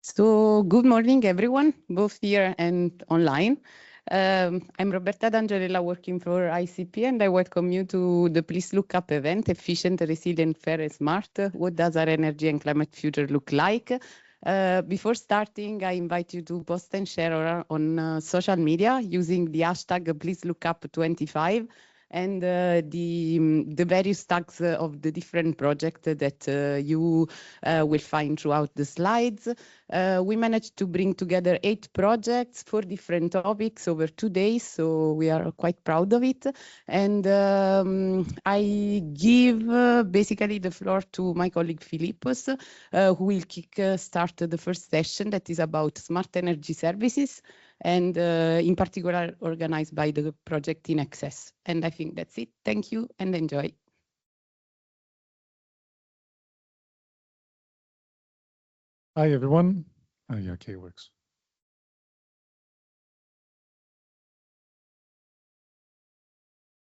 So good morning, everyone, both here and online. I'm Roberta D'Angelella working for ICP, and I welcome you to the Please Look Up event, Efficient, Resilient, Fair and Smart. What does our energy and climate future look like? Before starting, I invite you to post and share on social media using the hashtag PleaseLookUp25 and the various tags of the different projects that you will find throughout the slides. We managed to bring together 8 projects, 4 different topics over 2 days, so we are quite proud of it. And I give basically the floor to my colleague Philippos, who will start the first session that is about smart energy services, and in particular organized by the project InEExS. And I think that's it. Thank you and enjoy. Hi, everyone. Oh, yeah, okay, works.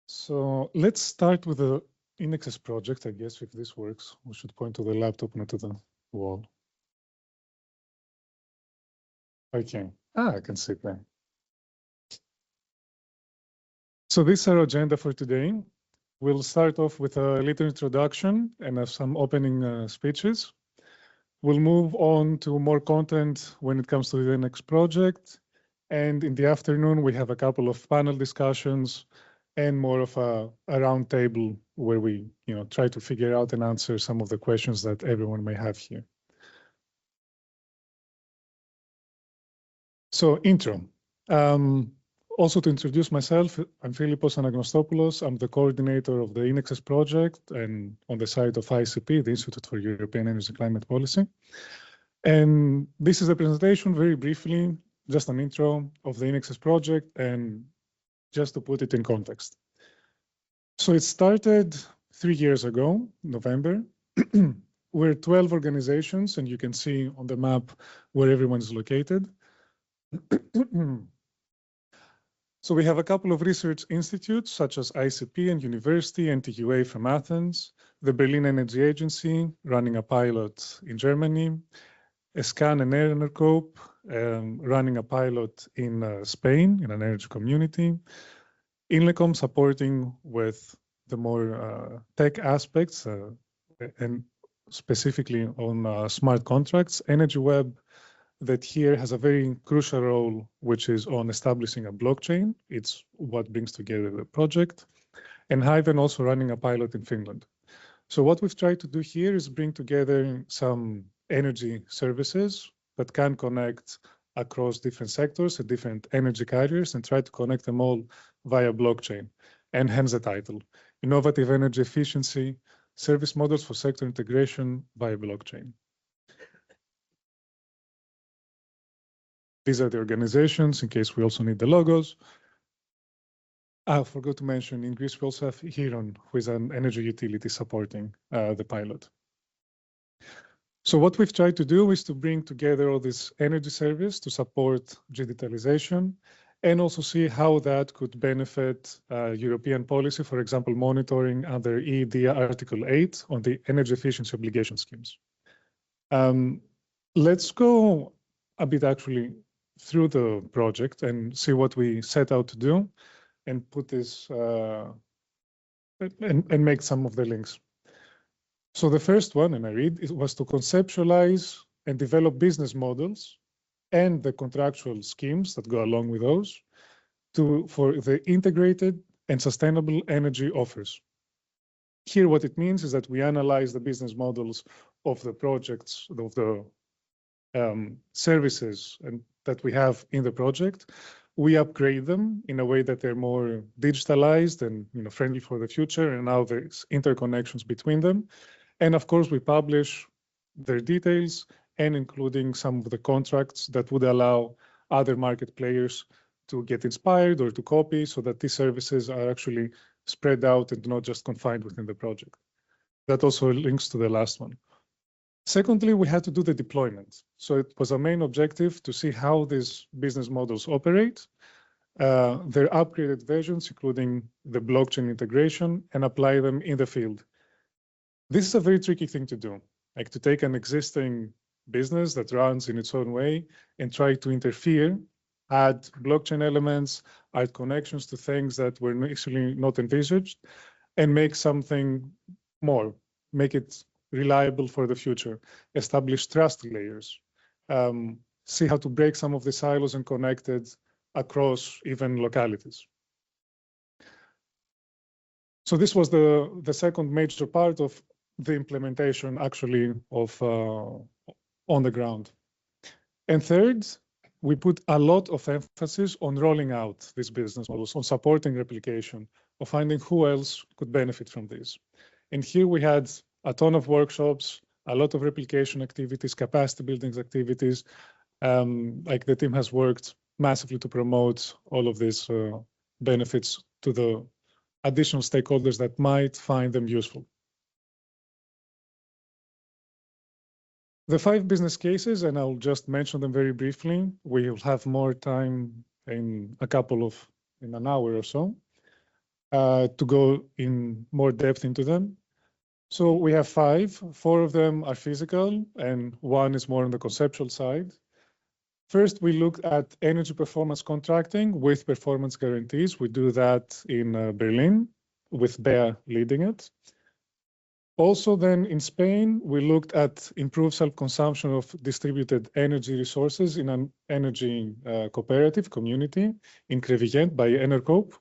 So let's start with the InEExS project. I guess if this works, we should point to the laptop, not to the wall. Okay. I can see that. So this is our agenda for today. We'll start off with a little introduction and have some opening speeches. We'll move on to more content when it comes to the next project. And in the afternoon, we have a couple of panel discussions and more of a round table where we try to figure out and answer some of the questions that everyone may have here. So intro. Also to introduce myself, I'm Philippos Anagnostopoulos. I'm the coordinator of the InEExS project and on the side of ICP, the Institute for European Energy and Climate Policy. And this is a presentation, very briefly, just an intro of the InEExS project and just to put it in context. So it started 3 years ago, November. We're 12 organizations, and you can see on the map where everyone is located. So we have a couple of research institutes, such as ICP and University, NTUA from Athens, the Berlin Energy Agency, running a pilot in Germany, ESCAN and Enercope, running a pilot in Spain, in an energy community, INLECOM supporting with the more tech aspects, and specifically on smart contracts, EnergyWeb, that here has a very crucial role, which is on establishing a blockchain. It's what brings together the project. And Hyven also running a pilot in Finland. So what we've tried to do here is bring together some energy services that can connect across different sectors and different energy carriers and try to connect them all via blockchain. And hence the title, Innovative Energy Efficiency Service Models for Sector Integration via Blockchain. These are the organizations, in case we also need the logos. I forgot to mention, in Greece, we also have Heron, who is an energy utility supporting the pilot. So what we've tried to do is to bring together all this energy service to support digitalization and also see how that could benefit European policy, for example, monitoring under EED Article 8 on the energy efficiency obligation schemes. Let's go a bit actually through the project and see what we set out to do and put this and make some of the links. So the first one, and I read, it was to conceptualize and develop business models and the contractual schemes that go along with those for the integrated and sustainable energy offers. Here, what it means is that we analyze the business models of the projects, of the services that we have in the project. We upgrade them in a way that they're more digitalized and friendly for the future, and now there's interconnections between them. And of course, we publish their details and including some of the contracts that would allow other market players to get inspired or to copy so that these services are actually spread out and not just confined within the project. That also links to the last one. Secondly, we had to do the deployment. So it was a main objective to see how these business models operate, their upgraded versions, including the blockchain integration, and apply them in the field. This is a very tricky thing to do, like to take an existing business that runs in its own way and try to interfere, add blockchain elements, add connections to things that were actually not envisaged, and make something more, make it reliable for the future, establish trust layers, see how to break some of the silos and connect it across even localities. So this was the second major part of the implementation actually of on the ground. And third, we put a lot of emphasis on rolling out these business models, on supporting replication, of finding who else could benefit from this. And here we had a ton of workshops, a lot of replication activities, capacity building activities. Like the team has worked massively to promote all of these benefits to the additional stakeholders that might find them useful. The 5 business cases, and I'll just mention them very briefly. We'll have more time in an hour or so to go in more depth into them. So we have 5. 4 of them are physical, and 1 is more on the conceptual side. First, we looked at energy performance contracting with performance guarantees. We do that in Berlin, with BEA leading it. Also then in Spain, we looked at improved self-consumption of distributed energy resources in an energy cooperative community in Crevillent by Enercoop.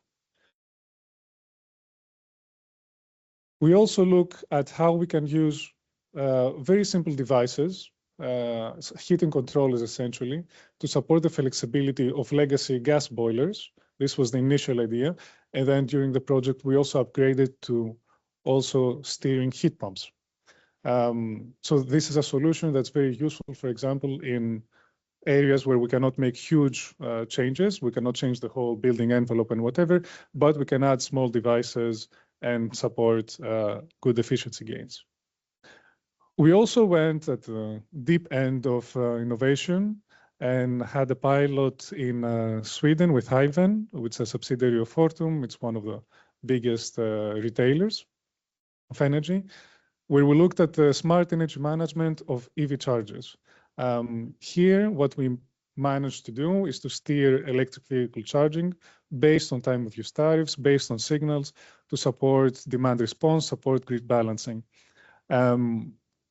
We also look at how we can use very simple devices, heating controllers essentially, to support the flexibility of legacy gas boilers. This was the initial idea. And then during the project, we also upgraded to also steering heat pumps. So this is a solution that's very useful, for example, in areas where we cannot make huge changes. We cannot change the whole building envelope and whatever, but we can add small devices and support good efficiency gains. We also went at the deep end of innovation and had a pilot in Sweden with Hyven, which is a subsidiary of Fortum. It's one of the biggest retailers of energy, where we looked at the smart energy management of EV chargers. Here, what we managed to do is to steer electric vehicle charging based on time of use tariffs, based on signals to support demand response, support grid balancing.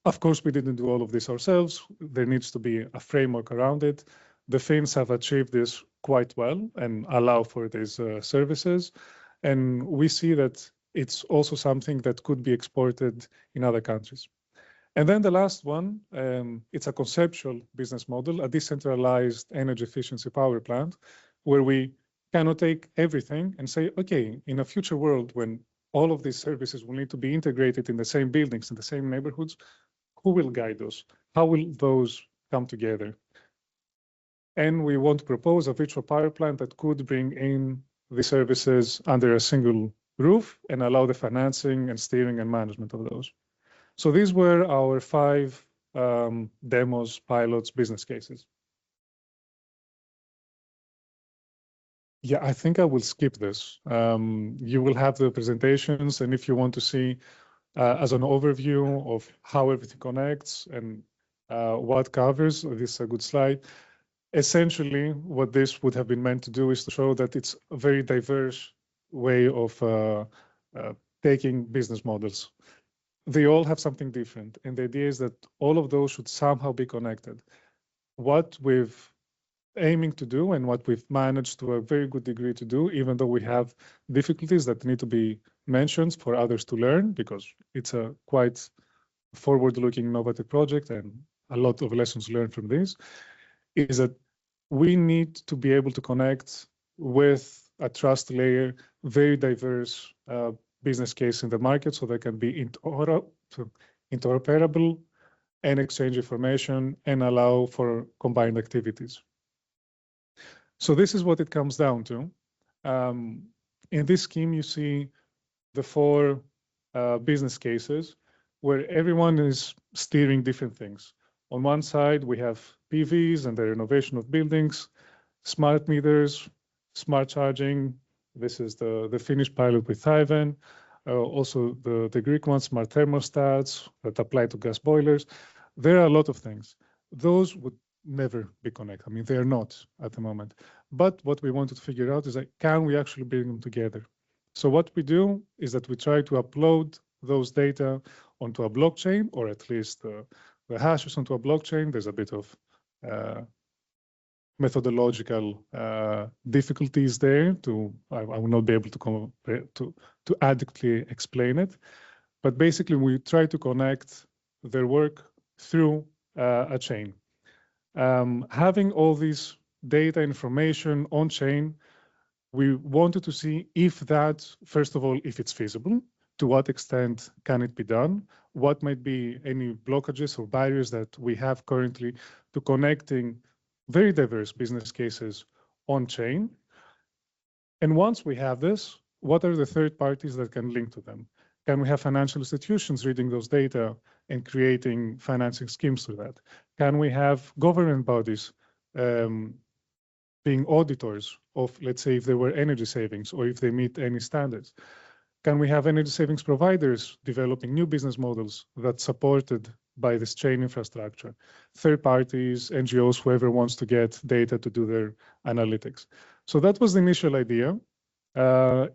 Of course, we didn't do all of this ourselves. There needs to be a framework around it. The Finns have achieved this quite well and allow for these services. And we see that it's also something that could be exported in other countries. And then the last one, it's a conceptual business model, a decentralized energy efficiency power plant, where we cannot take everything and say, okay, in a future world when all of these services will need to be integrated in the same buildings, in the same neighborhoods, who will guide us? How will those come together? And we want to propose a virtual power plant that could bring in the services under a single roof and allow the financing and steering and management of those. So these were our 5 demos, pilots, business cases. Yeah, I think I will skip this. You will have the presentations, and if you want to see as an overview of how everything connects and what covers, this is a good slide. Essentially, what this would have been meant to do is to show that it's a very diverse way of taking business models. They all have something different. And the idea is that all of those should somehow be connected. What we've aiming to do and what we've managed to a very good degree to do, even though we have difficulties that need to be mentioned for others to learn, because it's a quite forward-looking innovative project and a lot of lessons learned from this, is that we need to be able to connect with a trust layer, very diverse business case in the market, so they can be interoperable and exchange information and allow for combined activities. So this is what it comes down to. In this scheme, you see the 4 business cases where everyone is steering different things. On one side, we have PVs and the renovation of buildings, smart meters, smart charging. This is the Finnish pilot with Hyven. Also the Greek one, smart thermostats that apply to gas boilers. There are a lot of things. those would never be connected. I mean, they're not at the moment. But what we wanted to figure out is that, can we actually bring them together? So what we do is that we try to upload those data onto a blockchain, or at least the hashes onto a blockchain. There's a bit of methodological difficulties there. I will not be able to adequately explain it. But basically, we try to connect their work through a chain. Having all these data information on chain, we wanted to see if that, first of all, if it's feasible, to what extent can it be done, what might be any blockages or barriers that we have currently to connecting very diverse business cases on chain. And once we have this, what are the third parties that can link to them? Can we have financial institutions reading those data and creating financing schemes through that? Can we have government bodies being auditors of, let's say, if there were energy savings or if they meet any standards? Can we have energy savings providers developing new business models that's supported by this chain infrastructure? Third parties, NGOs, whoever wants to get data to do their analytics. So that was the initial idea.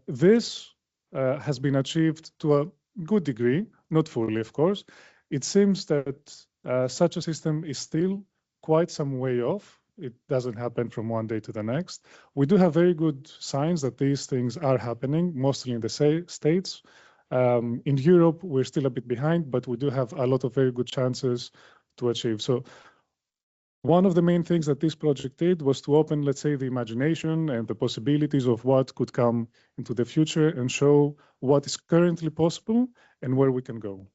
This has been achieved to a good degree, not fully, of course. It seems that such a system is still quite some way off. It doesn't happen from one day to the next. We do have very good signs that these things are happening, mostly in the States. In Europe, we're still a bit behind, but we do have a lot of very good chances to achieve. So one of the main things that this project did was to open, let's say, the imagination and the possibilities of what could come into the future and show what is currently possible and where we can go.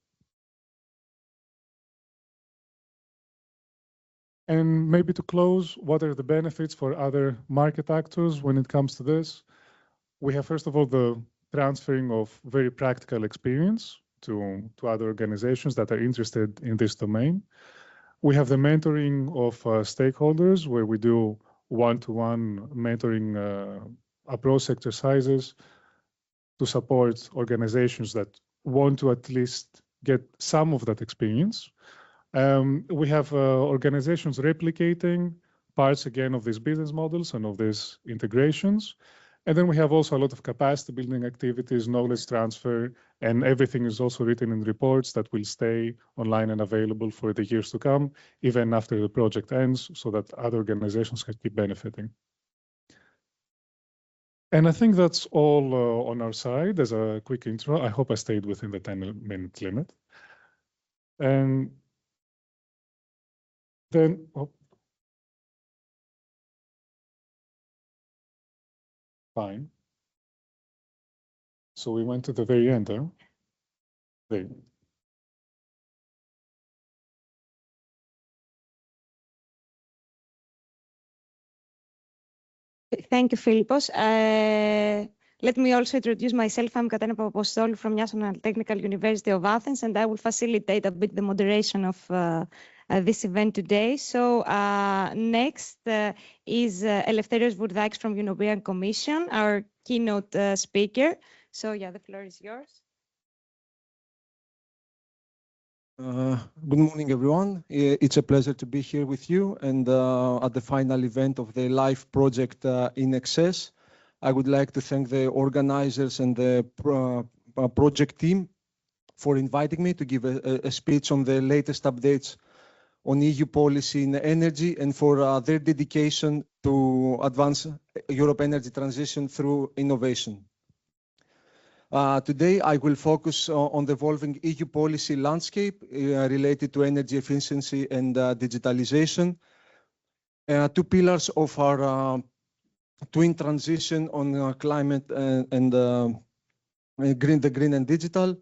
And maybe to close, what are the benefits for other market actors when it comes to this? We have, first of all, the transferring of very practical experience to other organizations that are interested in this domain. We have the mentoring of stakeholders, where we do one-to-one mentoring approach exercises to support organizations that want to at least get some of that experience. We have organizations replicating parts, again, of these business models and of these integrations. And then we have also a lot of capacity building activities, knowledge transfer, and everything is also written in reports that will stay online and available for the years to come, even after the project ends, so that other organizations can keep benefiting. And I think that's all on our side as a quick intro. I hope I stayed within the 10-minute limit. And then, fine. So we went to the very end, huh? There. Thank you, Philippos. Let me also introduce myself. I'm Katerina Papapostolou from National Technical University of Athens, and I will facilitate a bit the moderation of this event today. So next is Eleftherios Vourdakis from European Commission, our keynote speaker. So yeah, the floor is yours. Good morning, everyone. It's a pleasure to be here with you and at the final event of the LIFE project InEExS. I would like to thank the organizers and the project team for inviting me to give a speech on the latest updates on EU policy in energy and for their dedication to advance Europe energy transition through innovation. Today, I will focus on the evolving EU policy landscape related to energy efficiency and digitalization, two pillars of our twin transition on climate and the green and digital,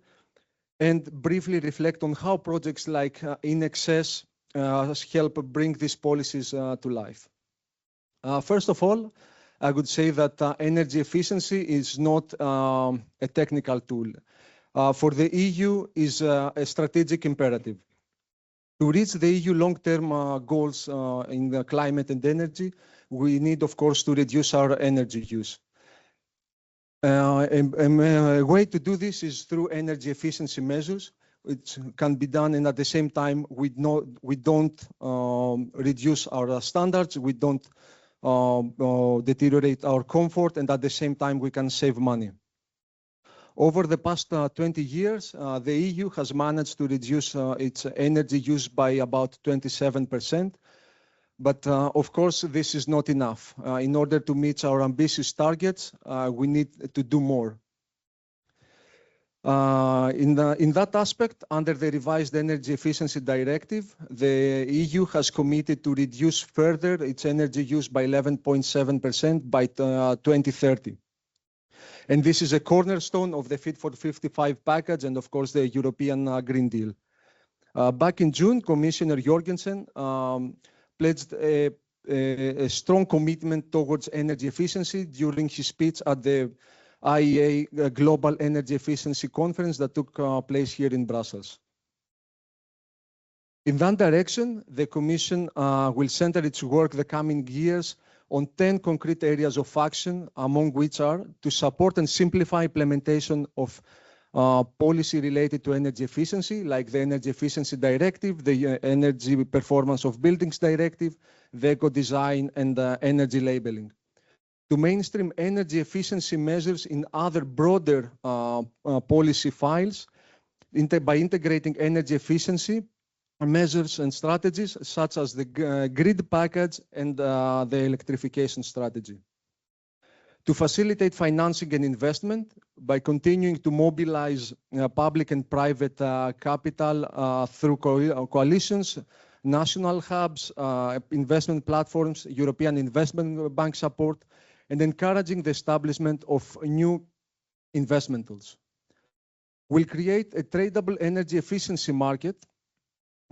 and briefly reflect on how projects like InEExS help bring these policies to life. First of all, I would say that energy efficiency is not a technical tool. For the EU, is a strategic imperative. To reach the EU long-term goals in the climate and energy, we need, of course, to reduce our energy use. A way to do this is through energy efficiency measures, It can be done, and at the same time, we don't reduce our standards, we don't deteriorate our comfort, and at the same time, we can save money. Over the past 20 years, the EU has managed to reduce its energy use by about 27%. But of course, this is not enough. In order to meet our ambitious targets, we need to do more. In that aspect, under the revised Energy Efficiency Directive, the EU has committed to reduce further its energy use by 11.7% by 2030. And this is a cornerstone of the Fit for 55 package and, of course, the European Green Deal. Back in June, Commissioner Jorgensen pledged a strong commitment towards energy efficiency during his speech at the IEA Global Energy Efficiency Conference that took place here in Brussels. In that direction, the Commission will center its work the coming years on 10 concrete areas of action, among which are to support and simplify implementation of policy related to energy efficiency, like the Energy Efficiency Directive, the Energy Performance of Buildings Directive, the Eco-Design, and energy labeling. To mainstream energy efficiency measures in other broader policy files by integrating energy efficiency measures and strategies such as the grid package and the electrification strategy. To facilitate financing and investment by continuing to mobilize public and private capital through coalitions, national hubs, investment platforms, European Investment Bank support, and encouraging the establishment of new investment tools. We'll create a tradable energy efficiency market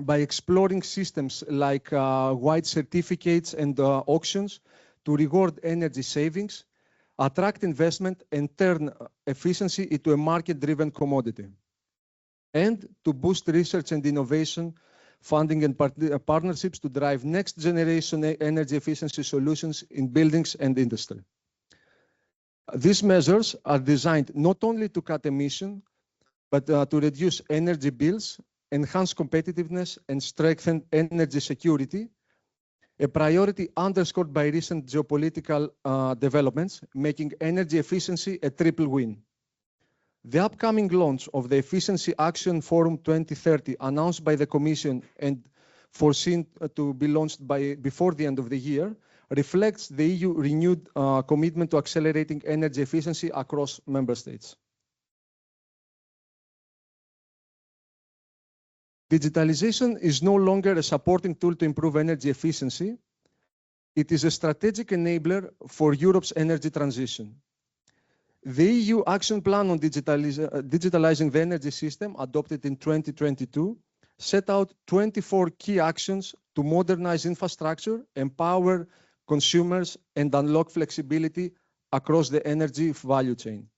by exploring systems like white certificates and auctions to reward energy savings, attract investment, and turn efficiency into a market-driven commodity. And to boost research and innovation, funding and partnerships to drive next-generation energy efficiency solutions in buildings and industry. These measures are designed not only to cut emissions, but to reduce energy bills, enhance competitiveness, and strengthen energy security, a priority underscored by recent geopolitical developments, making energy efficiency a triple win. The upcoming launch of the Efficiency Action Forum 2030, announced by the Commission and foreseen to be launched before the end of the year, reflects the EU renewed commitment to accelerating energy efficiency across member states. Digitalization is no longer a supporting tool to improve energy efficiency. It is a strategic enabler for Europe's energy transition. The EU Action Plan on digitalizing the energy system, adopted in 2022, set out 24 key actions to modernize infrastructure, empower consumers, and unlock flexibility across the energy value chain.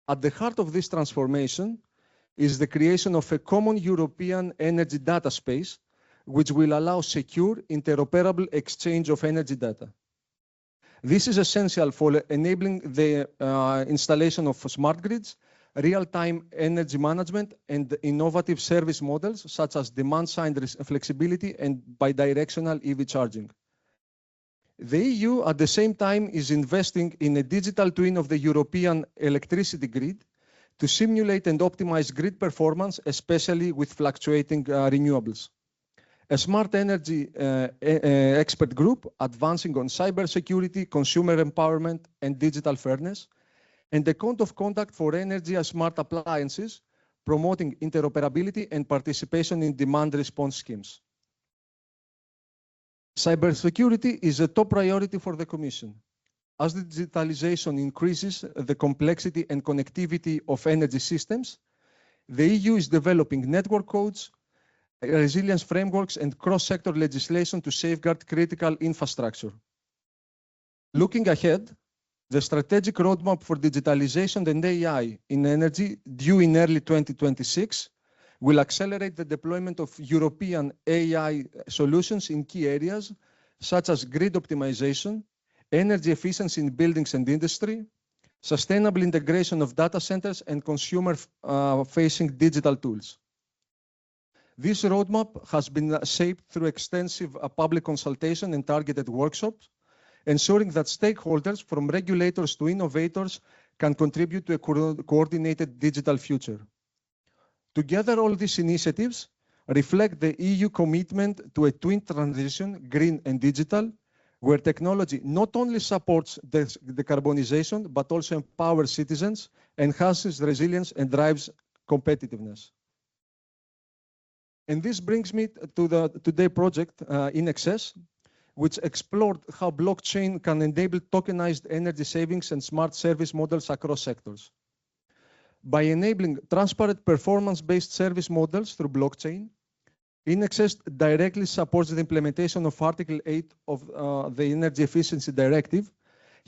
At the heart of this transformation is the creation of a common European energy data space, which will allow secure, interoperable exchange of energy data. This is essential for enabling the installation of smart grids, real-time energy management, and innovative service models, such as demand-side flexibility and bidirectional EV charging. The EU, at the same time, is investing in a digital twin of the European electricity grid to simulate and optimize grid performance, especially with fluctuating renewables. A smart energy expert group advancing on cybersecurity, consumer empowerment, and digital fairness, and a code of conduct for energy as smart appliances, promoting interoperability and participation in demand response schemes. Cybersecurity is a top priority for the Commission. As digitalization increases the complexity and connectivity of energy systems, the EU is developing network codes, resilience frameworks, and cross-sector legislation to safeguard critical infrastructure. Looking ahead, the strategic roadmap for digitalization and AI in energy, due in early 2026, will accelerate the deployment of European AI solutions in key areas, such as grid optimization, energy efficiency in buildings and industry, sustainable integration of data centers and consumer-facing digital tools. This roadmap has been shaped through extensive public consultation and targeted workshops, ensuring that stakeholders from regulators to innovators can contribute to a coordinated digital future. Together, all these initiatives reflect the EU commitment to a twin transition, green and digital, where technology not only supports decarbonization, but also empowers citizens, enhances resilience, and drives competitiveness. And this brings me to the today's project, InEExS, which explored how blockchain can enable tokenized energy savings and smart service models across sectors. By enabling transparent performance-based service models through blockchain, InEExS directly supports the implementation of Article 8 of the Energy Efficiency Directive,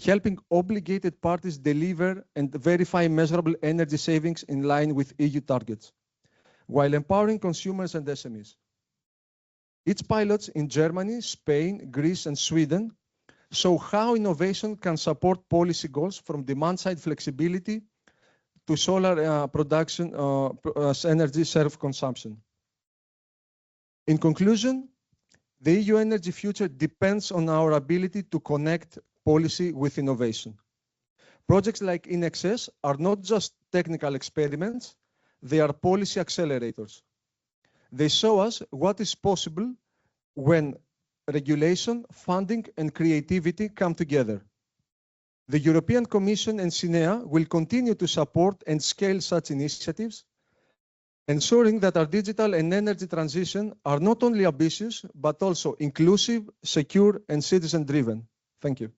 helping obligated parties deliver and verify measurable energy savings in line with EU targets, while empowering consumers and SMEs. Its pilots in Germany, Spain, Greece, and Sweden show how innovation can support policy goals from demand-side flexibility to solar production as energy self-consumption. In conclusion, the EU energy future depends on our ability to connect policy with innovation. Projects like InEExS are not just technical experiments, they are policy accelerators. They show us what is possible when regulation, funding, and creativity come together. The European Commission and SINEA will continue to support and scale such initiatives, ensuring that our digital and energy transition are not only ambitious, but also inclusive, secure, and citizen-driven. Thank you.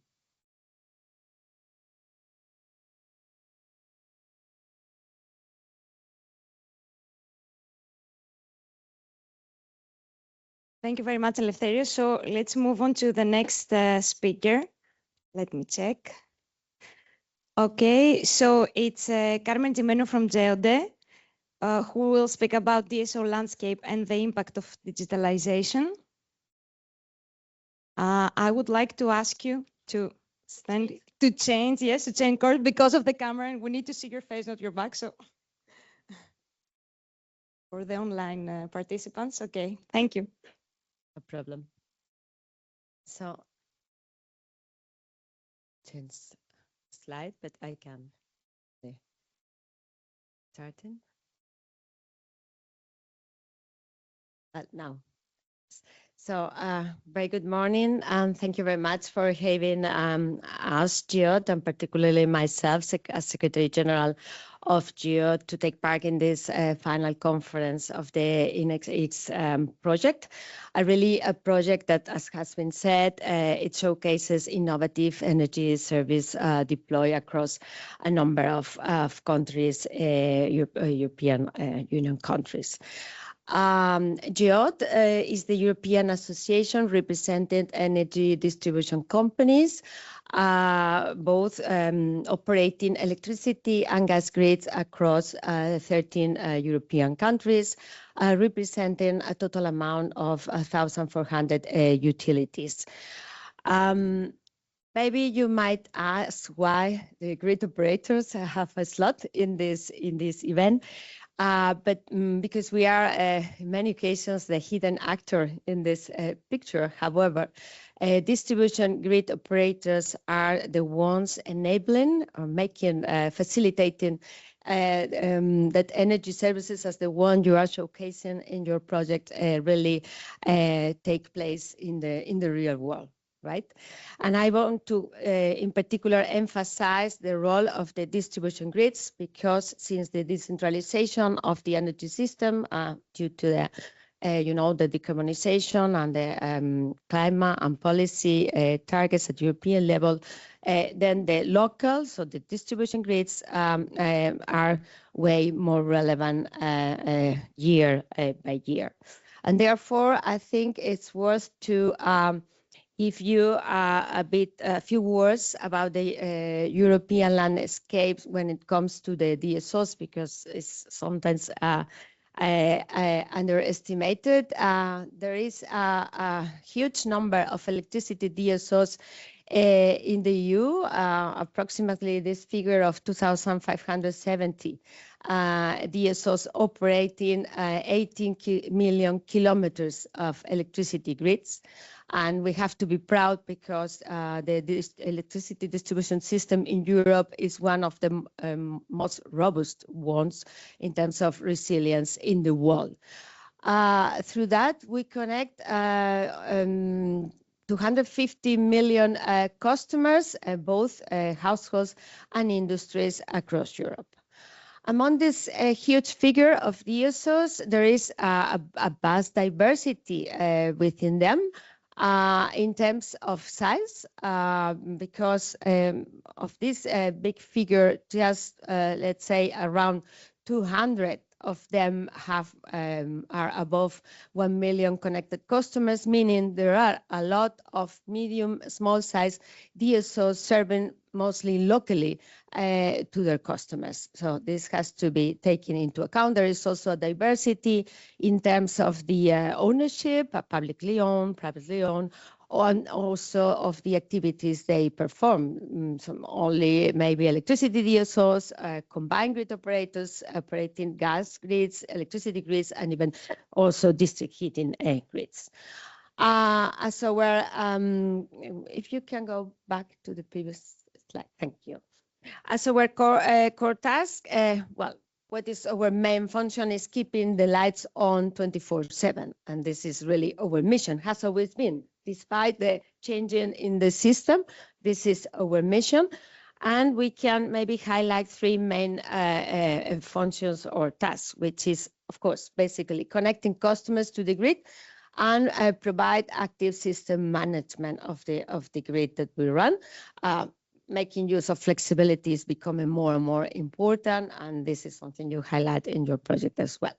Thank you very much, Eleftherios. So let's move on to the next speaker. Let me check. Okay, so it's Carmen Jimeno from GEODE, who will speak about DSO landscape and the impact of digitalization. I would like to ask you to change course because of the camera, and we need to see your face, not your back. So for the online participants, okay, thank you. No problem. So change slide, but I can starting now. So very good morning, and thank you very much for having us, GEOD, and particularly myself as Secretary General of GEOD, to take part in this final conference of the InEExS project. A project that, as has been said, it showcases innovative energy service deployed across a number of countries, European Union countries. GEOD is the European Association representing energy distribution companies, both operating electricity and gas grids across 13 European countries, representing a total amount of 1,400 utilities. Maybe you might ask why the grid operators have a slot in this event. But because we are, in many occasions, the hidden actor in this picture. However, distribution grid operators are the ones enabling or facilitating that energy services, as the one you are showcasing in your project, really take place in the real world. Right? And I want to, in particular, emphasize the role of the distribution grids, because since the decentralization of the energy system, due to the, the decarbonization and the climate and policy targets at European level, then the local, so the distribution grids are way more relevant year by year. And therefore, I think it's worth to give you a few words about the European landscape when it comes to the DSOs, because it's sometimes underestimated. There is a huge number of electricity DSOs In the EU, approximately this figure of 2,570 DSOs operating 18 million kilometers of electricity grids. And we have to be proud because the electricity distribution system in Europe is one of the most robust ones in terms of resilience in the world. Through that, we connect 250 million customers, both households and industries across Europe. Among this huge figure of DSOs, there is a vast diversity within them in terms of size, because of this big figure, just let's say around 200 of them are above 1 million connected customers, meaning there are a lot of medium, small size DSOs serving mostly locally to their customers. So this has to be taken into account. There is also a diversity in terms of the ownership, publicly owned, privately owned, and also of the activities they perform. Some only maybe electricity DSOs, combined grid operators operating gas grids, electricity grids, and even also district heating grids. So we're, if you can go back to the previous slide, thank you. So our core task, well, what is our main function is keeping the lights on 24/7. And this is really our mission, has always been. Despite the changing in the system, this is our mission. And we can maybe highlight three main functions or tasks, which is, of course, basically connecting customers to the grid and provide active system management of the grid that we run. Making use of flexibility is becoming more and more important, and this is something you highlight in your project as well.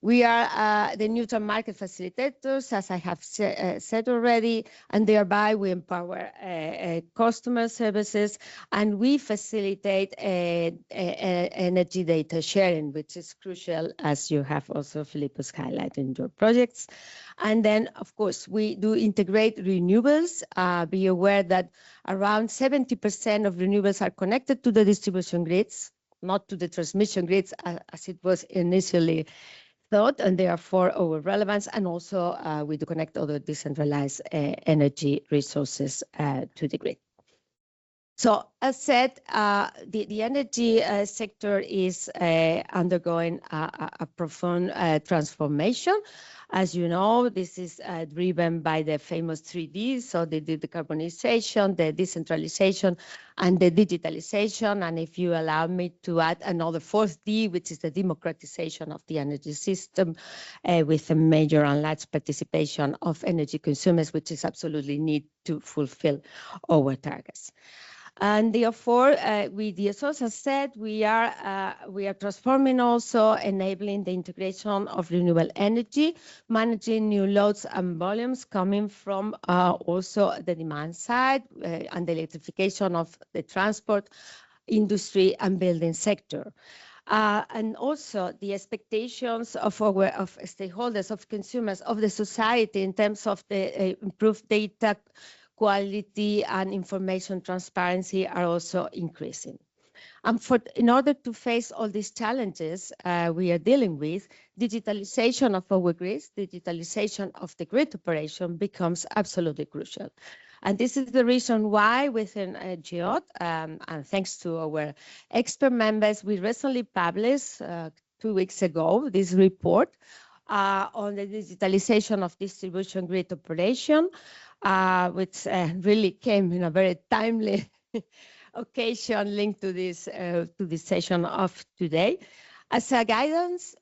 We are the neutral market facilitators, as I have said already, and thereby we empower customer services, and we facilitate energy data sharing, which is crucial, as you have also, Philippos, highlighted in your projects. And then, of course, we do integrate renewables. Be aware that around 70% of renewables are connected to the distribution grids, not to the transmission grids, as it was initially thought, and therefore our relevance, and also we do connect other decentralized energy resources to the grid. So as said, the energy sector is undergoing a profound transformation. As you know, this is driven by the famous 3Ds, so the decarbonization, the decentralization, and the digitalization. And if you allow me to add another fourth D, which is the democratization of the energy system, with a major and large participation of energy consumers, which is absolutely need to fulfill our targets. And therefore, with DSOs, as said, we are transforming, also enabling the integration of renewable energy, managing new loads and volumes coming from also the demand side, and the electrification of the transport industry and building sector. And also the expectations of stakeholders, of consumers, of the society in terms of the improved data quality and information transparency are also increasing. And in order to face all these challenges we are dealing with, digitalization of our grids, digitalization of the grid operation becomes absolutely crucial. And this is the reason why within GEOD, and thanks to our expert members, we recently published 2 weeks ago this report on the digitalization of distribution grid operation, which really came in a very timely occasion linked to this session of today. As a guidance,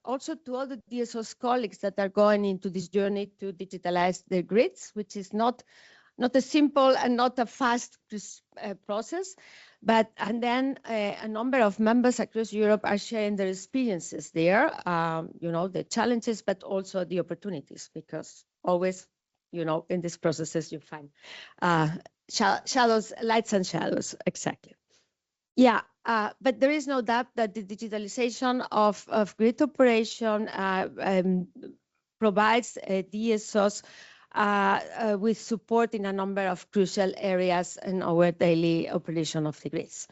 also to all the DSOs colleagues that are going into this journey to digitalize their grids, which is not a simple and not a fast process, and then a number of members across Europe are sharing their experiences there, the challenges, but also the opportunities, because always, in these processes you find shadows, lights and shadows, exactly. Yeah, but there is no doubt that the digitalization of grid operation provides DSOs with support in a number of crucial areas in our daily operation of the grids.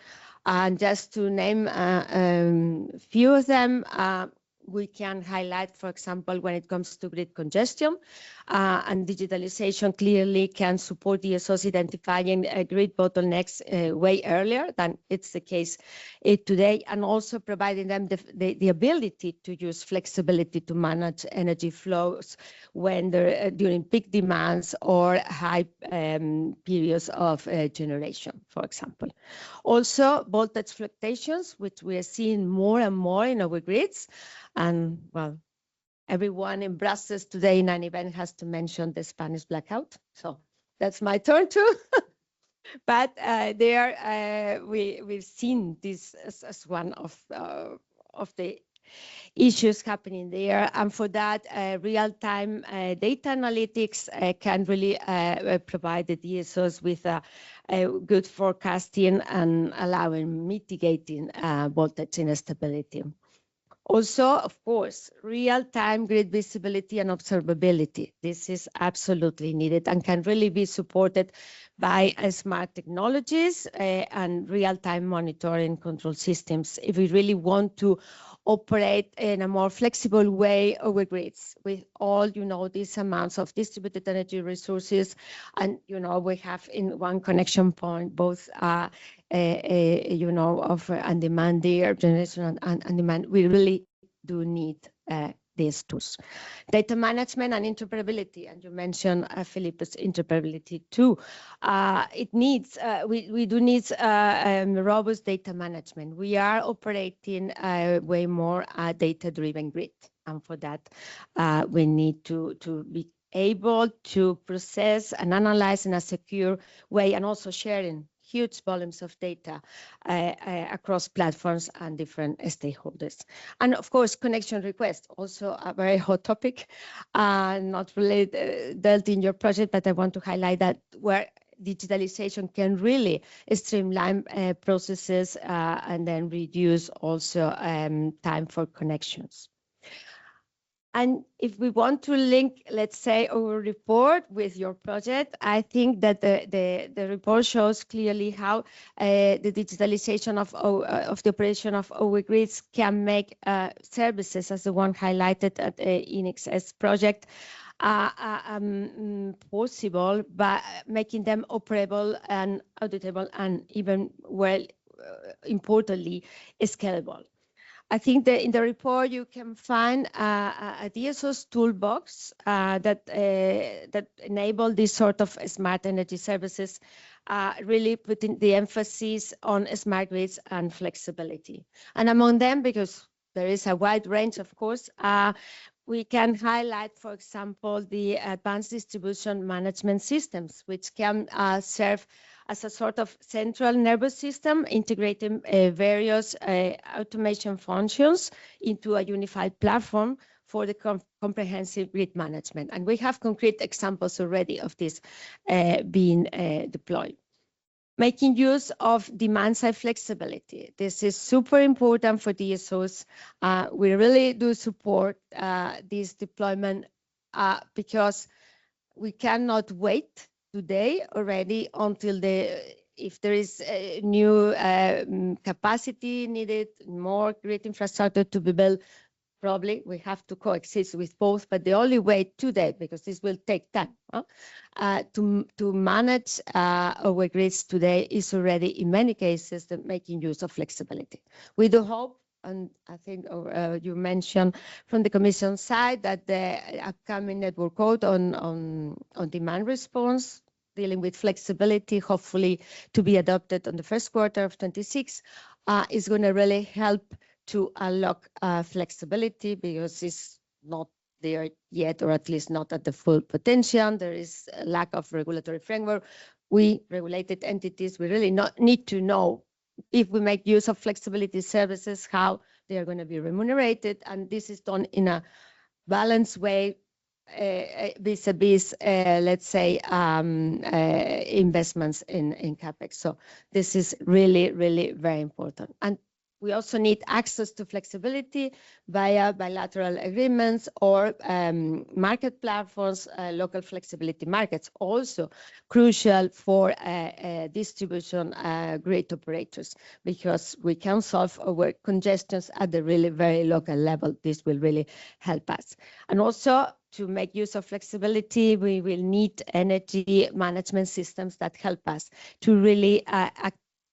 And just to name a few of them, we can highlight, for example, when it comes to grid congestion, and digitalization clearly can support the DSOs identifying grid bottlenecks way earlier than it's the case today, and also providing them the ability to use flexibility to manage energy flows when they're during peak demands or high periods of generation, for example. Also, voltage fluctuations, which we are seeing more and more in our grids. And well, everyone in Brussels today in an event has to mention the Spanish blackout. So that's my turn too. But we've seen this as one of the issues happening there. And for that, real-time data analytics can really provide the DSOs with a good forecasting and allowing mitigating voltage instability. Also, of course, real-time grid visibility and observability. This is absolutely needed and can really be supported by smart technologies and real-time monitoring control systems if we really want to operate in a more flexible way over grids with all, these amounts of distributed energy resources. And, we have in one connection point, both, of and demand there, generation and demand. We really do need these tools. Data management and interoperability, and you mentioned, Philippe's interoperability too. It needs, we do need robust data management. We are operating way more data-driven grid, and for that, we need to be able to process and analyze in a secure way, and also sharing huge volumes of data across platforms and different stakeholders. And of course, connection requests, also a very hot topic, not really dealt in your project, but I want to highlight that where digitalization can really streamline processes and then reduce also time for connections. And if we want to link, let's say, our report with your project, I think that the report shows clearly how the digitalization of the operation of our grids can make services, as the one highlighted at the InEExS project, possible by making them operable and auditable and even, importantly, scalable. I think that in the report you can find a DSO's toolbox that enable this sort of smart energy services, really putting the emphasis on smart grids and flexibility. And among them, because there is a wide range, of course, we can highlight, for example, the advanced distribution management systems, which can serve as a sort of central nervous system, integrating various automation functions into a unified platform for the comprehensive grid management. And we have concrete examples already of this being deployed. Making use of demand-side flexibility. This is super important for DSOs. We really do support this deployment because we cannot wait today already until if there is a new capacity needed, more grid infrastructure to be built. Probably we have to coexist with both, but the only way today, because this will take time, to manage our grids today is already, in many cases, making use of flexibility. We do hope, and I think you mentioned from the Commission side, that the upcoming network code on demand response, dealing with flexibility, hopefully to be adopted on the first quarter of 26, is going to really help to unlock flexibility, because it's not there yet, or at least not at the full potential. There is a lack of regulatory framework. We, regulated entities, we really need to know if we make use of flexibility services, how they are going to be remunerated. And this is done in a balanced way vis-a-vis, let's say, investments in CapEx. So this is really, really very important. And We also need access to flexibility via bilateral agreements or market platforms, local flexibility markets, also crucial for distribution grid operators, because we can solve our congestions at the really very local level. This will really help us. And also, to make use of flexibility, we will need energy management systems that help us to really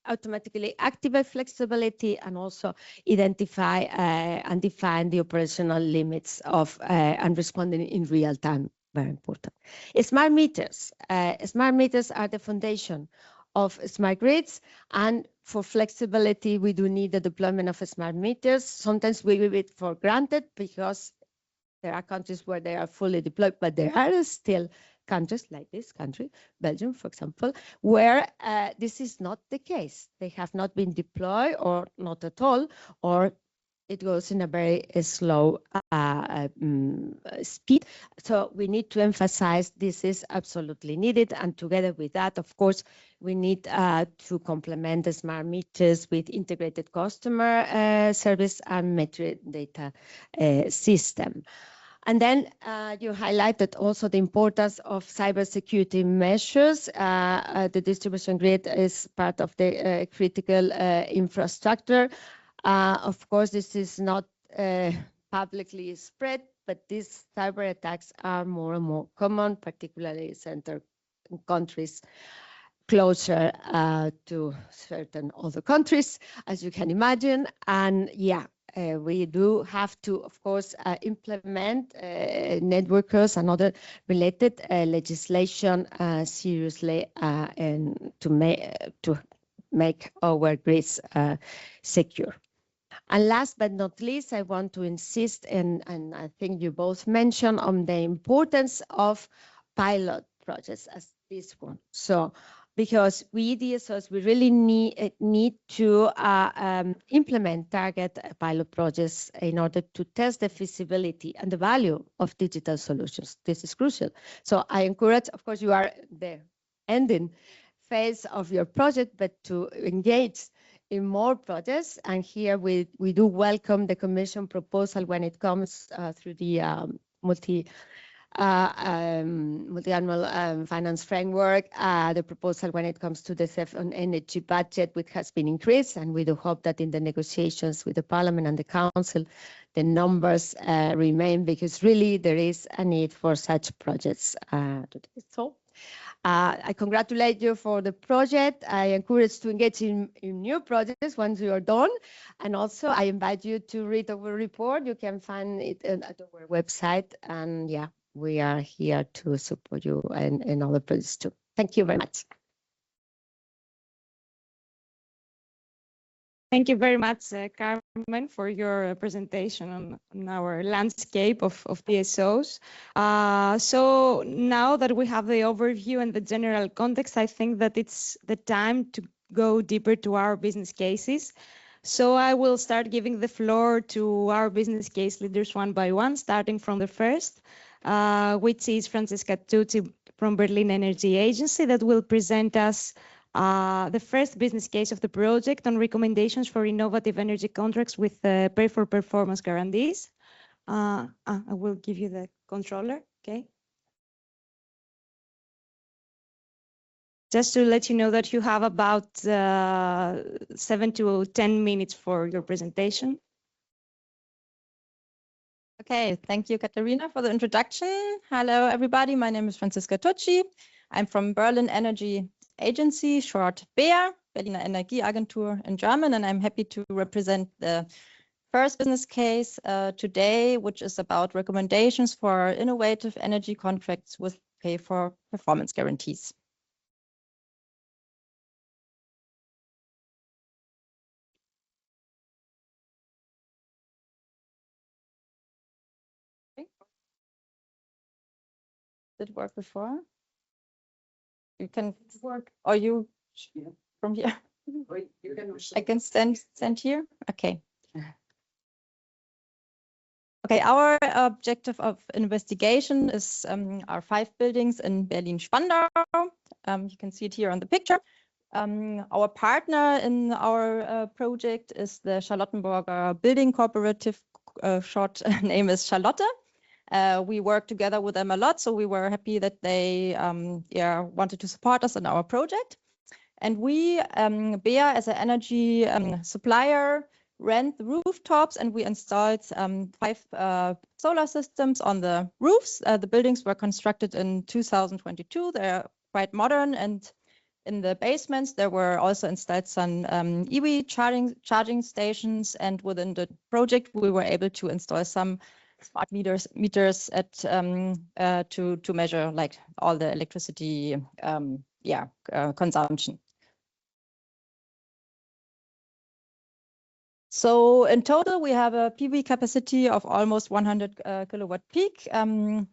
automatically activate flexibility and also identify and define the operational limits of and responding in real time. Very important. Smart meters. Smart meters are the foundation of smart grids, and for flexibility, we do need the deployment of smart meters. Sometimes we give it for granted because there are countries where they are fully deployed, but there are still countries like this country, Belgium, for example, where this is not the case. They have not been deployed or not at all, or it goes in a very slow speed. So we need to emphasize this is absolutely needed. And together with that, of course, we need to complement the smart meters with integrated customer service and metric data system. And then you highlighted also the importance of cybersecurity measures. The distribution grid is part of the critical infrastructure. Of course, this is not publicly spread, but these cyber attacks are more and more common, particularly centered in countries closer to certain other countries, as you can imagine. And yeah, we do have to, of course, implement networkers and other related legislation seriously and to make our grids secure. And last but not least, I want to insist, and I think you both mentioned, on the importance of pilot projects as this one. So, because we DSOs, we really need to implement target pilot projects in order to test the feasibility and the value of digital solutions. This is crucial. So I encourage, of course, you are the ending phase of your project, but to engage in more projects. And here we do welcome the Commission proposal when it comes through the multi-annual finance framework, the proposal when it comes to the CEF on energy budget, which has been increased, and we do hope that in the negotiations with the Parliament and the Council, the numbers remain, because really there is a need for such projects. So I congratulate you for the project. I encourage to engage in new projects once you are done. And also I invite you to read our report. You can find it at our website. And yeah, we are here to support you and other projects too. Thank you very much. Thank you very much, Carmen, for your presentation on our landscape of DSOs. So now that we have the overview and the general context, I think that it's the time to go deeper to our business cases. So I will start giving the floor to our business case leaders one by one, starting from the first, which is Francesca Tucci from Berlin Energy Agency, that will present us the first business case of the project on recommendations for innovative energy contracts with pay-for-performance guarantees. I will give you the controller, okay? Just to let you know that you have about 7 to 10 minutes for your presentation. Okay, thank you, Katharina, for the introduction. Hello, everybody. My name is Franziska Tucci. I'm from Berlin Energy Agency, short BEA, Berliner Energieagentur in German, and I'm happy to represent the first business case today, which is about recommendations for innovative energy contracts with pay-for-performance guarantees. Did it work before? You can work, or you from here? I can stand here. Okay. Okay, our objective of investigation is our 5 buildings in Berlin-Spandau. You can see it here on the picture. Our partner in our project is the Charlottenburger Building Cooperative, short name is Charlotte. We work together with them a lot, so we were happy that they wanted to support us in our project. And we, BEA, as an energy supplier, rent the rooftops, and we installed 5 solar systems on the roofs. The buildings were constructed in 2022. They're quite modern, and in the basements there were also installed some EV charging stations. And within the project, we were able to install some smart meters at to measure like all the electricity consumption. So in total, we have a PV capacity of almost 100 kilowatt peak. There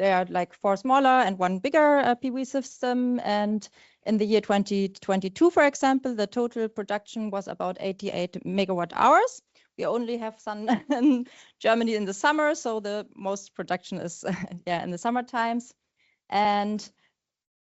are like 4 smaller and 1 bigger PV system. And in the year 2022, for example, the total production was about 88 megawatt hours. We only have sun in Germany in the summer, so the most production is in the summer times. And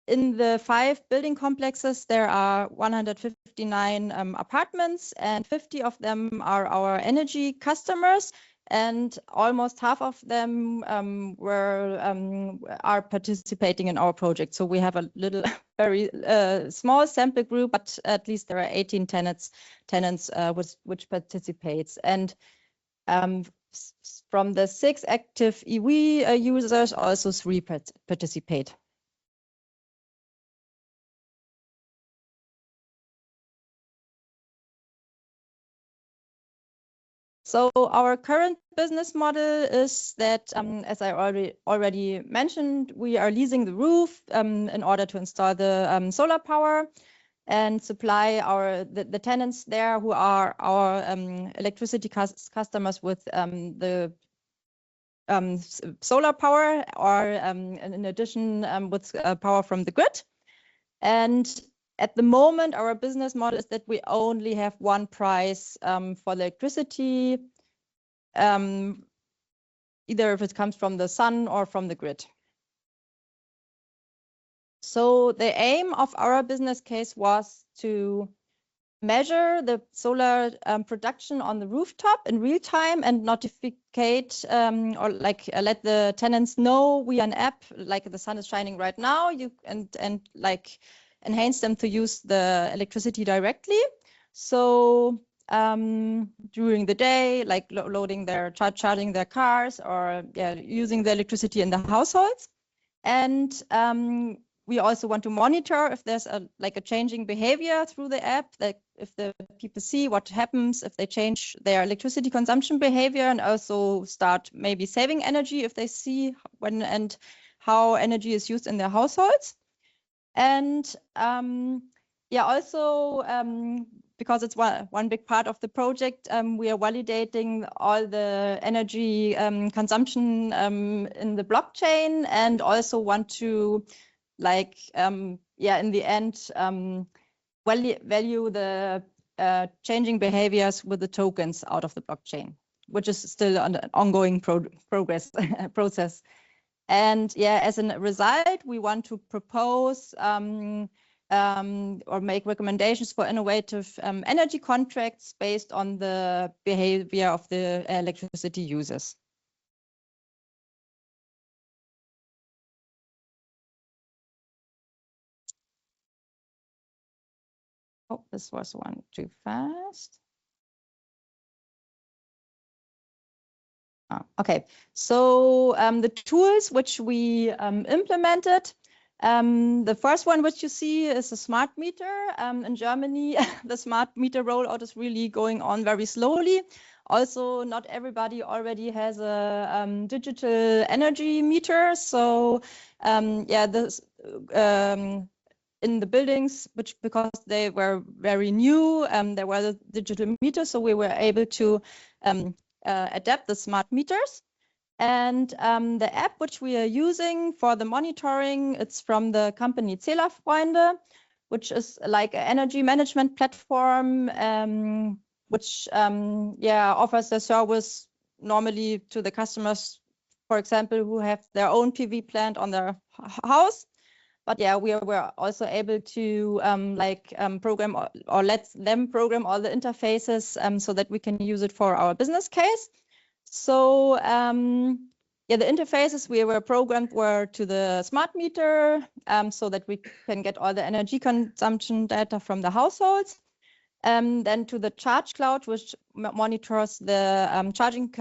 in the 5 building complexes, there are 159 apartments, and 50 of them are our energy customers, and almost half of them are participating in our project. So we have a little, very small sample group, but at least there are 18 tenants which participates. And from the 6 active EV users, also 3 participate. So our current business model is that, as I already mentioned, we are leasing the roof in order to install the solar power and supply the tenants there, who are our electricity customers, with the solar power, or in addition with power from the grid. And at the moment, our business model is that we only have one price for electricity, either if it comes from the sun or from the grid. So the aim of our business case was to measure the solar production on the rooftop in real time and notificate or like let the tenants know via an app, like the sun is shining right now, and like enhance them to use the electricity directly. So during the day, like loading their charging their cars, or using the electricity in the households. And we also want to monitor if there's a changing behavior through the app, like if the people see what happens if they change their electricity consumption behavior, and also start maybe saving energy if they see when and how energy is used in their households. And also because it's one big part of the project, we are validating all the energy consumption in the blockchain, and also want to in the end value the changing behaviors with the tokens out of the blockchain, which is still an ongoing process. And as a result, we want to propose or make recommendations for innovative energy contracts based on the behavior of the electricity users. Oh, this was one too fast. Okay, so the tools which we implemented, the first one which you see is a smart meter. In Germany, the smart meter rollout is really going on very slowly. Also, not everybody already has a digital energy meter. So this in the buildings, because they were very new, there were the digital meters, so we were able to adapt the smart meters. And the app which we are using for the monitoring, it's from the company Zählerfreunde, which is like an energy management platform, which offers the service normally to the customers, for example, who have their own PV plant on their house. But yeah, we were also able to program or let them program all the interfaces so that we can use it for our business case. So yeah, the interfaces we were programmed were to the smart meter so that we can get all the energy consumption data from the households. Then to the charge cloud, which monitors the charging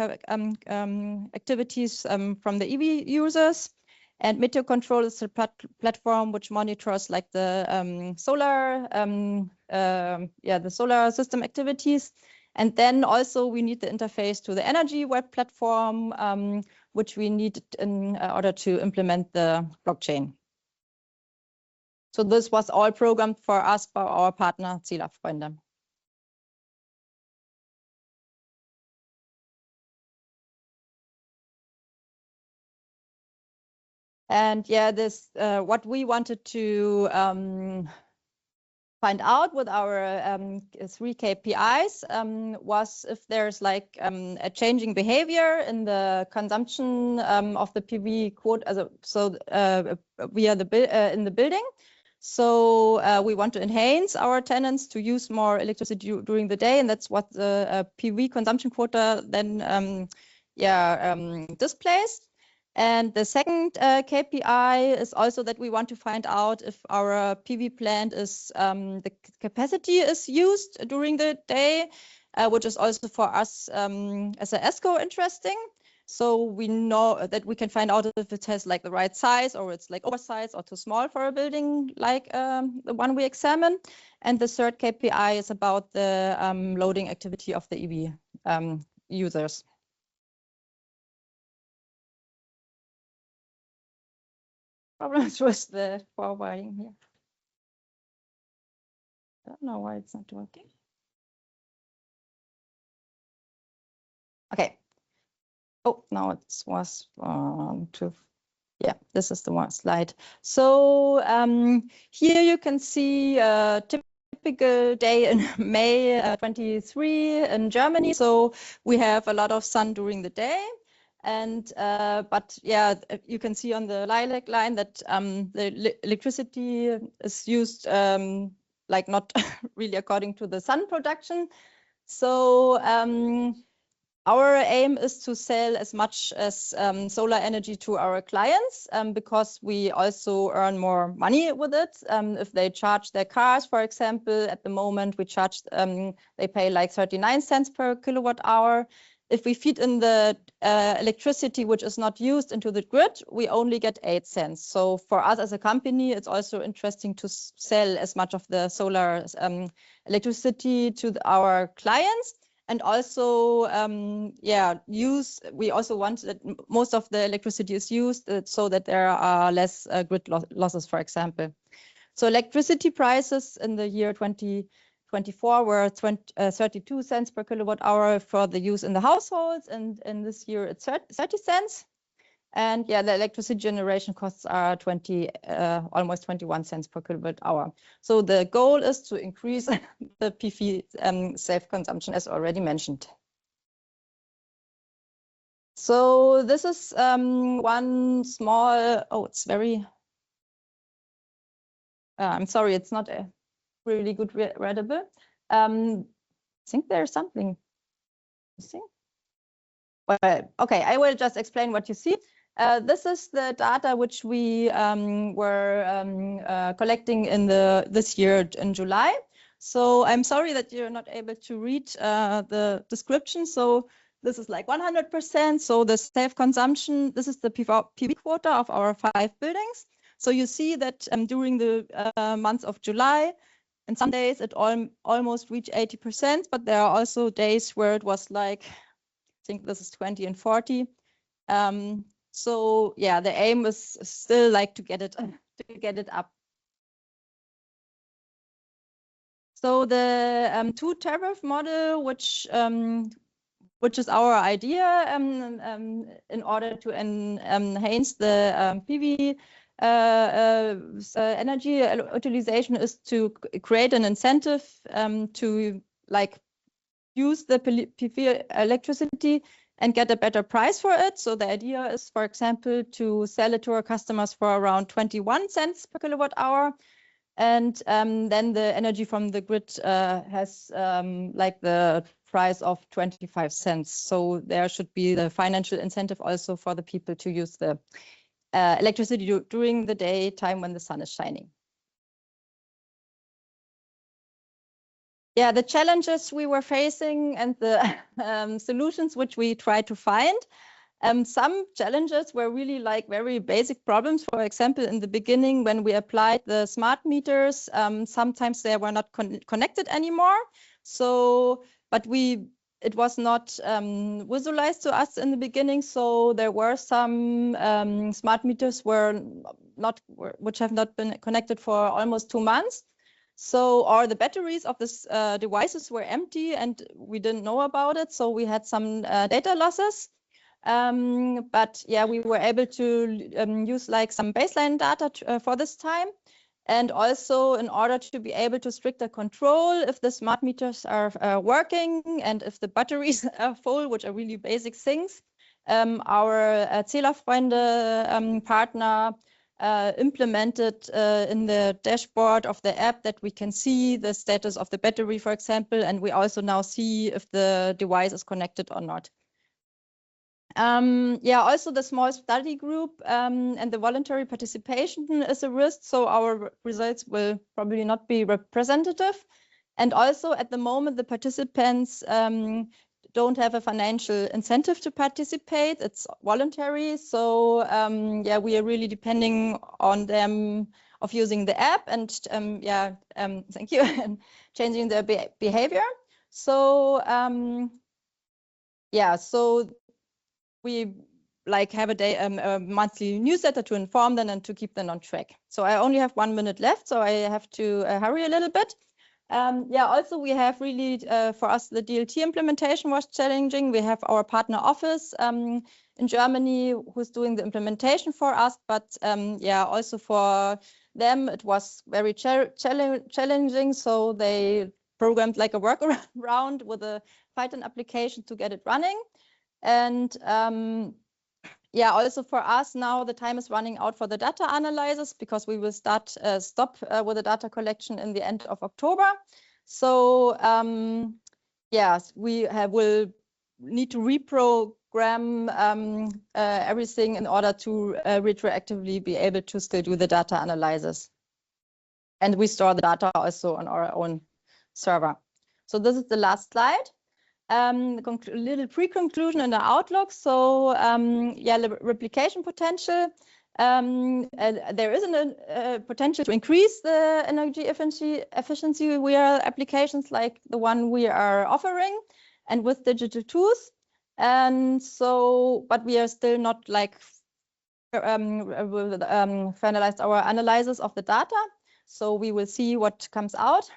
activities from the EV users. And Meteor Control is the platform which monitors like the solar, the solar system activities. And then also we need the interface to the Energy web platform, which we need in order to implement the blockchain. So this was all programmed for us by our partner Zählerfreunde. And yeah, this what we wanted to find out with our 3 KPIs was if there's like a changing behavior in the consumption of the PV quota, via the in the building. So we want to enhance our tenants to use more electricity during the day, and that's what the PV consumption quota then displays. And the second KPI is also that we want to find out if our PV plant is the capacity is used during the day, which is also for us as a ESCO interesting. So we know that we can find out if it has like the right size or it's like oversized or too small for a building like the one we examine. And the third KPI is about the loading activity of the EV users. Problems with the forwarding here. I don't know why it's not working. Okay. Oh, now it was yeah, this is the one slide. So here you can see a typical day in May 23 in Germany. So we have a lot of sun during the day. And but yeah, you can see on the lilac line that the electricity is used like not really according to the sun production. So our aim is to sell as much as solar energy to our clients because we also earn more money with it. If they charge their cars, for example, at the moment we charge, they pay like 39 cents per kilowatt hour. If we feed in the electricity which is not used into the grid, we only get 8 cents. So for us as a company, it's also interesting to sell as much of the solar electricity to our clients. And also, we also want that most of the electricity is used so that there are less grid losses, for example. So electricity prices in the year 2024 were 32 cents per kilowatt hour for the use in the households, and this year it's 30 cents. And yeah, the electricity generation costs are almost 21 cents per kilowatt hour. So the goal is to increase the PV self-consumption, as already mentioned. So this is one small, it's very, I'm sorry, it's not a really good readable. I think there's something missing. Well, okay, I will just explain what you see. This is the data which we were collecting in this year in July. So I'm sorry that you're not able to read the description. So this is like 100%. So the self-consumption, this is the PV quota of our 5 buildings. So you see that during the month of July, and some days it almost reached 80%, but there are also days where it was like, I think this is 20 and 40. So yeah, the aim is still like to get it up. So the 2 tariff model, which is our idea in order to enhance the PV energy utilization, is to create an incentive to like use the PV electricity and get a better price for it. So the idea is, for example, to sell it to our customers for around 21 cents per kilowatt hour. And then the energy from the grid has like the price of 25 cents. So there should be the financial incentive also for the people to use the electricity during the day time when the sun is shining. Yeah, the challenges we were facing and the solutions which we tried to find. Some challenges were really like very basic problems. For example, in the beginning, when we applied the smart meters, sometimes they were not connected anymore. So, but it was not visualized to us in the beginning. So there were some smart meters which have not been connected for almost 2 months. So, or the batteries of these devices were empty and we didn't know about it. So we had some data losses. But yeah, we were able to use like some baseline data for this time. And also in order to be able to stricter control if the smart meters are working and if the batteries are full, which are really basic things, our Zählerfreunde partner implemented in the dashboard of the app that we can see the status of the battery, for example, and we also now see if the device is connected or not. Yeah, also the small study group and the voluntary participation is a risk, so our results will probably not be representative. And also at the moment, the participants don't have a financial incentive to participate. It's voluntary, so yeah, we are really depending on them of using the app and thank you, and changing their behavior. So yeah, so we like have a monthly newsletter to inform them and to keep them on track. So I only have 1 minute left, so I have to hurry a little bit. Yeah, also we have really, for us, the DLT implementation was challenging. We have our partner office in Germany who's doing the implementation for us, but yeah, also for them, it was very challenging. So they programmed like a workaround with a Python application to get it running. And yeah, also for us now, the time is running out for the data analysis because we will stop with the data collection in the end of October. So yes, we will need to reprogram everything in order to retroactively be able to still do the data analysis. And we store the data also on our own server. So this is the last slide. Little pre-conclusion and the outlook. So yeah, replication potential. There is a potential to increase the energy efficiency via applications like the one we are offering and with digital tools. And so, but we are still not like finalized our analysis of the data. So we will see what comes out.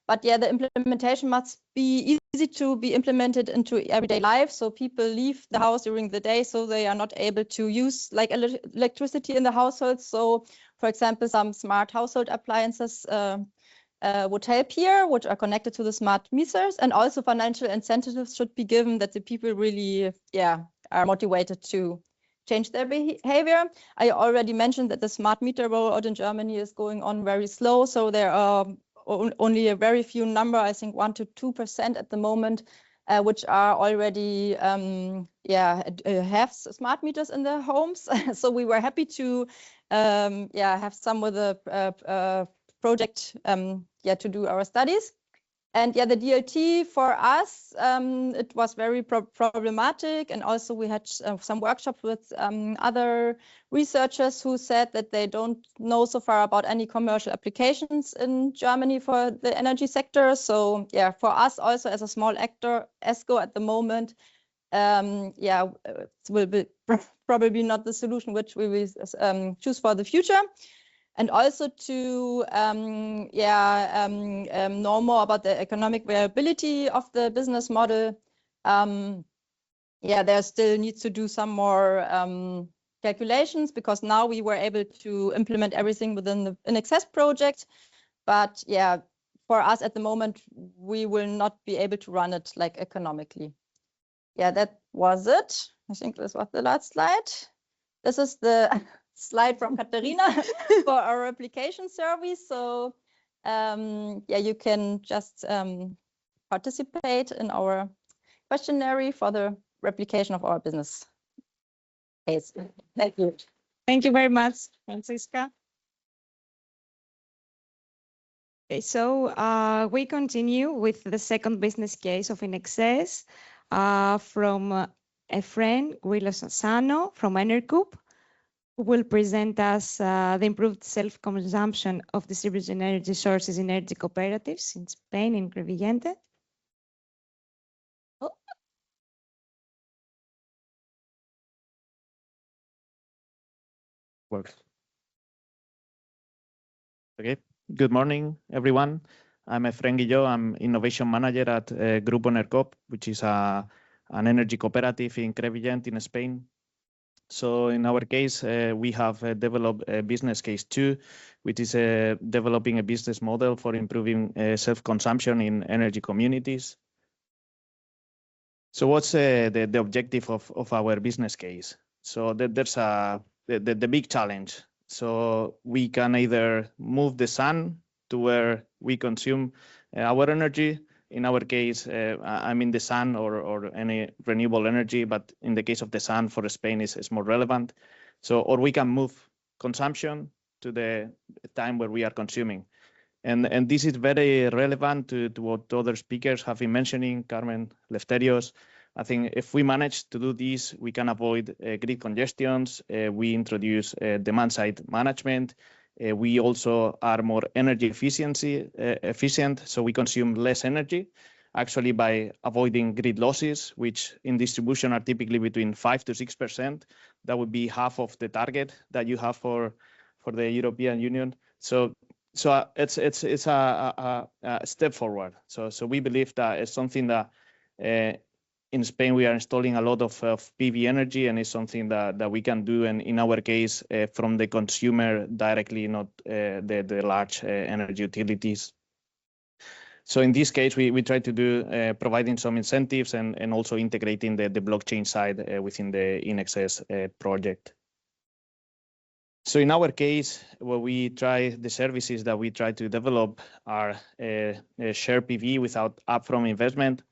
But yeah, the implementation must be easy to be implemented into everyday life. So people leave the house during the day, so they are not able to use like electricity in the household. So for example, some smart household appliances would help here, which are connected to the smart meters. And also financial incentives should be given that the people really, yeah, are motivated to change their behavior. I already mentioned that the smart meter rollout in Germany is going on very slow. So there are only a very few number, I think 1 to 2% at the moment, which are already have smart meters in their homes. So we were happy to have some with a project to do our studies. And yeah, the DLT for us, it was very problematic. And also we had some workshops with other researchers who said that they don't know so far about any commercial applications in Germany for the energy sector. So yeah, for us also as a small actor, ESCO at the moment, it will be probably not the solution which we will choose for the future. And also to know more about the economic viability of the business model. There still needs to do some more calculations because now we were able to implement everything within the InEExS project. But yeah, for us at the moment, we will not be able to run it like economically. yeah, that was it. I think this was the last slide. This is the slide from Katharina for our replication service. So yeah, you can just participate in our questionnaire for the replication of our business case. Thank you. Thank you very much, Franziska. Okay, so we continue with the second business case of InEExS from Efren Guilo-Sassano from Enercoop, who will present us the improved self-consumption of distributed energy sources in energy cooperatives in Spain, in Crevillente. Works. Okay. Good morning, everyone. I'm Efren Guillot. I'm Innovation Manager at Grupo Enercop, which is an energy cooperative in Crevillent in Spain. So in our case, we have developed a business case 2, which is developing a business model for improving self-consumption in energy communities. So what's the objective of our business case? So there's the big challenge. So we can either move the sun to where we consume our energy. In our case, I mean the sun or any renewable energy, but in the case of the sun for Spain is more relevant. So, or we can move consumption to the time where we are consuming. And this is very relevant to what other speakers have been mentioning, Carmen, Lefterios. I think if we manage to do this, we can avoid grid congestions. We introduce demand-side management. We also are more energy efficient, so we consume less energy, actually by avoiding grid losses, which in distribution are typically between 5 to 6%. That would be half of the target that you have for the European Union. So it's a step forward. So we believe that it's something that in Spain we are installing a lot of PV energy, and it's something that we can do. And in our case, from the consumer directly, not the large energy utilities. So in this case, we try to do providing some incentives and also integrating the blockchain side within the InEExS project. So in our case, the services that we try to develop are share PV without upfront investment.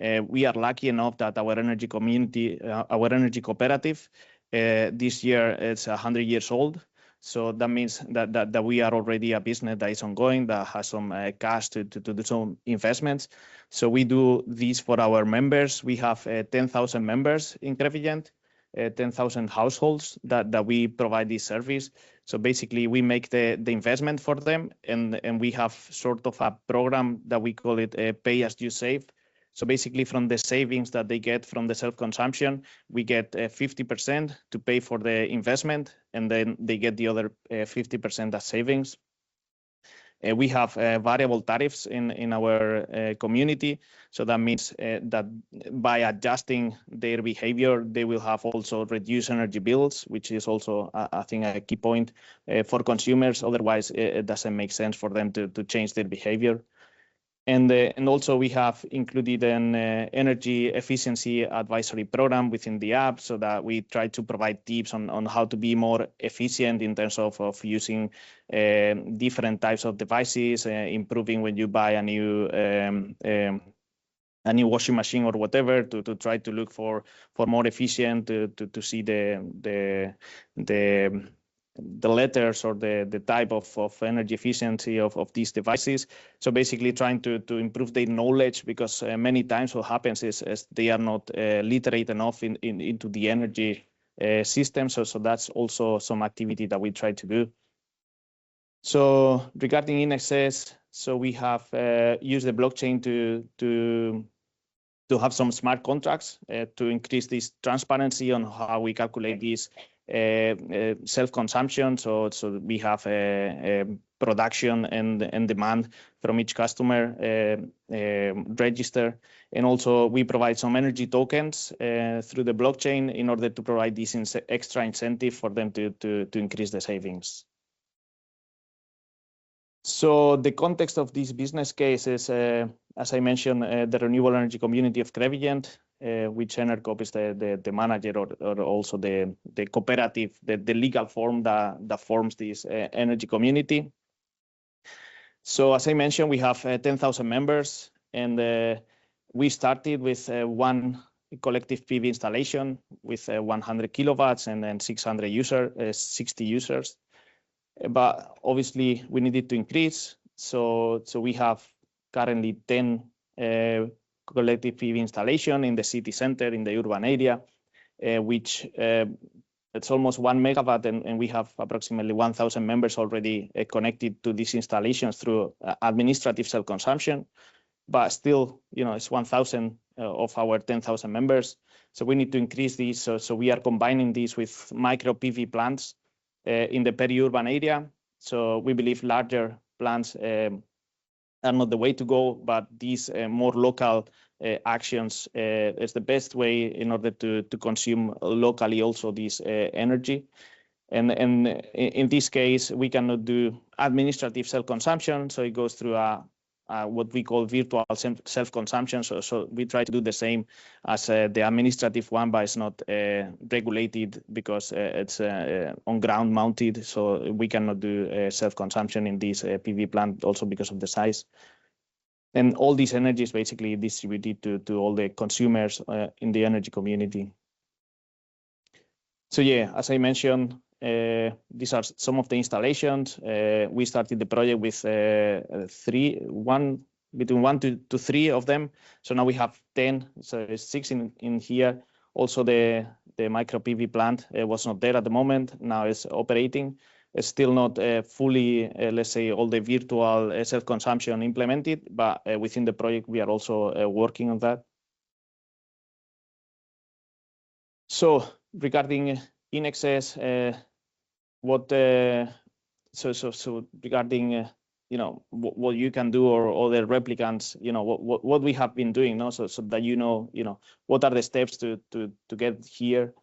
We are lucky enough that our energy community, our energy cooperative, this year it's 100 years old. So that means that we are already a business that is ongoing, that has some cash to do some investments. So we do this for our members. We have 10,000 members in Crevillent, 10,000 households that we provide this service. So basically we make the investment for them, and we have sort of a program that we call it pay as you save. So basically from the savings that they get from the self-consumption, we get 50% to pay for the investment, and then they get the other 50% as savings. We have variable tariffs in our community. So that means that by adjusting their behavior, they will have also reduced energy bills, which is also, I think, a key point for consumers. Otherwise, it doesn't make sense for them to change their behavior. And also we have included an energy efficiency advisory program within the app, so that we try to provide tips on how to be more efficient in terms of using different types of devices, improving when you buy a new washing machine or whatever, to try to look for more efficient, to see the letters or the type of energy efficiency of these devices. So basically trying to improve their knowledge, because many times what happens is they are not literate enough into the energy system. So that's also some activity that we try to do. So regarding InEExS, so we have used the blockchain to have some smart contracts to increase this transparency on how we calculate these self-consumption. So we have production and demand from each customer register. And also we provide some energy tokens through the blockchain in order to provide this extra incentive for them to increase the savings. So the context of this business case is, as I mentioned, the renewable energy community of Crevillent. which EnerCop is the manager or also the cooperative, the legal form that forms this energy community. So as I mentioned, we have 10,000 members, and we started with one collective PV installation with 100 kilowatts and then 60 users. But obviously we needed to increase. So we have currently 10 collective PV installation in the city center, in the urban area, which it's almost 1 megawatt, and we have approximately 1,000 members already connected to these installations through administrative self-consumption. But still, it's 1,000 of our 10,000 members. So we need to increase these. So we are combining these with micro PV plants in the peri-urban area. So we believe larger plants are not the way to go, but these more local actions is the best way in order to consume locally also this energy. And in this case, we cannot do administrative self-consumption, so it goes through what we call virtual self-consumption. So we try to do the same as the administrative one, but it's not regulated because it's on ground mounted. So we cannot do self-consumption in this PV plant also because of the size. And all this energy is basically distributed to all the consumers in the energy community. So yeah, as I mentioned, these are some of the installations. We started the project with between one to three of them. So now we have 10, so it's 6 in here. Also the micro PV plant was not there at the moment. Now it's operating. It's still not fully, let's say, all the virtual self-consumption implemented, but within the project, we are also working on that. So regarding InEExS, so regarding what you can do or other replicants, what we have been doing, so that what are the steps to get here.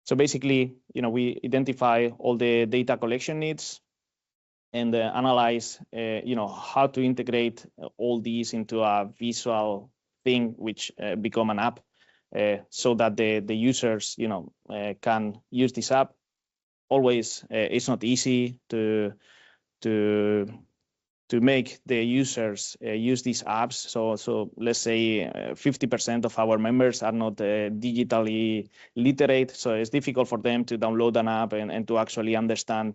So basically, we identify all the data collection needs and analyze, how to integrate all these into a visual thing, which become an app, so that the users, can use this app. Always, it's not easy to make the users use these apps. So let's say 50% of our members are not digitally literate. So it's difficult for them to download an app and to actually understand,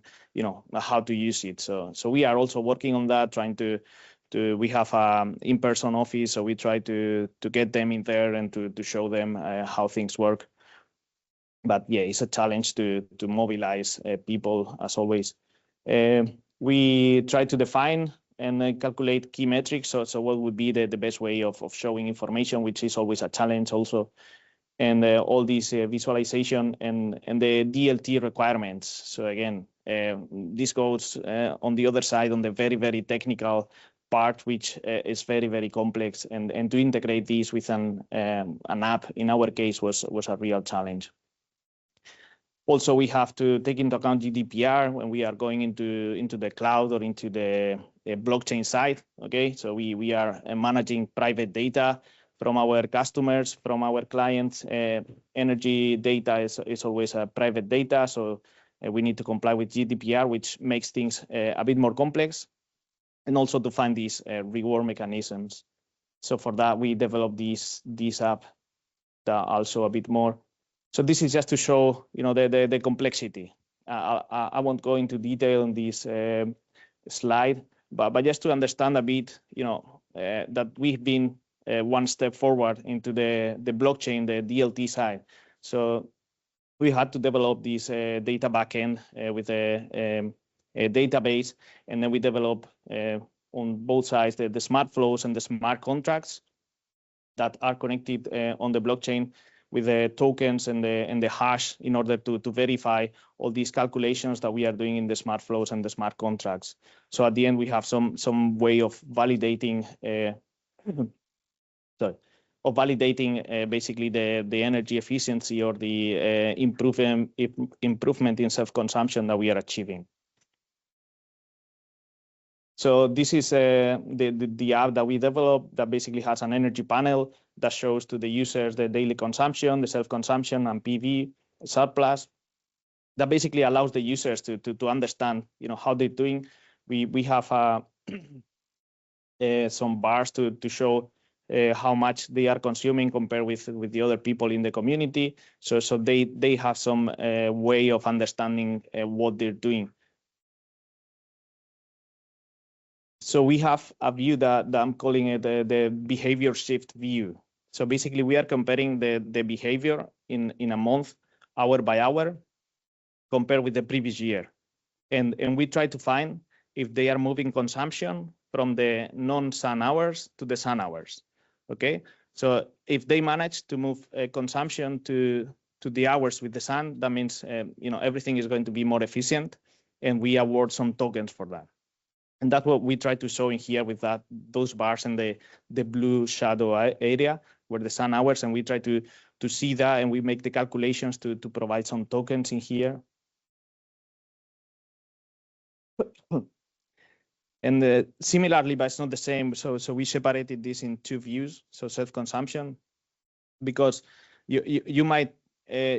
how to use it. So we are also working on that, trying to we have an in-person office. So we try to get them in there and to show them how things work. But yeah, it's a challenge to mobilize people as always. We try to define and calculate key metrics. So what would be the best way of showing information, which is always a challenge also. And all these visualization and the DLT requirements. So again, this goes on the other side, on the very, very technical part, which is very, very complex. And to integrate these with an app, in our case, was a real challenge. Also, we have to take into account GDPR when we are going into the cloud or into the blockchain side. Okay, so we are managing private data from our customers, from our clients. Energy data is always a private data, so we need to comply with GDPR, which makes things a bit more complex, and also to find these reward mechanisms. So for that, we developed this app that also a bit more. So this is just to show, the complexity. I won't go into detail on this slide, but just to understand a bit, that we've been one step forward into the blockchain, the DLT side. So we had to develop this data backend with a database, and then we develop on both sides the smart flows and the smart contracts that are connected on the blockchain with the tokens and the hash in order to verify all these calculations that we are doing in the smart flows and the smart contracts. So at the end, we have some way of validating basically the energy efficiency or the improvement in self-consumption that we are achieving. So this is the app that we developed that basically has an energy panel that shows to the users the daily consumption, the self-consumption, and PV surplus. That basically allows the users to understand, how they're doing. We have some bars to show how much they are consuming compared with the other people in the community. So they have some way of understanding what they're doing. So we have a view that I'm calling it the behavior shift view. So basically we are comparing the behavior in a month, hour by hour, compared with the previous year. And we try to find if they are moving consumption from the non-sun hours to the sun hours. Okay, so if they manage to move consumption to the hours with the sun, that means everything is going to be more efficient, and we award some tokens for that. And that's what we try to show in here with those bars in the blue shadow area where the sun hours, and we try to see that, and we make the calculations to provide some tokens in here. And similarly, but it's not the same. So we separated this in two views. So self-consumption, because you might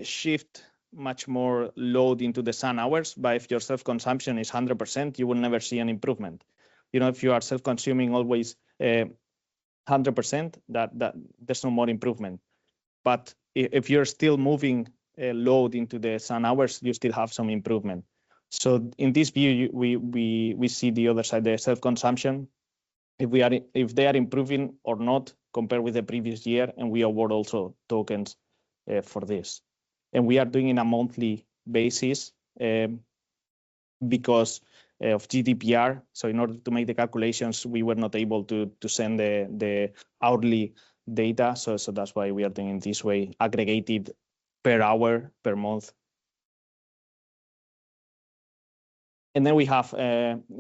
shift much more load into the sun hours, but if your self-consumption is 100%, you will never see an improvement. If you are self-consuming always 100%, that there's no more improvement. But if you're still moving load into the sun hours, you still have some improvement. So in this view, we see the other side, the self-consumption, if they are improving or not compared with the previous year, and we award also tokens for this. And we are doing it on a monthly basis because of GDPR. So in order to make the calculations, we were not able to send the hourly data. So that's why we are doing it this way, aggregated per hour, per month. And then we have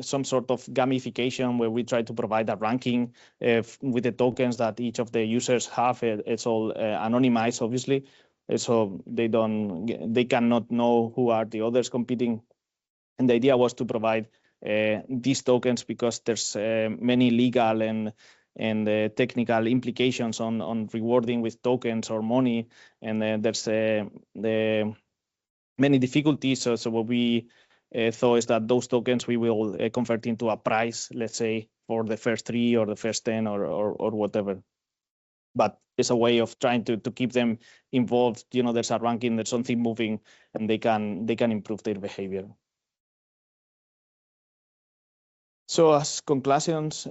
some sort of gamification where we try to provide a ranking with the tokens that each of the users have. It's all anonymized, obviously, so they cannot know who are the others competing. And the idea was to provide these tokens because there's many legal and technical implications on rewarding with tokens or money, and there's many difficulties. So what we thought is that those tokens we will convert into a price, let's say, for the first 3 or the first 10 or whatever. But it's a way of trying to keep them involved. There's a ranking, there's something moving, and they can improve their behavior. So as conclusions,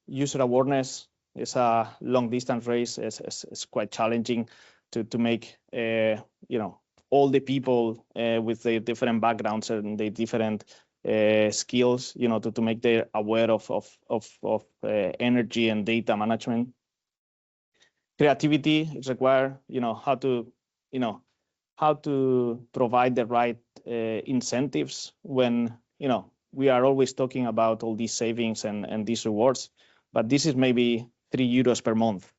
user awareness is a long distance race. It's quite challenging to make all the people with the different backgrounds and the different skills, to make them aware of energy and data management. Creativity is required, how to provide the right incentives when, we are always talking about all these savings and these rewards, but this is maybe €3 per month.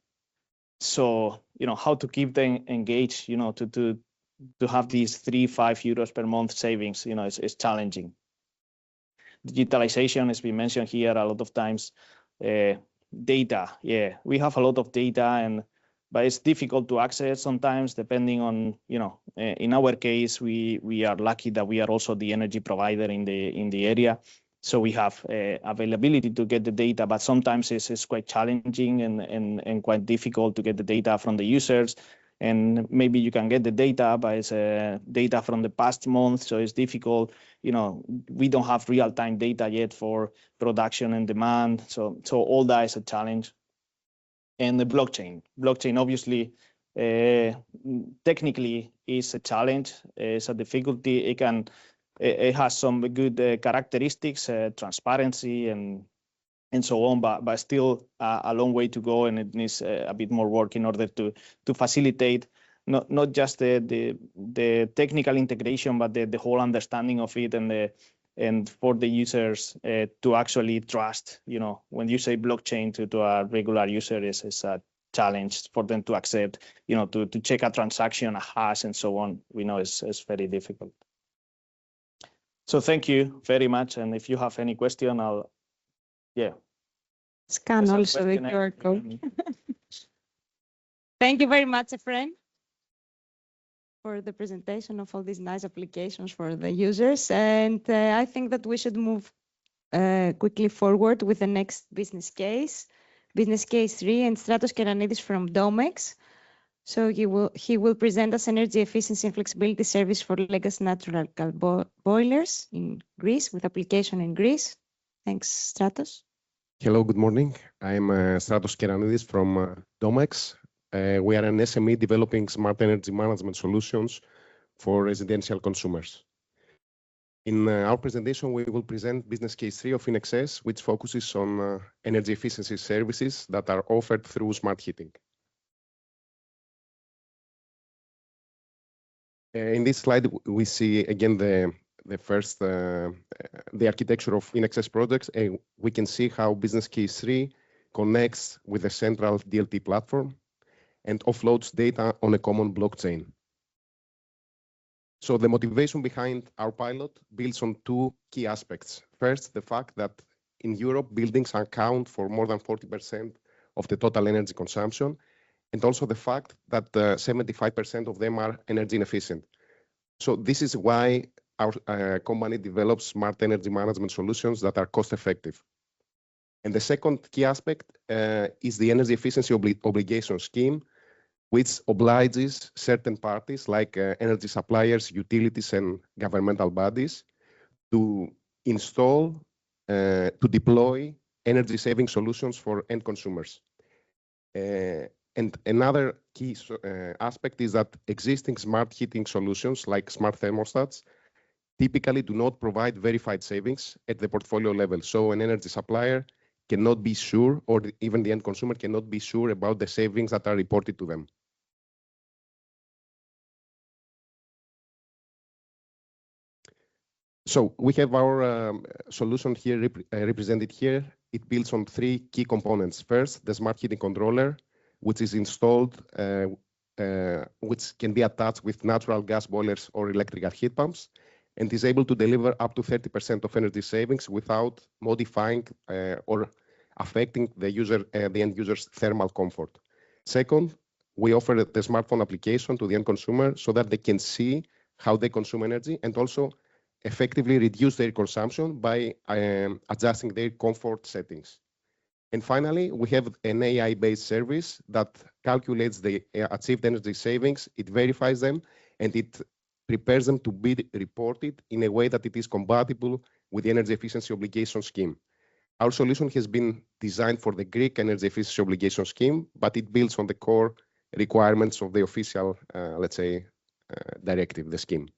So, how to keep them engaged, to have these €3-5 per month savings, is challenging. Digitalization has been mentioned here a lot of times. Data, yeah, we have a lot of data, but it's difficult to access sometimes, depending on, in our case, we are lucky that we are also the energy provider in the area. So we have availability to get the data, but sometimes it's quite challenging and quite difficult to get the data from the users. And maybe you can get the data, but it's data from the past month, so it's difficult. We don't have real-time data yet for production and demand, so all that is a challenge. And the blockchain obviously technically is a challenge, it's a difficulty. It has some good characteristics, transparency and so on, but still a long way to go, and it needs a bit more work in order to facilitate not just the technical integration, but the whole understanding of it, and for the users to actually trust. When you say blockchain to a regular user, is a challenge for them to accept. To check a transaction, a hash, and so on. We know it's very difficult. So thank you very much, and if you have any question, I'll. Yeah. Scan also the QR code. Thank you very much, Efren, for the presentation of all these nice applications for the users. And I think that we should move quickly forward with the next business case 3, and Stratos Keranidis from DOMEX. So he will present us energy efficiency and flexibility service for legacy natural gas boilers in Greece, with application in Greece. Thanks, Stratos. Hello, good morning. I'm Stratos Keranidis from DOMEX. We are an SME developing smart energy management solutions for residential consumers. In our presentation, we will present business case 3 of InEExS, which focuses on energy efficiency services that are offered through smart heating. In this slide, we see again the architecture of InEExS projects, and we can see how business case 3 connects with a central DLT platform and offloads data on a common blockchain. So the motivation behind our pilot builds on 2 key aspects. First, the fact that in Europe, buildings account for more than 40% of the total energy consumption, and also the fact that 75% of them are energy inefficient. So this is why our company develops smart energy management solutions that are cost effective. And the second key aspect is the energy efficiency obligation scheme, which obliges certain parties like energy suppliers, utilities, and governmental bodies to install, to deploy energy saving solutions for end consumers. And another key aspect is that existing smart heating solutions like smart thermostats typically do not provide verified savings at the portfolio level. So an energy supplier cannot be sure, or even the end consumer cannot be sure about the savings that are reported to them. So we have our solution here represented here. It builds on 3 key components. First, the smart heating controller, which is installed, which can be attached with natural gas boilers or electrical heat pumps, and is able to deliver up to 30% of energy savings without modifying or affecting the end user's thermal comfort. Second, we offer the smartphone application to the end consumer so that they can see how they consume energy and also effectively reduce their consumption by adjusting their comfort settings. And finally, we have an AI-based service that calculates the achieved energy savings, it verifies them, and it prepares them to be reported in a way that it is compatible with the energy efficiency obligation scheme. Our solution has been designed for the Greek energy efficiency obligation scheme, but it builds on the core requirements of the official, let's say, directive, the scheme.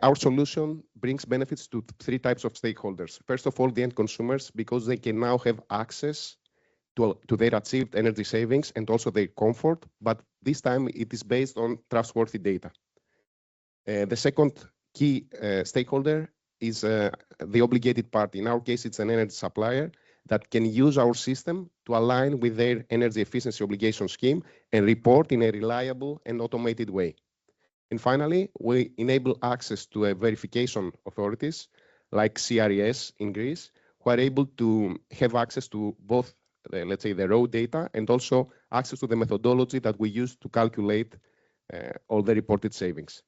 Our solution brings benefits to 3 types of stakeholders. First of all, the end consumers, because they can now have access to their achieved energy savings and also their comfort, but this time it is based on trustworthy data. The second key stakeholder is the obligated party. In our case, it's an energy supplier that can use our system to align with their energy efficiency obligation scheme and report in a reliable and automated way. And finally, we enable access to a verification authorities like CRES in Greece, who are able to have access to both, let's say, the raw data and also access to the methodology that we use to calculate all the reported savings.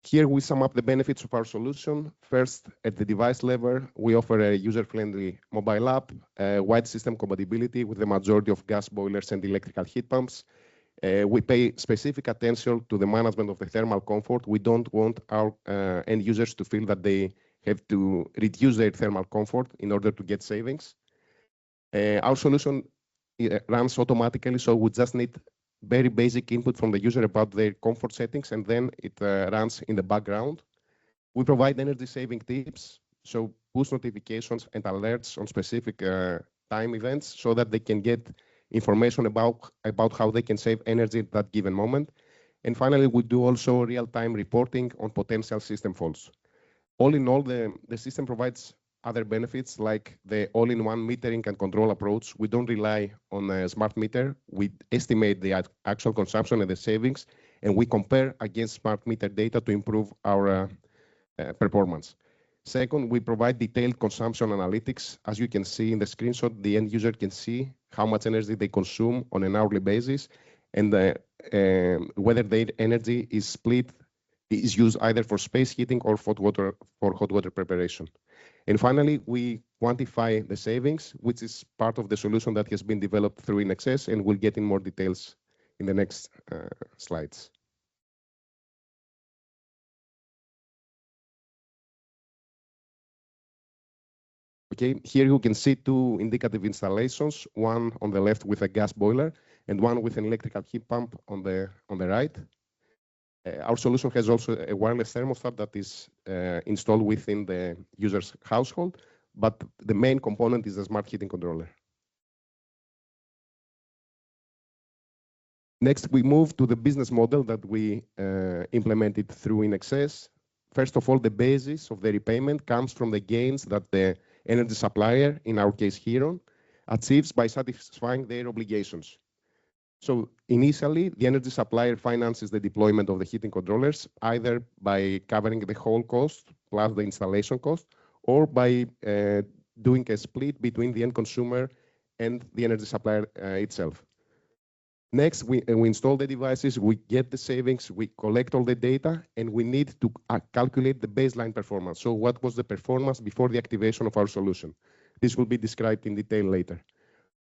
Here we sum up the benefits of our solution. First, at the device level, we offer a user-friendly mobile app, wide system compatibility with the majority of gas boilers and electrical heat pumps. We pay specific attention to the management of the thermal comfort. We don't want our end users to feel that they have to reduce their thermal comfort in order to get savings. Our solution runs automatically, so we just need very basic input from the user about their comfort settings, and then it runs in the background. We provide energy saving tips, so push notifications and alerts on specific time events so that they can get information about how they can save energy at that given moment. And finally, we do also real-time reporting on potential system faults. All in all, the system provides other benefits like the all-in-one metering and control approach. We don't rely on a smart meter. We estimate the actual consumption and the savings, and we compare against smart meter data to improve our performance. Second, we provide detailed consumption analytics. As you can see in the screenshot, the end user can see how much energy they consume on an hourly basis, and whether their energy is used either for space heating or for hot water preparation. And finally, we quantify the savings, which is part of the solution that has been developed through InEExS, and we'll get in more details in the next slides. Okay, here you can see two indicative installations, one on the left with a gas boiler and one with an electrical heat pump on the right. Our solution has also a wireless thermostat that is installed within the user's household, but the main component is the smart heating controller. Next, we move to the business model that we implemented through InEExS. First of all, the basis of the repayment comes from the gains that the energy supplier, in our case Heron, achieves by satisfying their obligations. So initially, the energy supplier finances the deployment of the heating controllers, either by covering the whole cost plus the installation cost, or by doing a split between the end consumer and the energy supplier itself. Next, we install the devices, we get the savings, we collect all the data, and we need to calculate the baseline performance. So what was the performance before the activation of our solution? This will be described in detail later.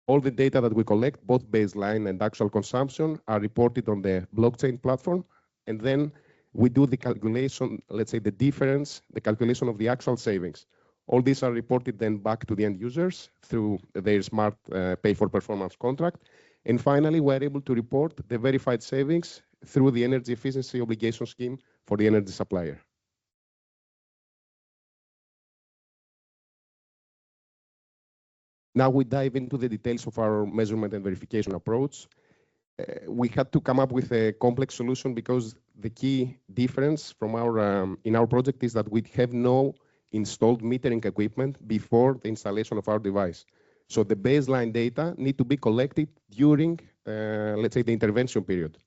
All the data that we collect, both baseline and actual consumption, are reported on the blockchain platform. And then we do the calculation, let's say the difference, the calculation of the actual savings. All these are reported then back to the end users through their smart pay for performance contract. And finally, we're able to report the verified savings through the energy efficiency obligation scheme for the energy supplier. Now we dive into the details of our measurement and verification approach. We had to come up with a complex solution because the key difference from in our project is that we have no installed metering equipment before the installation of our device. So the baseline data need to be collected during, let's say, the intervention period.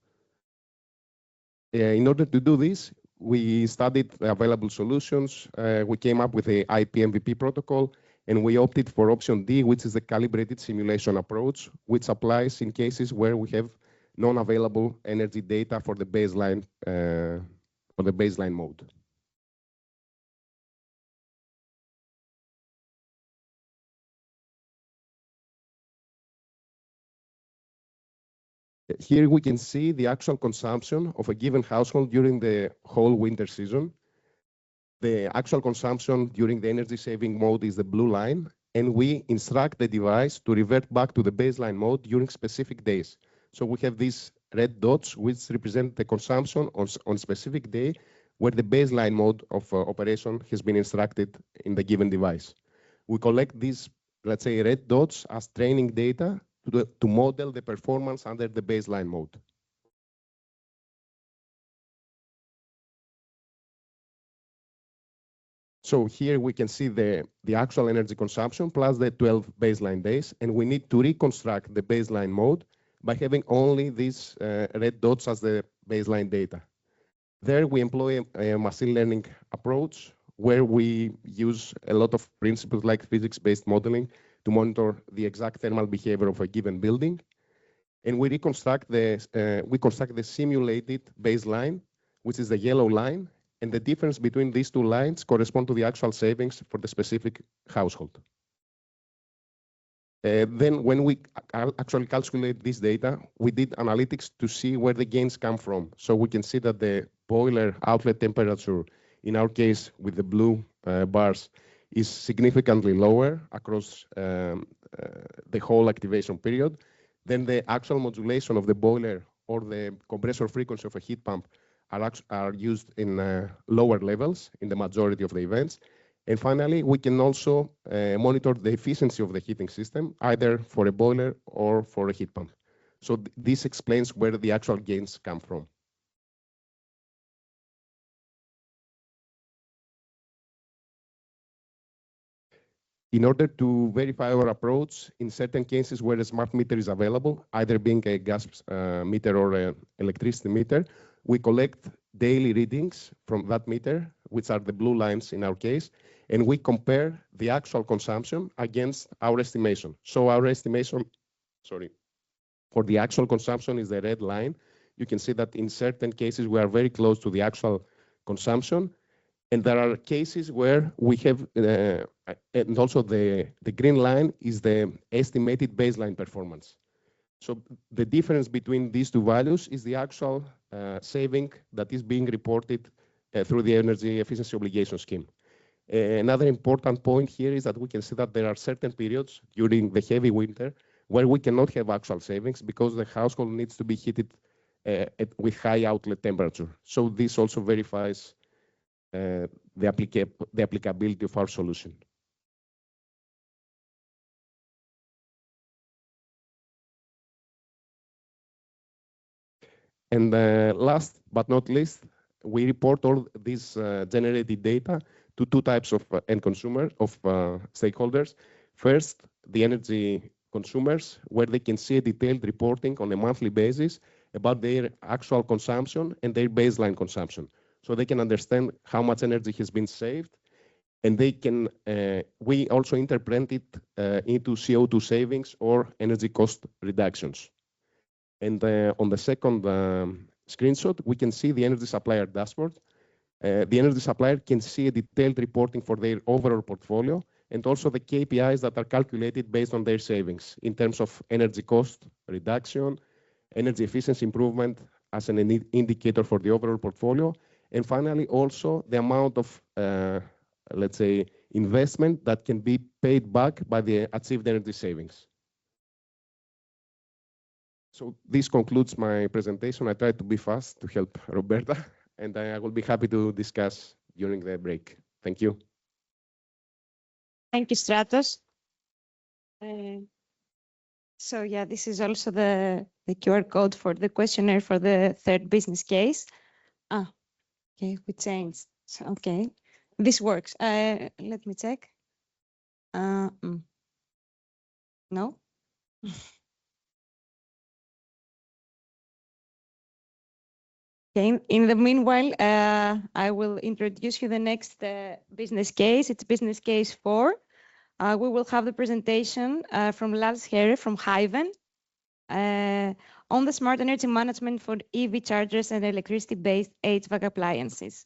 In order to do this, we studied the available solutions. We came up with a IP MVP protocol, and we opted for option D, which is the calibrated simulation approach, which applies in cases where we have non-available energy data for the baseline mode. Here we can see the actual consumption of a given household during the whole winter season. The actual consumption during the energy saving mode is the blue line, and we instruct the device to revert back to the baseline mode during specific days. So we have these red dots, which represent the consumption on specific day where the baseline mode of operation has been instructed in the given device. We collect these, let's say, red dots as training data to model the performance under the baseline mode. So here we can see the actual energy consumption plus the 12 baseline days, and we need to reconstruct the baseline mode by having only these red dots as the baseline data. There we employ a machine learning approach where we use a lot of principles like physics-based modeling to monitor the exact thermal behavior of a given building. And we construct the simulated baseline, which is the yellow line, and the difference between these two lines correspond to the actual savings for the specific household. Then when we actually calculate this data, we did analytics to see where the gains come from. So we can see that the boiler outlet temperature, in our case with the blue bars, is significantly lower across the whole activation period. Then the actual modulation of the boiler or the compressor frequency of a heat pump are used in lower levels in the majority of the events. And finally, we can also monitor the efficiency of the heating system, either for a boiler or for a heat pump. So this explains where the actual gains come from. In order to verify our approach, in certain cases where a smart meter is available, either being a gas meter or an electricity meter, we collect daily readings from that meter, which are the blue lines in our case, and we compare the actual consumption against our estimation. So our estimation, for the actual consumption is the red line. You can see that in certain cases we are very close to the actual consumption. And there are cases where we have, and also the green line is the estimated baseline performance. So the difference between these two values is the actual saving that is being reported through the energy efficiency obligation scheme. Another important point here is that we can see that there are certain periods during the heavy winter where we cannot have actual savings because the household needs to be heated with high outlet temperature. So this also verifies the applicability of our solution. And last but not least, we report all these generated data to two types of end consumer stakeholders. First, the energy consumers, where they can see a detailed reporting on a monthly basis about their actual consumption and their baseline consumption. So they can understand how much energy has been saved, and they can, we also interpret it into CO2 savings or energy cost reductions. And on the second screenshot, we can see the energy supplier dashboard. The energy supplier can see a detailed reporting for their overall portfolio and also the KPIs that are calculated based on their savings in terms of energy cost reduction, energy efficiency improvement as an indicator for the overall portfolio, and finally also the amount of, let's say, investment that can be paid back by the achieved energy savings. So this concludes my presentation. I tried to be fast to help Roberta, and I will be happy to discuss during the break. Thank you. Thank you, Stratos. So yeah, this is also the QR code for the questionnaire for the third business case. Okay, we changed. So, okay, this works. Let me check. No. Okay. In the meanwhile, I will introduce you the next business case. It's business case 4. We will have the presentation from Lars Here from Hyven on the smart energy management for EV chargers and electricity-based HVAC appliances.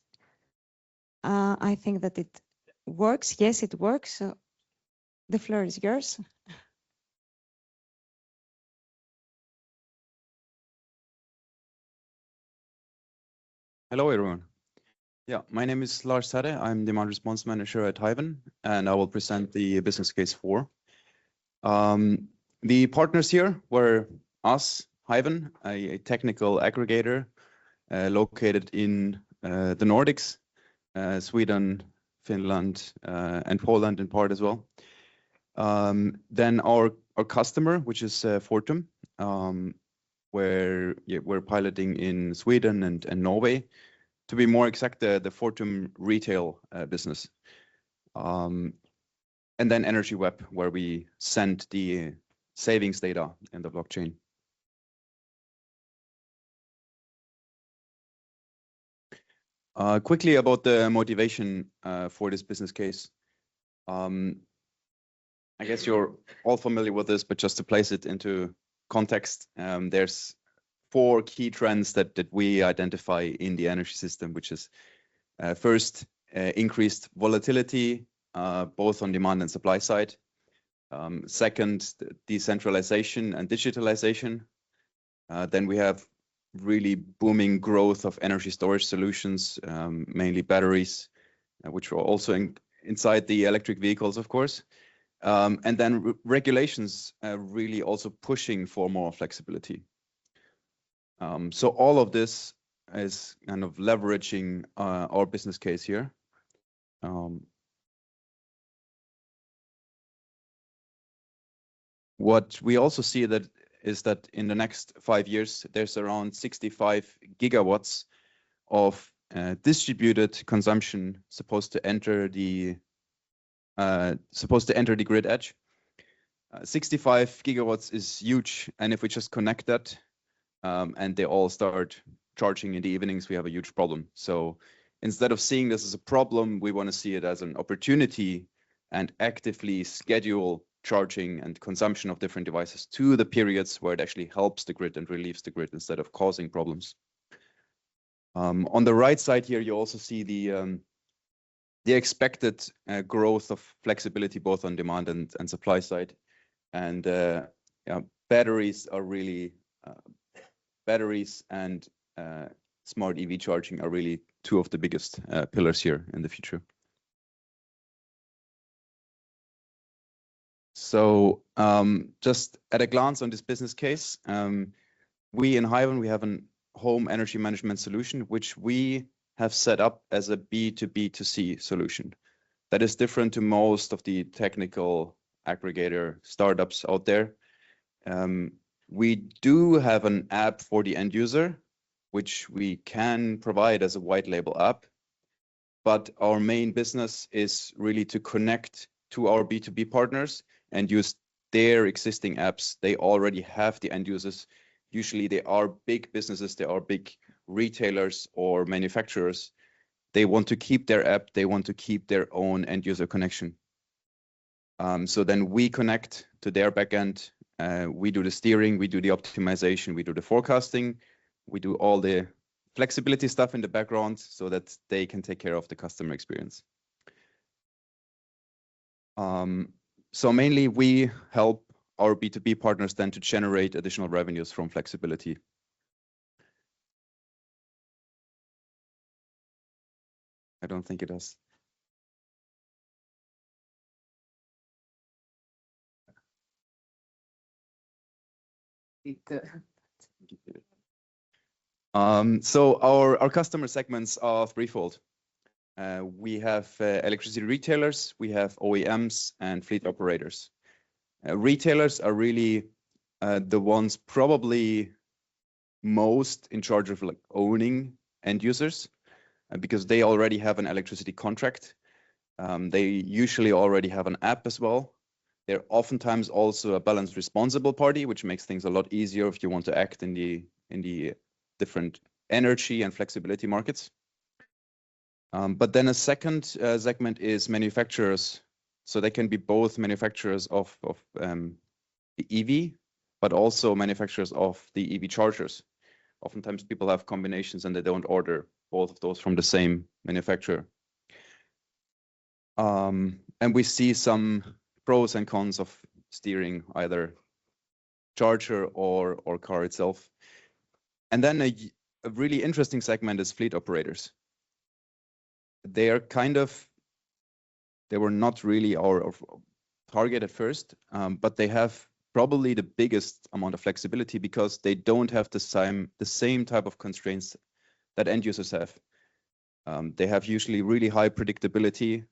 I think that it works. Yes, it works. So the floor is yours. Hello, everyone. Yeah, my name is Lars Sade. I'm Demand Response Manager at Hyven, and I will present the business case 4. The partners here were us, Hyven, a technical aggregator located in the Nordics, Sweden, Finland, and Poland in part as well. Then our customer, which is Fortum, where we're piloting in Sweden and Norway. To be more exact, the Fortum retail business. And then Energy Web, where we send the savings data in the blockchain. Quickly about the motivation for this business case. I guess you're all familiar with this, but just to place it into context, there's 4 key trends that we identify in the energy system, which is first, increased volatility, both on demand and supply side. Second, decentralization and digitalization. Then we have really booming growth of energy storage solutions, mainly batteries, which are also inside the electric vehicles, of course. And then regulations really also pushing for more flexibility. So all of this is kind of leveraging our business case here. What we also see is that in the next 5 years, there's around 65 gigawatts of distributed consumption supposed to enter the grid edge. 65 gigawatts is huge, and if we just connect that and they all start charging in the evenings, we have a huge problem. So instead of seeing this as a problem, we want to see it as an opportunity and actively schedule charging and consumption of different devices to the periods where it actually helps the grid and relieves the grid instead of causing problems. On the right side here, you also see the expected growth of flexibility both on demand and supply side. And batteries are really batteries and smart EV charging are really two of the biggest pillars here in the future. So just at a glance on this business case, we in Hyven, we have a home energy management solution, which we have set up as a B2B2C solution. That is different to most of the technical aggregator startups out there. We do have an app for the end user, which we can provide as a white label app. But our main business is really to connect to our B2B partners and use their existing apps. They already have the end users. Usually they are big businesses, they are big retailers or manufacturers. They want to keep their app, they want to keep their own end user connection. So then we connect to their backend. We do the steering, we do the optimization, we do the forecasting, we do all the flexibility stuff in the background so that they can take care of the customer experience. So mainly we help our B2B partners then to generate additional revenues from flexibility. I don't think it does. So our customer segments are threefold. We have electricity retailers, we have OEMs and fleet operators. Retailers are really the ones probably most in charge of like owning end users because they already have an electricity contract. They usually already have an app as well. They're oftentimes also a balanced responsible party, which makes things a lot easier if you want to act in the different energy and flexibility markets. But then a second segment is manufacturers. So they can be both manufacturers of the EV, but also manufacturers of the EV chargers. Oftentimes people have combinations and they don't order both of those from the same manufacturer. And we see some pros and cons of steering either charger or car itself. And then a really interesting segment is fleet operators. They are they were not really our target at first, but they have probably the biggest amount of flexibility because they don't have the same type of constraints that end users have. They have usually really high predictability.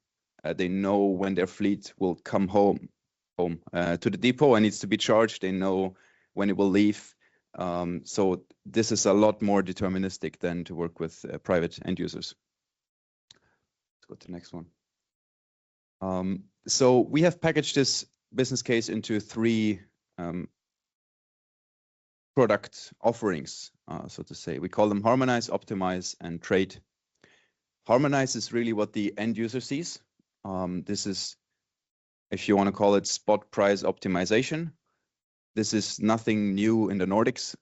They know when their fleet will come home to the depot and needs to be charged. They know when it will leave. So this is a lot more deterministic than to work with private end users. Let's go to the next one. So we have packaged this business case into three product offerings, so to say. We call them harmonize, optimize, and trade. Harmonize is really what the end user sees. This is, if you want to call it, spot price optimization. This is nothing new in the Nordics.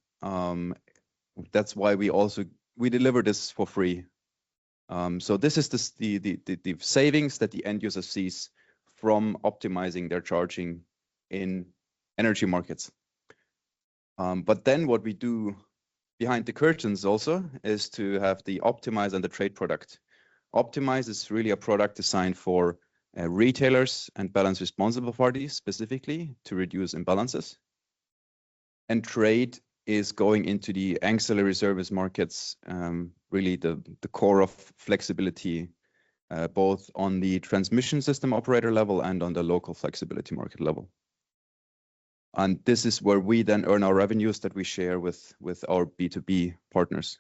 That's why we deliver this for free. So this is the savings that the end user sees from optimizing their charging in energy markets. But then what we do behind the curtains also is to have the optimize and the trade product. Optimize is really a product designed for retailers and balance responsible parties specifically to reduce imbalances. And trade is going into the ancillary service markets, really the core of flexibility, both on the transmission system operator level and on the local flexibility market level. And this is where we then earn our revenues that we share with our B2B partners.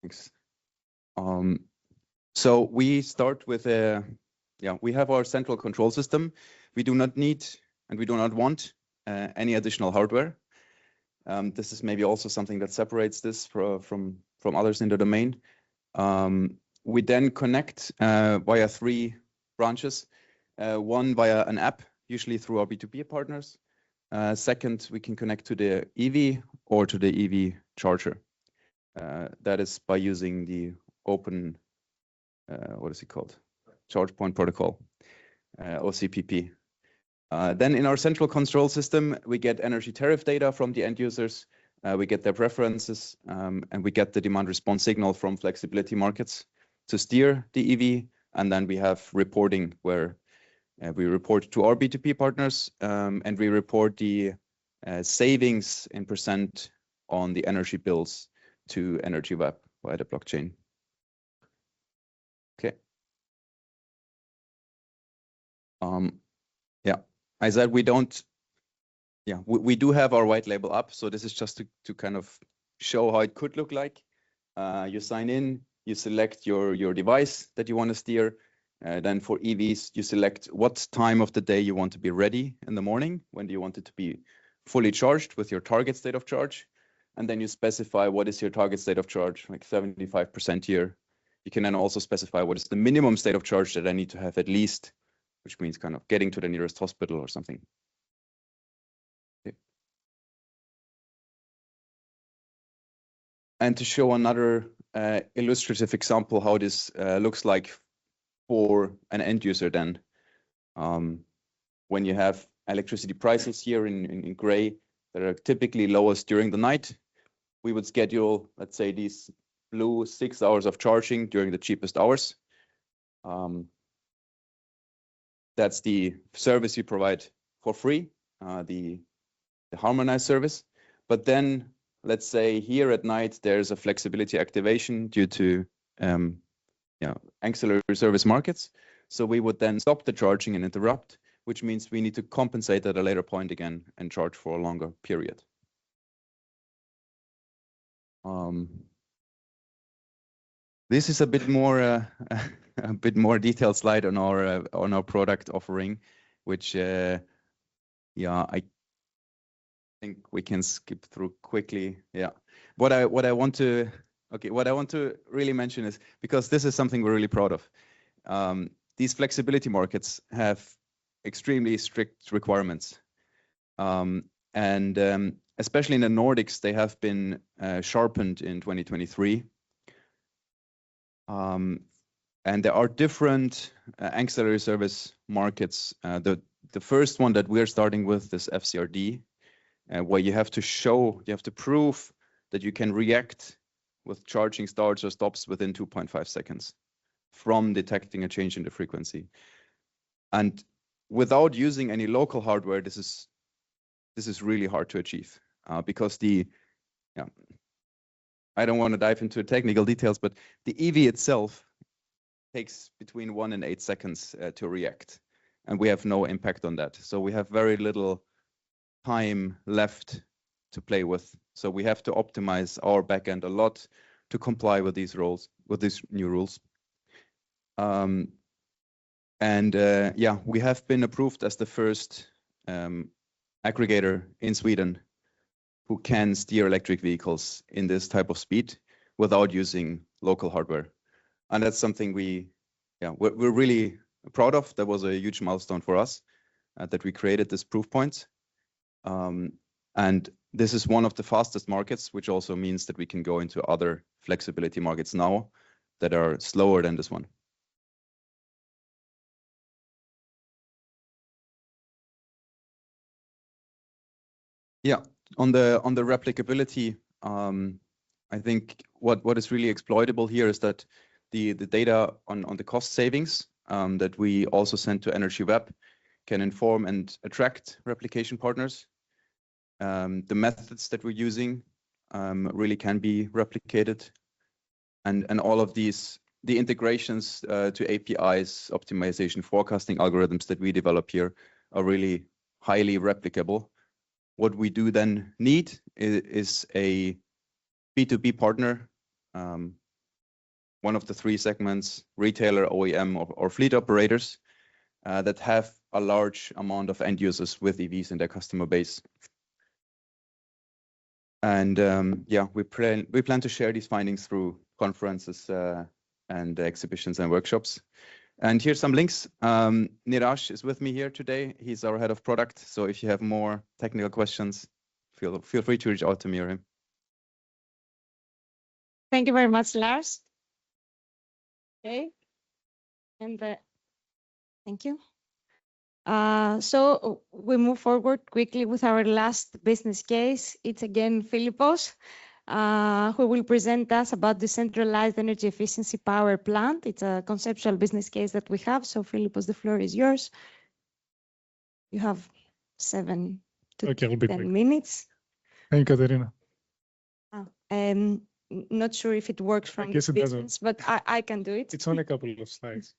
Thanks. So we start with we have our central control system. We do not need and we do not want any additional hardware. This is maybe also something that separates this from others in the domain. We then connect via 3 branches. One via an app, usually through our B2B partners. Second, we can connect to the EV or to the EV charger. That is by using the open, what is it called? Charge point protocol, OCPP. Then in our central control system, we get energy tariff data from the end users. We get their preferences, and we get the demand response signal from flexibility markets to steer the EV. And then we have reporting where we report to our B2B partners, and we report the savings in % on the energy bills to Energy Web via the blockchain. Okay. Yeah, I said we don't. Yeah, we do have our white label up. So this is just to kind of show how it could look like. You sign in, you select your device that you want to steer. Then for EVs, you select what time of the day you want to be ready in the morning. When do you want it to be fully charged with your target state of charge? And then you specify what is your target state of charge, like 75% here. You can then also specify what is the minimum state of charge that I need to have at least, which means kind of getting to the nearest hospital or something. Okay. And to show another illustrative example how this looks like for an end user then, when you have electricity prices here in gray that are typically lowest during the night, we would schedule, let's say, these blue 6 hours of charging during the cheapest hours. That's the service we provide for free, the harmonized service. But then, let's say here at night, there's a flexibility activation due to ancillary service markets. So we would then stop the charging and interrupt, which means we need to compensate at a later point again and charge for a longer period. This is a bit more detailed slide on our product offering, which I think we can skip through quickly. Yeah, what I want to really mention is, because this is something we're really proud of. These flexibility markets have extremely strict requirements, and especially in the Nordics, they have been sharpened in 2023. And there are different ancillary service markets. The first one that we're starting with is FCRD, where you have to prove that you can react with charging starts or stops within 2.5 seconds from detecting a change in the frequency. And without using any local hardware, this is really hard to achieve, because I don't want to dive into technical details, but the EV itself takes between 1 and 8 seconds to react, and we have no impact on that. So we have very little time left to play with. So we have to optimize our backend a lot to comply with these new rules. We have been approved as the first aggregator in Sweden who can steer electric vehicles in this type of speed without using local hardware. And that's something we're really proud of. That was a huge milestone for us, that we created this proof point. And this is one of the fastest markets, which also means that we can go into other flexibility markets now that are slower than this one. Yeah, on the replicability, I think what is really exploitable here is that the data on the cost savings that we also send to Energy Web can inform and attract replication partners. The methods that we're using really can be replicated, and all of these, the integrations to APIs, optimization, forecasting algorithms that we develop here are really highly replicable. What we do then need is a B2B partner, one of the 3 segments, retailer, OEM, or fleet operators that have a large amount of end users with EVs in their customer base. And yeah, we plan to share these findings through conferences and exhibitions and workshops. And here's some links. Niraj is with me here today. He's our head of product. So if you have more technical questions, feel free to reach out to me or him. Thank you very much, Lars. Okay. And thank you. So we move forward quickly with our last business case. It's again Philippos, who will present us about decentralized energy efficiency power plant. It's a conceptual business case that we have. So Philippos, the floor is yours. You have 7 to 10 minutes. Thank you, Katerina. Not sure if it works from the distance, but I can do it. It's only a couple of slides.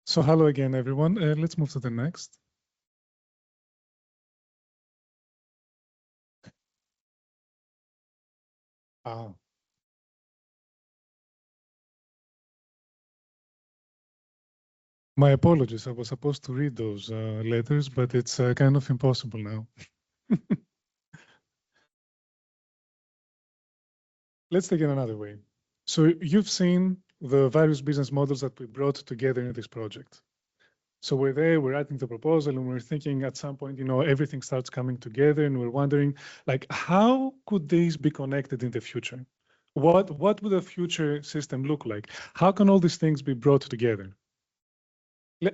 So hello again, everyone. Let's move to the next. My apologies. I was supposed to read those letters, but it's kind of impossible now. Let's take it another way. So you've seen the various business models that we brought together in this project. So we're there, we're writing the proposal, and we're thinking at some point, everything starts coming together, and we're wondering, like, how could these be connected in the future? What would a future system look like? How can all these things be brought together?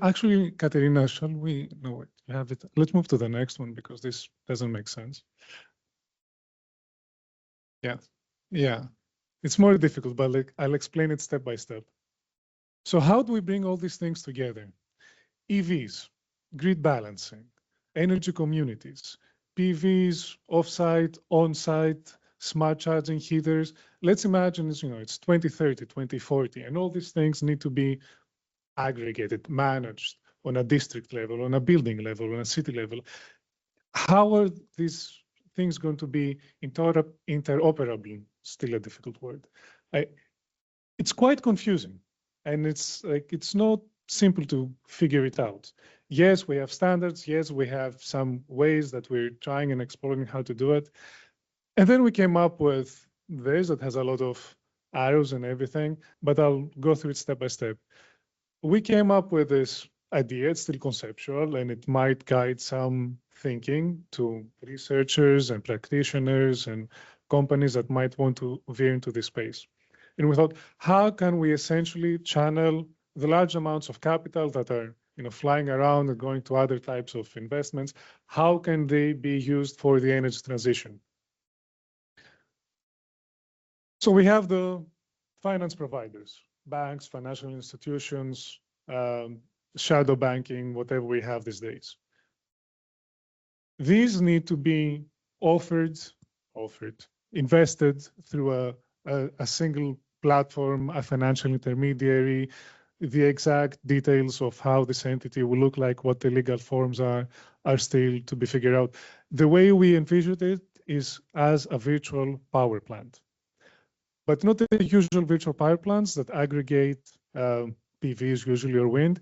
Actually, Katerina, shall we? No, wait, you have it. Let's move to the next one because this doesn't make sense. Yeah. It's more difficult, but I'll explain it step by step. So how do we bring all these things together? EVs, grid balancing, energy communities, PVs, off-site, on-site, smart charging heaters. Let's imagine it's 2030, 2040, and all these things need to be aggregated, managed on a district level, on a building level, on a city level. How are these things going to be interoperable? Still a difficult word. It's quite confusing, and it's not simple to figure it out. Yes, we have standards. Yes, we have some ways that we're trying and exploring how to do it. And then we came up with this that has a lot of arrows and everything, but I'll go through it step by step. We came up with this idea. It's still conceptual, and it might guide some thinking to researchers and practitioners and companies that might want to veer into this space. And we thought, how can we essentially channel the large amounts of capital that are flying around and going to other types of investments? How can they be used for the energy transition? So we have the finance providers, banks, financial institutions, shadow banking, whatever we have these days. These need to be invested through a single platform, a financial intermediary. The exact details of how this entity will look like, what the legal forms are still to be figured out. The way we envisioned it is as a virtual power plant, but not the usual virtual power plants that aggregate PVs usually or wind.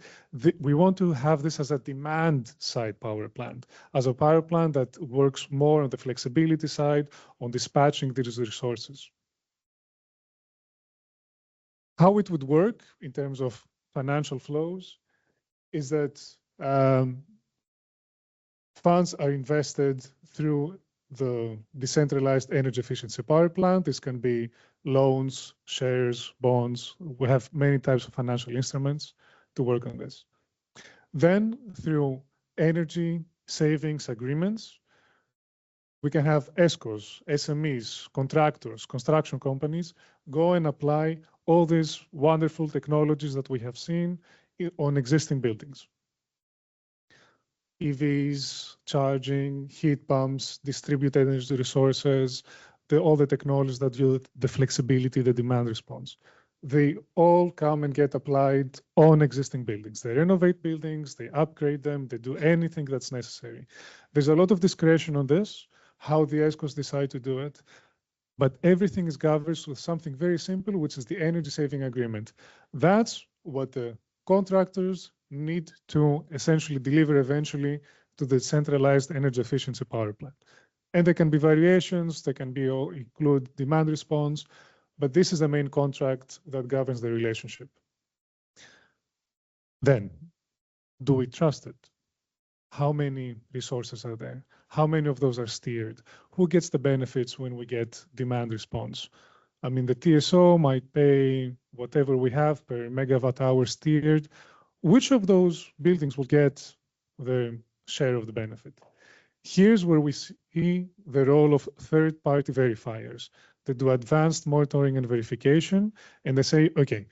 We want to have this as a demand side power plant, as a power plant that works more on the flexibility side, on dispatching these resources. How it would work in terms of financial flows is that funds are invested through the decentralized energy efficiency power plant. This can be loans, shares, bonds. We have many types of financial instruments to work on this. Then through energy savings agreements, we can have ESCOs, SMEs, contractors, construction companies go and apply all these wonderful technologies that we have seen on existing buildings. EVs, charging, heat pumps, distributed energy resources, all the technologies that do the flexibility, the demand response. They all come and get applied on existing buildings. They renovate buildings, they upgrade them, they do anything that's necessary. There's a lot of discretion on this, how the ESCOs decide to do it, but everything is governed with something very simple, which is the energy saving agreement. That's what the contractors need to essentially deliver eventually to the centralized energy efficiency power plant. And there can be variations, there can be include demand response, but this is the main contract that governs the relationship. Then, do we trust it? How many resources are there? How many of those are steered? Who gets the benefits when we get demand response? I mean, the TSO might pay whatever we have per megawatt hour steered. Which of those buildings will get the share of the benefit? Here's where we see the role of third-party verifiers that do advanced monitoring and verification, and they say, okay,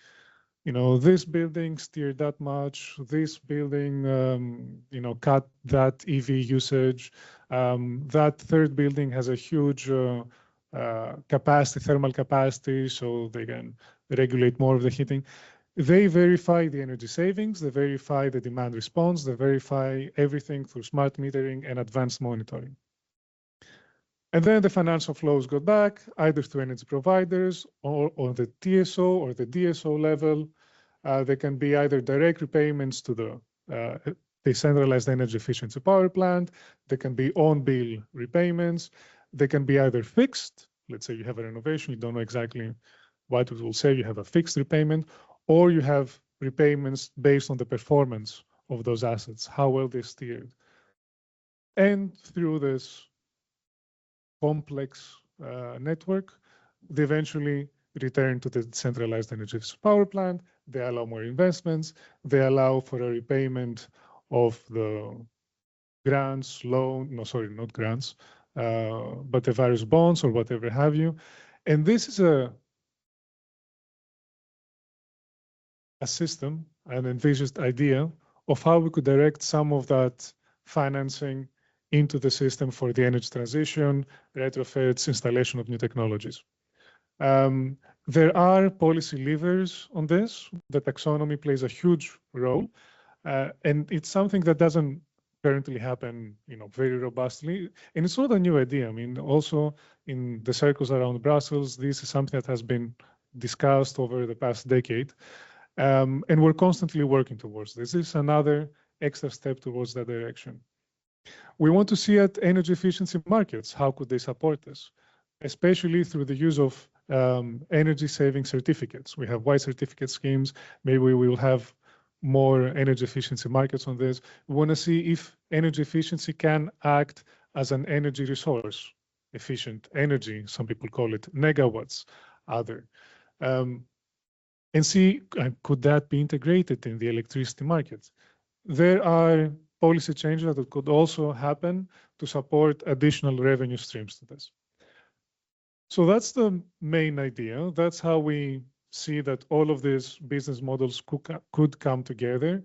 you know, this building steered that much, this building, cut that EV usage, that third building has a huge capacity, thermal capacity, so they can regulate more of the heating. They verify the energy savings, they verify the demand response, they verify everything through smart metering and advanced monitoring. And then the financial flows go back either to energy providers or on the TSO or the DSO level. They can be either direct repayments to the decentralized energy efficiency power plant. They can be on-bill repayments. They can be either fixed. Let's say you have a renovation, you don't know exactly what it will say, you have a fixed repayment, or you have repayments based on the performance of those assets, how well they're steered. And through this complex network, they eventually return to the centralized energy power plant. They allow more investments. They allow for a repayment of the grants, not grants, but the various bonds or whatever have you. And this is a system, an envisaged idea of how we could direct some of that financing into the system for the energy transition, retrofits, installation of new technologies. There are policy levers on this. The taxonomy plays a huge role, and it's something that doesn't currently happen, very robustly. And it's not a new idea. I mean, also in the circles around Brussels, this is something that has been discussed over the past decade. And we're constantly working towards this. This is another extra step towards that direction. We want to see at energy efficiency markets, how could they support this? Especially through the use of energy saving certificates. We have white certificate schemes. Maybe we will have more energy efficiency markets on this. We want to see if energy efficiency can act as an energy resource, efficient energy, some people call it negawatts, other. And see, could that be integrated in the electricity market? There are policy changes that could also happen to support additional revenue streams to this. So that's the main idea. That's how we see that all of these business models could come together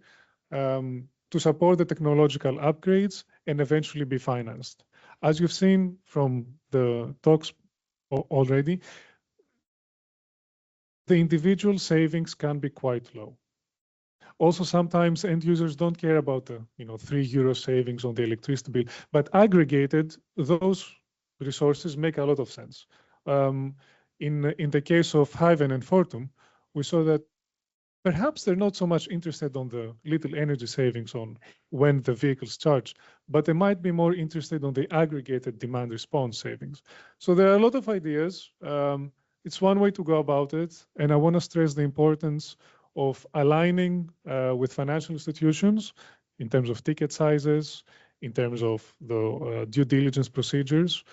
to support the technological upgrades and eventually be financed. As you've seen from the talks already, the individual savings can be quite low. Also, sometimes end users don't care about the €3 savings on the electricity bill, but aggregated, those resources make a lot of sense. In the case of Hyven and Fortum, we saw that perhaps they're not so much interested on the little energy savings on when the vehicles charge, but they might be more interested on the aggregated demand response savings. So there are a lot of ideas. It's one way to go about it, and I want to stress the importance of aligning with financial institutions in terms of ticket sizes, in terms of the due diligence procedures,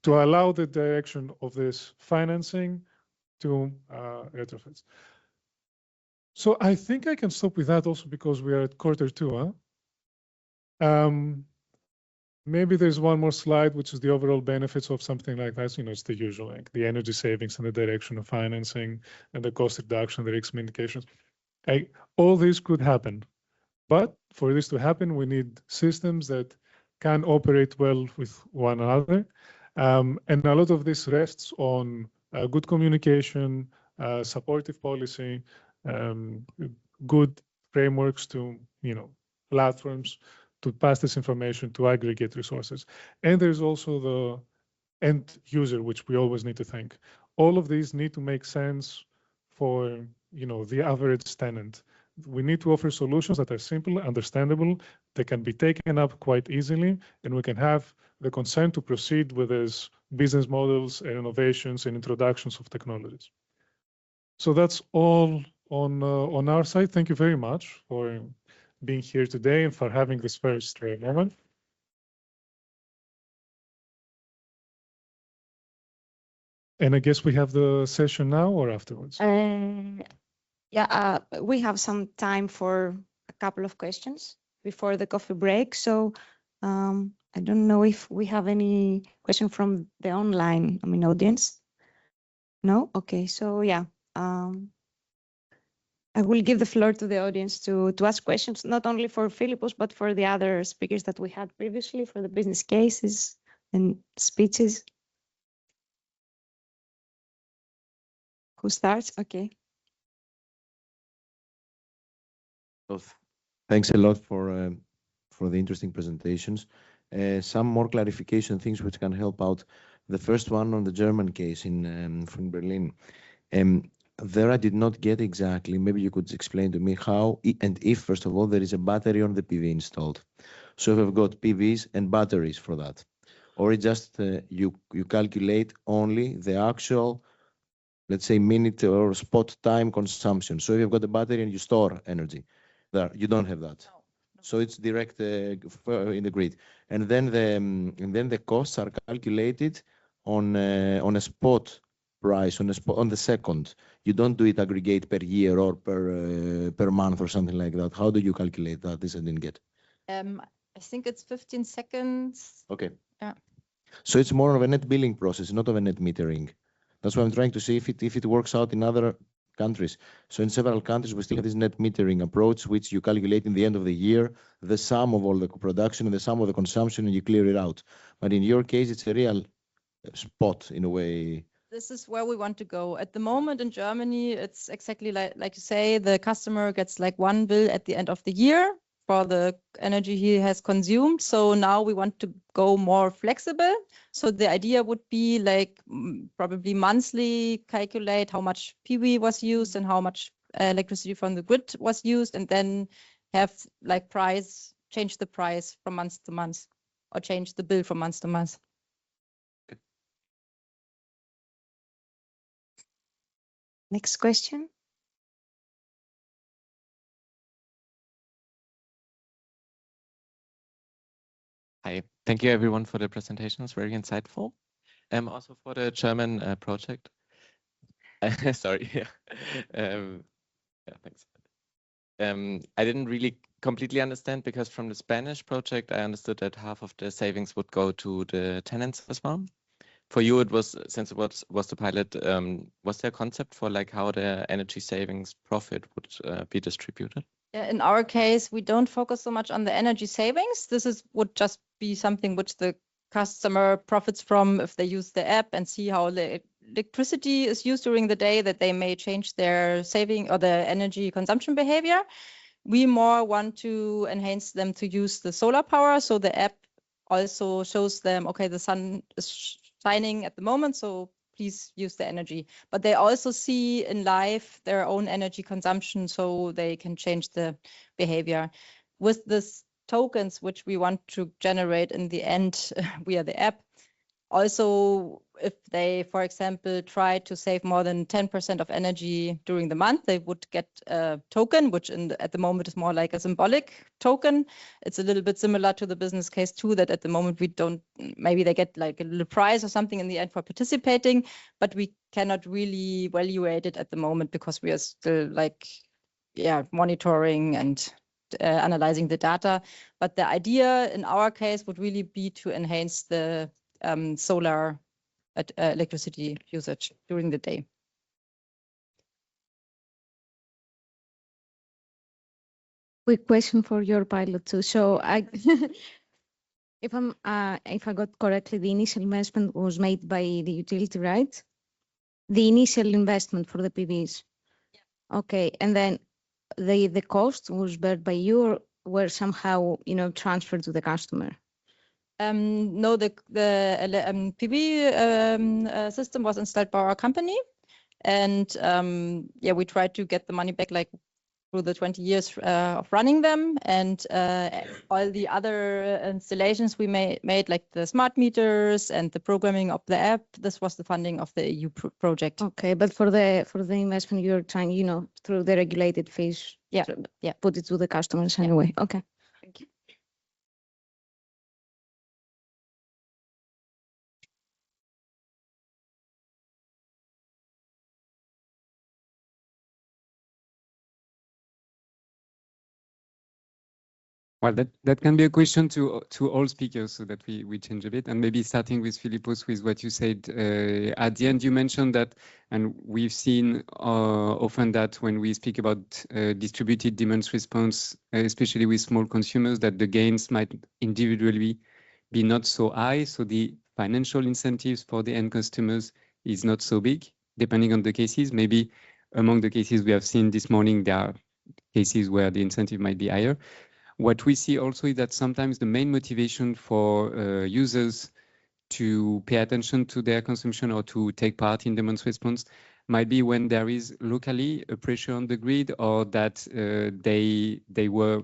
to allow the direction of this financing to retrofits. So I think I can stop with that also because we are at Q2. Maybe there's one more slide, which is the overall benefits of something like that. It's the usual, like the energy savings and the direction of financing and the cost reduction, the risk mitigations. All this could happen. But for this to happen, we need systems that can operate well with one another. And a lot of this rests on good communication, supportive policy, good frameworks to, platforms to pass this information, to aggregate resources. And there's also the end user, which we always need to think. All of these need to make sense for, the average tenant. We need to offer solutions that are simple, understandable, they can be taken up quite easily, and we can have the consent to proceed with these business models and innovations and introductions of technologies. So that's all on our side. Thank you very much for being here today and for having this first moment. And I guess we have the session now or afterwards? Yeah, we have some time for a couple of questions before the coffee break. So I don't know if we have any question from the online, audience. No? Okay, so yeah. I will give the floor to the audience to ask questions, not only for Philippos, but for the other speakers that we had previously, for the business cases and speeches. Who starts? Okay. Well, thanks a lot for the interesting presentations. Some more clarification things which can help out. The first one on the German case from Berlin. There I did not get exactly, maybe you could explain to me how and if, first of all, there is a battery on the PV installed. So we've got PVs and batteries for that. Or it just, you calculate only the actual, let's say, minute or spot time consumption. So if you've got a battery and you store energy, there you don't have that. No. So it's direct in the grid. And then the costs are calculated on a spot price, on the second. You don't do it aggregate per year or per month or something like that. How do you calculate that? This I didn't get. I think it's 15 seconds. Okay. Yeah. So it's more of a net billing process, not of a net metering. That's why I'm trying to see if it works out in other countries. So in several countries, we still have this net metering approach, which you calculate in the end of the year, the sum of all the production and the sum of the consumption, and you clear it out. But in your case, it's a real spot in a way. This is where we want to go. At the moment in Germany, it's exactly like you say, the customer gets like one bill at the end of the year for the energy he has consumed. So now we want to go more flexible. So the idea would be like probably monthly calculate how much PV was used and how much electricity from the grid was used, and then have like change the price from month to month, or change the bill from month to month. Next question. Hi, thank you everyone for the presentations, very insightful. Also for the German project. Sorry, yeah. Yeah, thanks. I didn't really completely understand, because from the Spanish project, I understood that half of the savings would go to the tenants as well. For you, it was, since it was the pilot, was there a concept for like how the energy savings profit would be distributed? Yeah, in our case, we don't focus so much on the energy savings. This would just be something which the customer profits from if they use the app and see how the electricity is used during the day, that they may change their saving or their energy consumption behavior. We more want to enhance them to use the solar power. So the app also shows them, okay, the sun is shining at the moment, so please use the energy. But they also see in life their own energy consumption, so they can change the behavior. With this tokens, which we want to generate in the end via the app, also, if they, for example, try to save more than 10% of energy during the month, they would get a token, which at the moment is more like a symbolic token. It's a little bit similar to the business case too, that at the moment we don't, maybe they get like a little prize or something in the end for participating, but we cannot really evaluate it at the moment because we are still like, yeah, monitoring and analyzing the data. But the idea in our case would really be to enhance the solar electricity usage during the day. Quick question for your pilot too. So if I got correctly, the initial investment was made by the utility, right? The initial investment for the PVs. Yeah. Okay, and then the cost was borne by you, or were somehow transferred to the customer? No, the PV system was installed by our company, and yeah, we tried to get the money back like through the 20 years of running them, and all the other installations we made, like the smart meters and the programming of the app. This was the funding of the EU project. Okay, but for the investment, you're trying, through the regulated phase, Yeah, put it to the customers anyway. Okay, thank you. Well, that can be a question to all speakers, so that we change a bit, and maybe starting with Philippos, with what you said at the end. You mentioned that, and we've seen often that when we speak about distributed demand response, especially with small consumers, that the gains might individually be not so high, so the financial incentives for the end customers is not so big, depending on the cases. Maybe among the cases we have seen this morning, there are cases where the incentive might be higher. What we see also is that sometimes the main motivation for users to pay attention to their consumption or to take part in demand response might be when there is locally a pressure on the grid, or that they were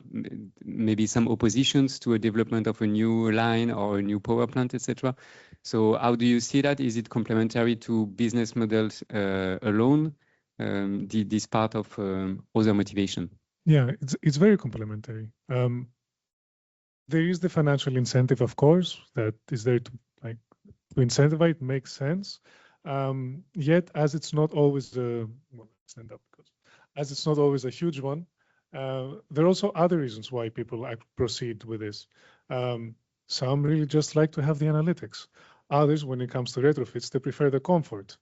maybe some oppositions to a development of a new line or a new power plant, etc. So how do you see that? Is it complementary to business models alone, this part of other motivation? Yeah, it's very complementary. There is the financial incentive, of course, that is there to incentivize, makes sense. Yet, as it's not always as it's not always a huge one, there are also other reasons why people proceed with this. Some really just like to have the analytics. Others, when it comes to retrofits, they prefer the comfort.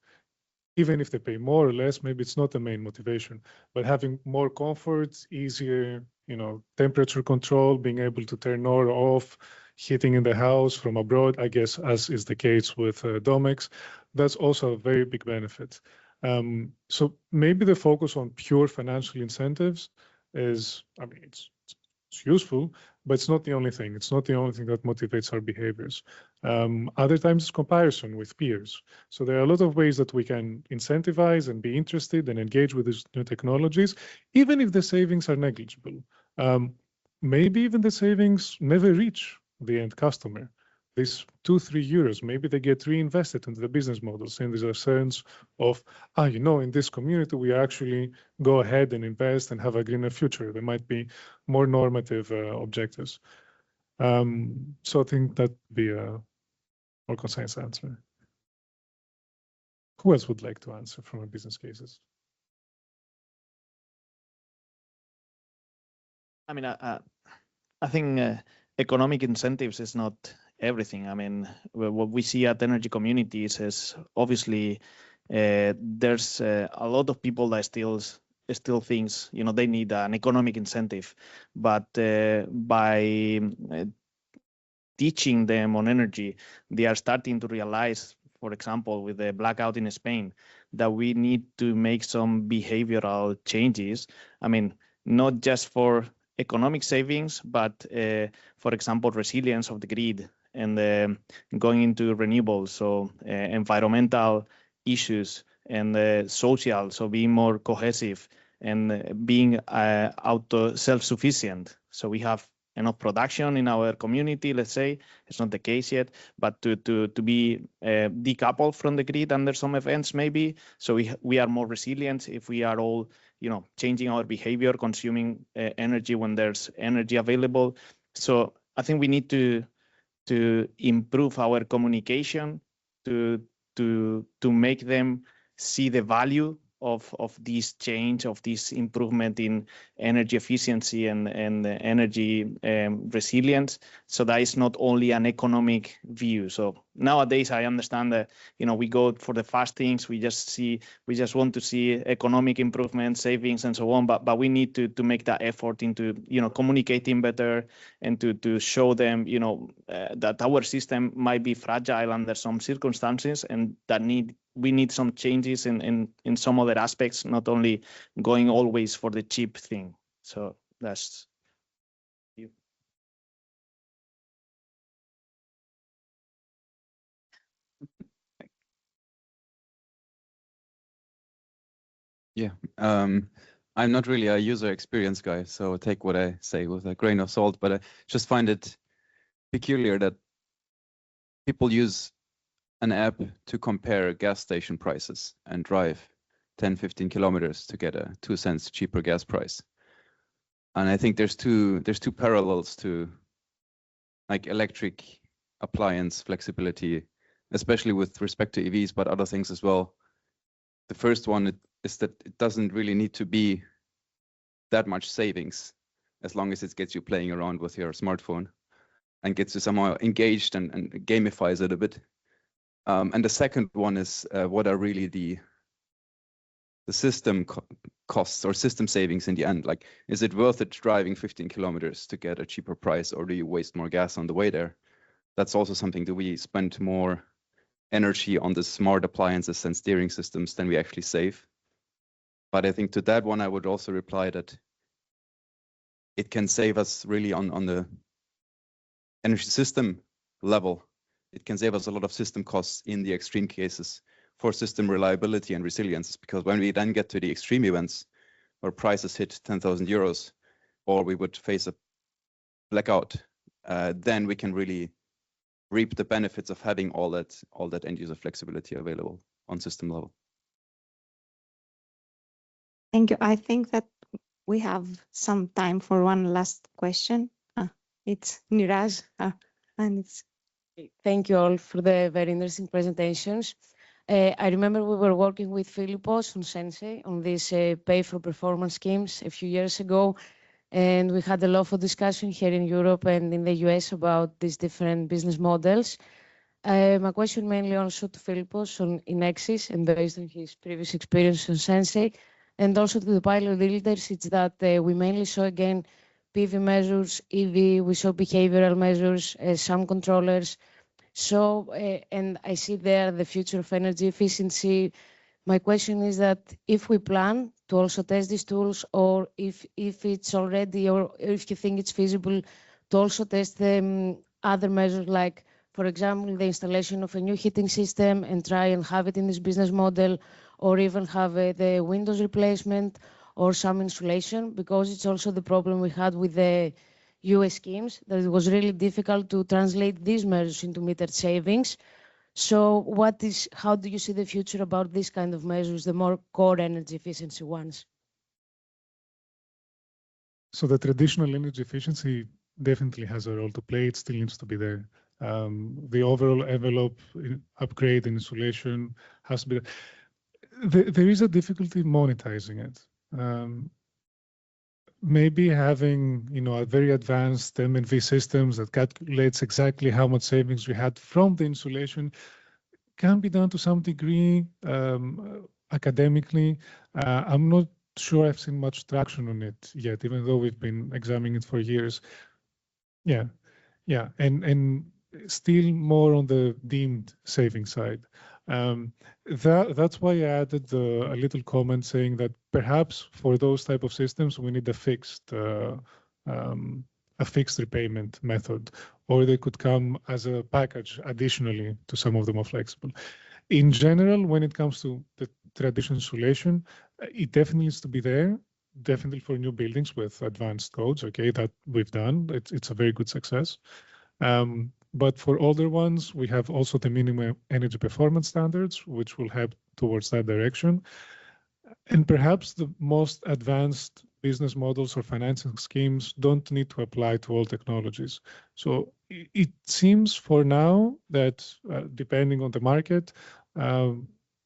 Even if they pay more or less, maybe it's not the main motivation, but having more comfort, easier, temperature control, being able to turn on or off, heating in the house from abroad, I guess, as is the case with Domex, that's also a very big benefit. So maybe the focus on pure financial incentives is, it's useful, but it's not the only thing. It's not the only thing that motivates our behaviors. Other times it's comparison with peers. So there are a lot of ways that we can incentivize and be interested and engage with these new technologies, even if the savings are negligible. Maybe even the savings never reach the end customer. These 2-3 euros, maybe they get reinvested into the business models, and there's a sense of, in this community, we actually go ahead and invest and have a greener future. There might be more normative objectives. So I think that'd be a more concise answer. Who else would like to answer from a business cases? I think economic incentives is not everything. What we see at energy communities is obviously there's a lot of people that still thinks they need an economic incentive, but by teaching them on energy, they are starting to realize, for example, with the blackout in Spain, that we need to make some behavioral changes. Not just for economic savings, but for example, resilience of the grid and going into renewables, so environmental issues and social, so being more cohesive and being self-sufficient. So we have enough production in our community, let's say. It's not the case yet, but to be decoupled from the grid under some events maybe. So we are more resilient if we are all changing our behavior, consuming energy when there's energy available. So I think we need to improve our communication to make them see the value of this change, of this improvement in energy efficiency and energy resilience. So that is not only an economic view. So nowadays I understand that we go for the fast things. We just want to see economic improvement, savings, and so on. But we need to make that effort into communicating better and to show them that our system might be fragile under some circumstances, and that we need some changes in some other aspects, not only going always for the cheap thing. So that's you. Yeah. I'm not really a user experience guy, so take what I say with a grain of salt, but I just find it peculiar that people use an app to compare gas station prices and drive 10, 15 kilometers to get a 2 cents cheaper gas price. And I think there's two parallels to like electric appliance flexibility, especially with respect to EVs, but other things as well. The first one is that it doesn't really need to be that much savings as long as it gets you playing around with your smartphone and gets you somehow engaged and gamifies it a bit. And the second one is what are really the system costs or system savings in the end? Like, is it worth it driving 15 kilometers to get a cheaper price, or do you waste more gas on the way there? That's also something that we spend more energy on the smart appliances and steering systems than we actually save. But I think to that one, I would also reply that it can save us really on the energy system level. It can save us a lot of system costs in the extreme cases for system reliability and resilience, because when we then get to the extreme events where prices hit 10,000 euros, or we would face a blackout, then we can really reap the benefits of having all that end user flexibility available on system level. Thank you. I think that we have some time for one last question. It's Niraj, and it's. Thank you all for the very interesting presentations. I remember we were working with Philippos on Sensei on these pay for performance schemes a few years ago, and we had a lot of discussion here in Europe and in the US about these different business models. My question mainly also to Philippos on InEExS and based on his previous experience on Sensei, and also to the pilot leaders, it's that we mainly saw again PV measures, EV, we saw behavioral measures, some controllers. So, and I see there the future of energy efficiency. My question is that if we plan to also test these tools, or if it's already, or if you think it's feasible to also test the other measures, like, for example, the installation of a new heating system and try and have it in this business model, or even have the windows replacement or some insulation, because it's also the problem we had with the US schemes, that it was really difficult to translate these measures into metered savings. So how do you see the future about this kind of measures, the more core energy efficiency ones? So the traditional energy efficiency definitely has a role to play. It still needs to be there. The overall envelope upgrade in insulation has to be there. There is a difficulty monetizing it. Maybe having, a very advanced M&V systems that calculates exactly how much savings we had from the insulation can be done to some degree academically. I'm not sure I've seen much traction on it yet, even though we've been examining it for years. Yeah, and still more on the deemed saving side. That's why I added a little comment saying that perhaps for those type of systems we need a fixed repayment method, or they could come as a package additionally to some of the more flexible. In general, when it comes to the traditional insulation, it definitely needs to be there. Definitely for new buildings with advanced codes, okay, that we've done. It's a very good success. But for older ones, we have also the minimum energy performance standards, which will help towards that direction. And perhaps the most advanced business models or financing schemes don't need to apply to all technologies. So it seems for now that depending on the market,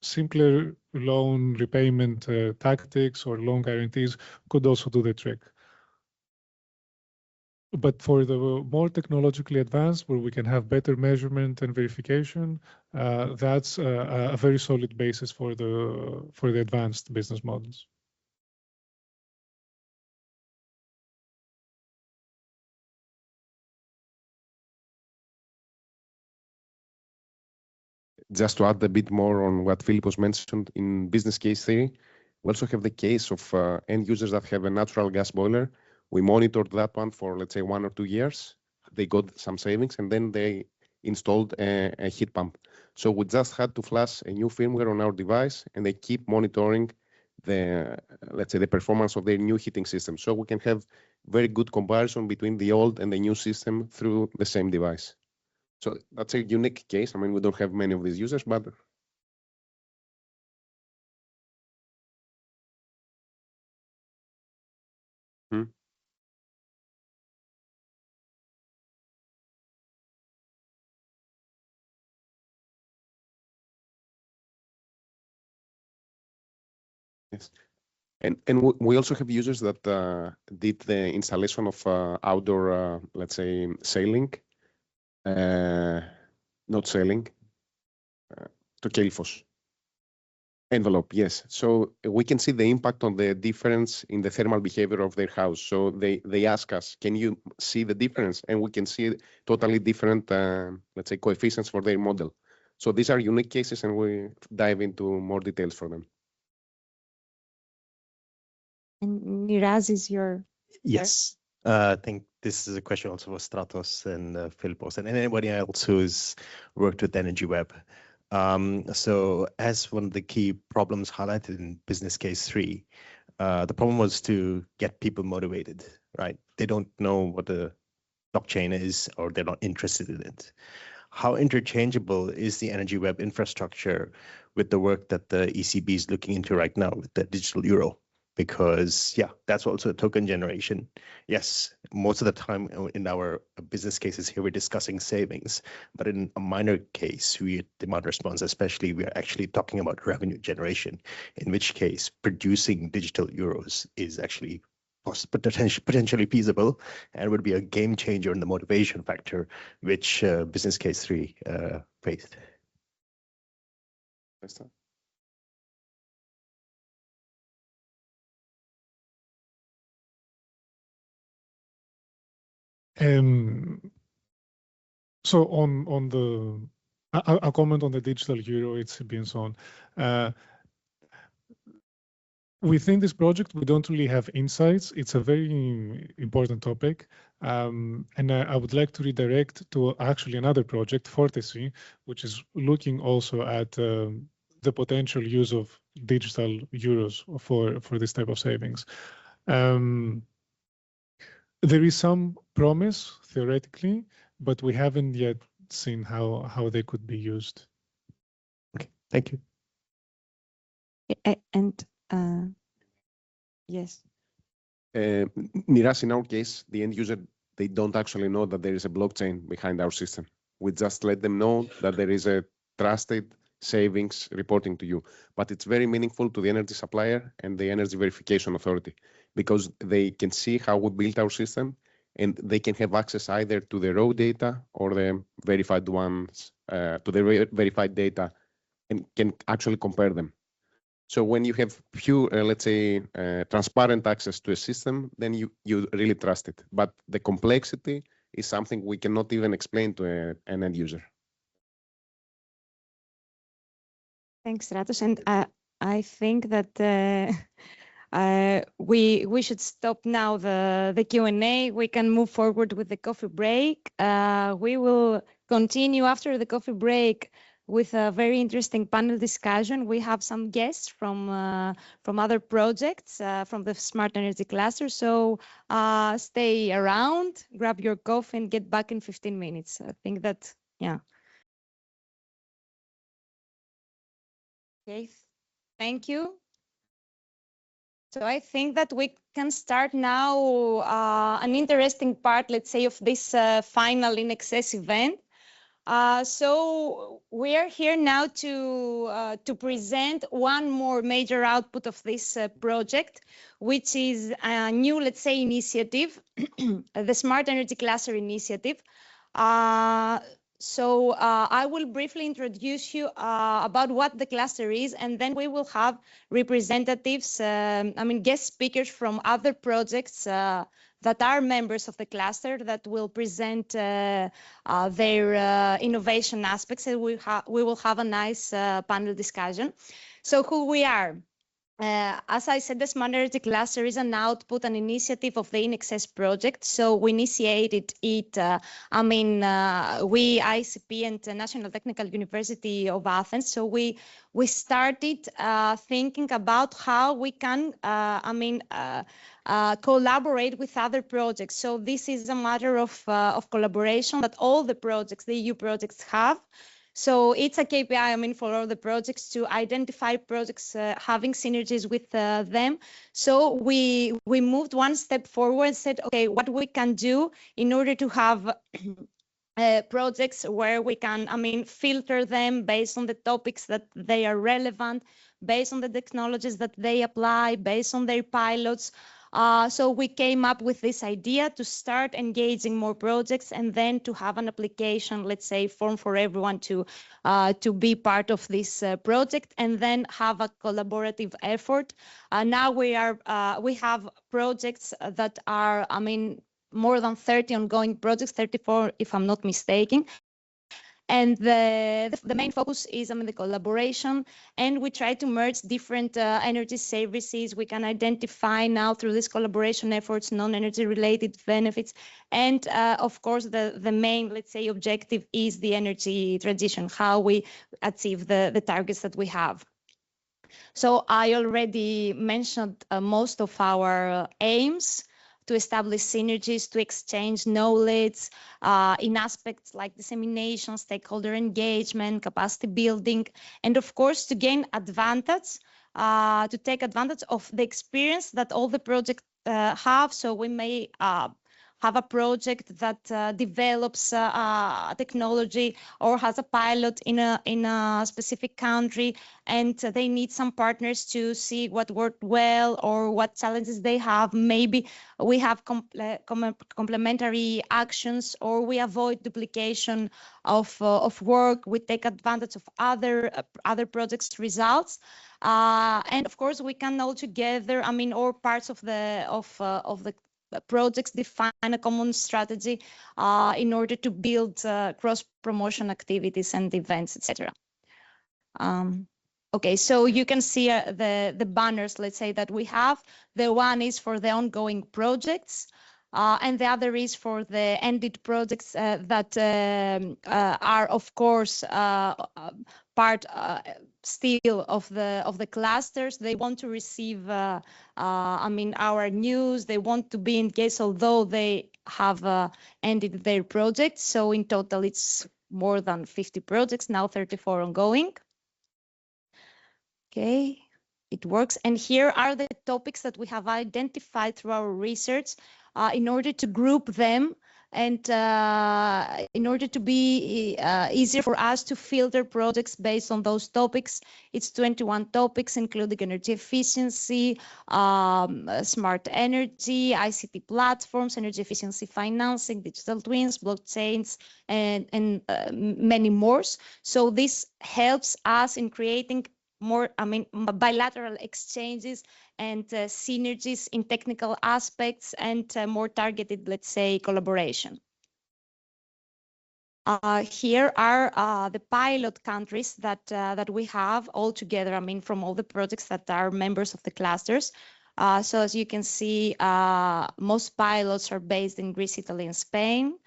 simpler loan repayment tactics or loan guarantees could also do the trick. But for the more technologically advanced, where we can have better measurement and verification, that's a very solid basis for the advanced business models. Just to add a bit more on what Philippos mentioned in business case theory, we also have the case of end users that have a natural gas boiler. We monitored that one for, let's say, 1 or 2 years. They got some savings, and then they installed a heat pump. So we just had to flash a new firmware on our device, and they keep monitoring let's say the performance of their new heating system. So we can have very good comparison between the old and the new system through the same device. So that's a unique case. I mean, we don't have many of these users, but yes. And we also have users that did the installation of outdoor, let's say, sailing, not sailing, to Kelfos. Envelope, yes. So we can see the impact on the difference in the thermal behavior of their house. So they ask us, can you see the difference? And we can see totally different, let's say, coefficients for their model. So these are unique cases, and we dive into more details for them. And Niraz is your... Yes. I think this is a question also for Stratos and Philippos and anybody else who's worked with Energy Web. So as one of the key problems highlighted in business case 3, the problem was to get people motivated, right? They don't know what the blockchain is, or they're not interested in it. How interchangeable is the Energy Web infrastructure with the work that the ECB is looking into right now with the digital euro? Because yeah, that's also a token generation. Yes, most of the time in our business cases here, we're discussing savings, but in a minor case, we demand response, especially we are actually talking about revenue generation, in which case producing digital euros is actually potentially feasible and would be a game changer in the motivation factor, which business case 3 faced. So on the, I'll comment on the digital euro, it's been so on. Within this project, we don't really have insights. It's a very important topic. And I would like to redirect to actually another project, Fortesy, which is looking also at the potential use of digital euros for this type of savings. There is some promise theoretically, but we haven't yet seen how they could be used. Okay, thank you. And yes. Niras, in our case, the end user, they don't actually know that there is a blockchain behind our system. We just let them know that there is a trusted savings reporting to you. But it's very meaningful to the energy supplier and the energy verification authority, because they can see how we built our system, and they can have access either to the raw data or the verified ones, to the verified data, and can actually compare them. So when you have pure, let's say, transparent access to a system, then you really trust it. But the complexity is something we cannot even explain to an end user. Thanks, Stratos. And I think that we should stop now the Q&A. We can move forward with the coffee break. We will continue after the coffee break with a very interesting panel discussion. We have some guests from other projects from the Smart Energy Cluster. So stay around, grab your coffee, and get back in 15 minutes. I think that, yeah. Okay, thank you. So I think that we can start now an interesting part, let's say, of this final InEExS event. So we are here now to present one more major output of this project, which is a new, let's say, initiative, the Smart Energy Cluster Initiative. So I will briefly introduce you about what the cluster is, and then we will have representatives, guest speakers from other projects that are members of the cluster that will present their innovation aspects, and we will have a nice panel discussion. So who we are? As I said, the Smart Energy Cluster is an output, an initiative of the InEExS project. So we initiated it, we, ICP and the National Technical University of Athens. So we started thinking about how we can, collaborate with other projects. So this is a matter of collaboration that all the projects, the EU projects have. So it's a KPI, for all the projects to identify projects having synergies with them. So we moved one step forward and said, okay, what we can do in order to have projects where we can, filter them based on the topics that they are relevant, based on the technologies that they apply, based on their pilots. So we came up with this idea to start engaging more projects and then to have an application, let's say, form for everyone to be part of this project and then have a collaborative effort. Now we have projects that are, more than 30 ongoing projects, 34 if I'm not mistaken. And the main focus is the collaboration, and we try to merge different energy services. We can identify now through this collaboration efforts non-energy related benefits, and of course the main, let's say, objective is the energy transition, how we achieve the targets that we have. So I already mentioned most of our aims: to establish synergies, to exchange knowledge in aspects like dissemination, stakeholder engagement, capacity building, and of course to gain advantage, to take advantage of the experience that all the projects have. So we may have a project that develops technology or has a pilot in a specific country, and they need some partners to see what worked well or what challenges they have. Maybe we have complementary actions, or we avoid duplication of work. We take advantage of other projects' results, and of course we can all together, all parts of the projects define a common strategy in order to build cross-promotion activities and events, etc. Okay, so you can see the banners, let's say, that we have. The one is for the ongoing projects, and the other is for the ended projects that are, of course, part still of the clusters. They want to receive, our news. They want to be engaged, although they have ended their projects. So in total, it's more than 50 projects now, 34 ongoing. Okay, it works. And here are the topics that we have identified through our research in order to group them and in order to be easier for us to filter projects based on those topics. It's 21 topics, including energy efficiency, smart energy, ICT platforms, energy efficiency financing, digital twins, blockchains, and many more. So this helps us in creating more, bilateral exchanges and synergies in technical aspects and more targeted, let's say, collaboration. Here are the pilot countries that we have all together, from all the projects that are members of the clusters. So as you can see, most pilots are based in Greece, Italy, and Spain.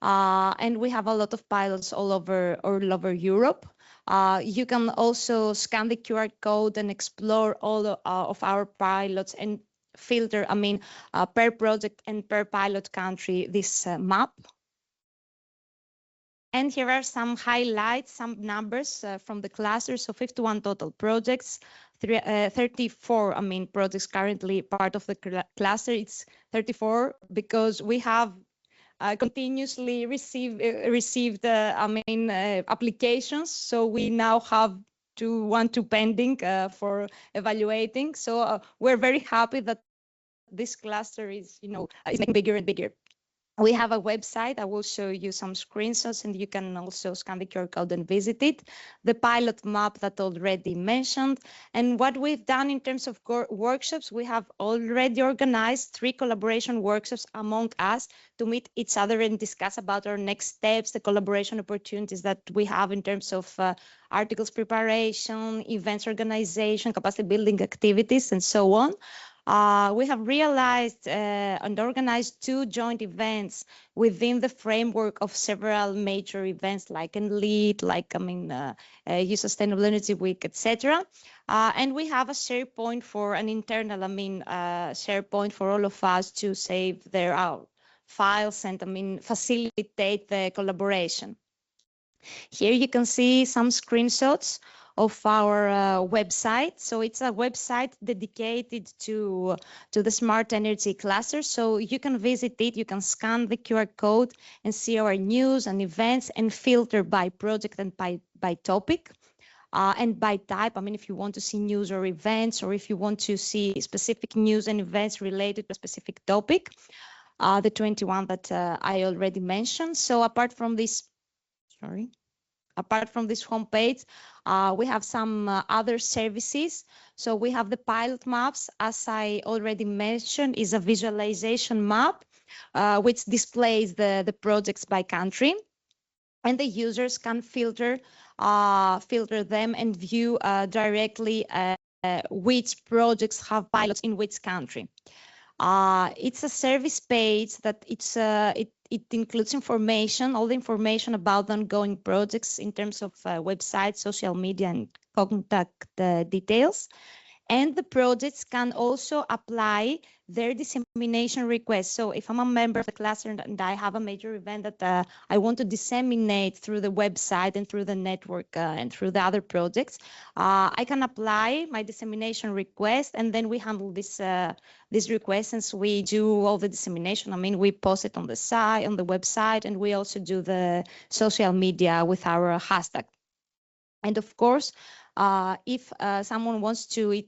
And we have a lot of pilots all over Europe. You can also scan the QR code and explore all of our pilots and filter, per project and per pilot country, this map. And here are some highlights, some numbers from the cluster. So 51 total projects, 34, projects currently part of the cluster. It's 34 because we have continuously received applications. So we now have one pending for evaluating. So we're very happy that this cluster is, is making bigger and bigger. We have a website. I will show you some screenshots, and you can also scan the QR code and visit it. The pilot map that already mentioned. And what we've done in terms of workshops, we have already organized 3 collaboration workshops among us to meet each other and discuss about our next steps, the collaboration opportunities that we have in terms of articles preparation, events organization, capacity building activities, and so on. We have realized and organized 2 joint events within the framework of several major events like InLead, like Youth Sustainable Energy Week, etc. And we have a share point for an internal, share point for all of us to save their files and facilitate the collaboration. Here you can see some screenshots of our website. So it's a website dedicated to the smart energy cluster. So you can visit it, you can scan the QR code and see our news and events and filter by project and by topic. And by type, if you want to see news or events, or if you want to see specific news and events related to a specific topic, the 21 that I already mentioned. So apart from this homepage, we have some other services. So we have the pilot maps, as I already mentioned, is a visualization map, which displays the projects by country. And the users can filter them and view directly which projects have pilots in which country. It's a service page that it includes information, all the information about the ongoing projects in terms of website, social media, and contact details. And the projects can also apply their dissemination requests. So if I'm a member of the cluster and I have a major event that I want to disseminate through the website and through the network and through the other projects, I can apply my dissemination request, and then we handle these requests, and so we do all the dissemination. We post it on the site, on the website, and we also do the social media with our hashtag. And of course, if someone wants to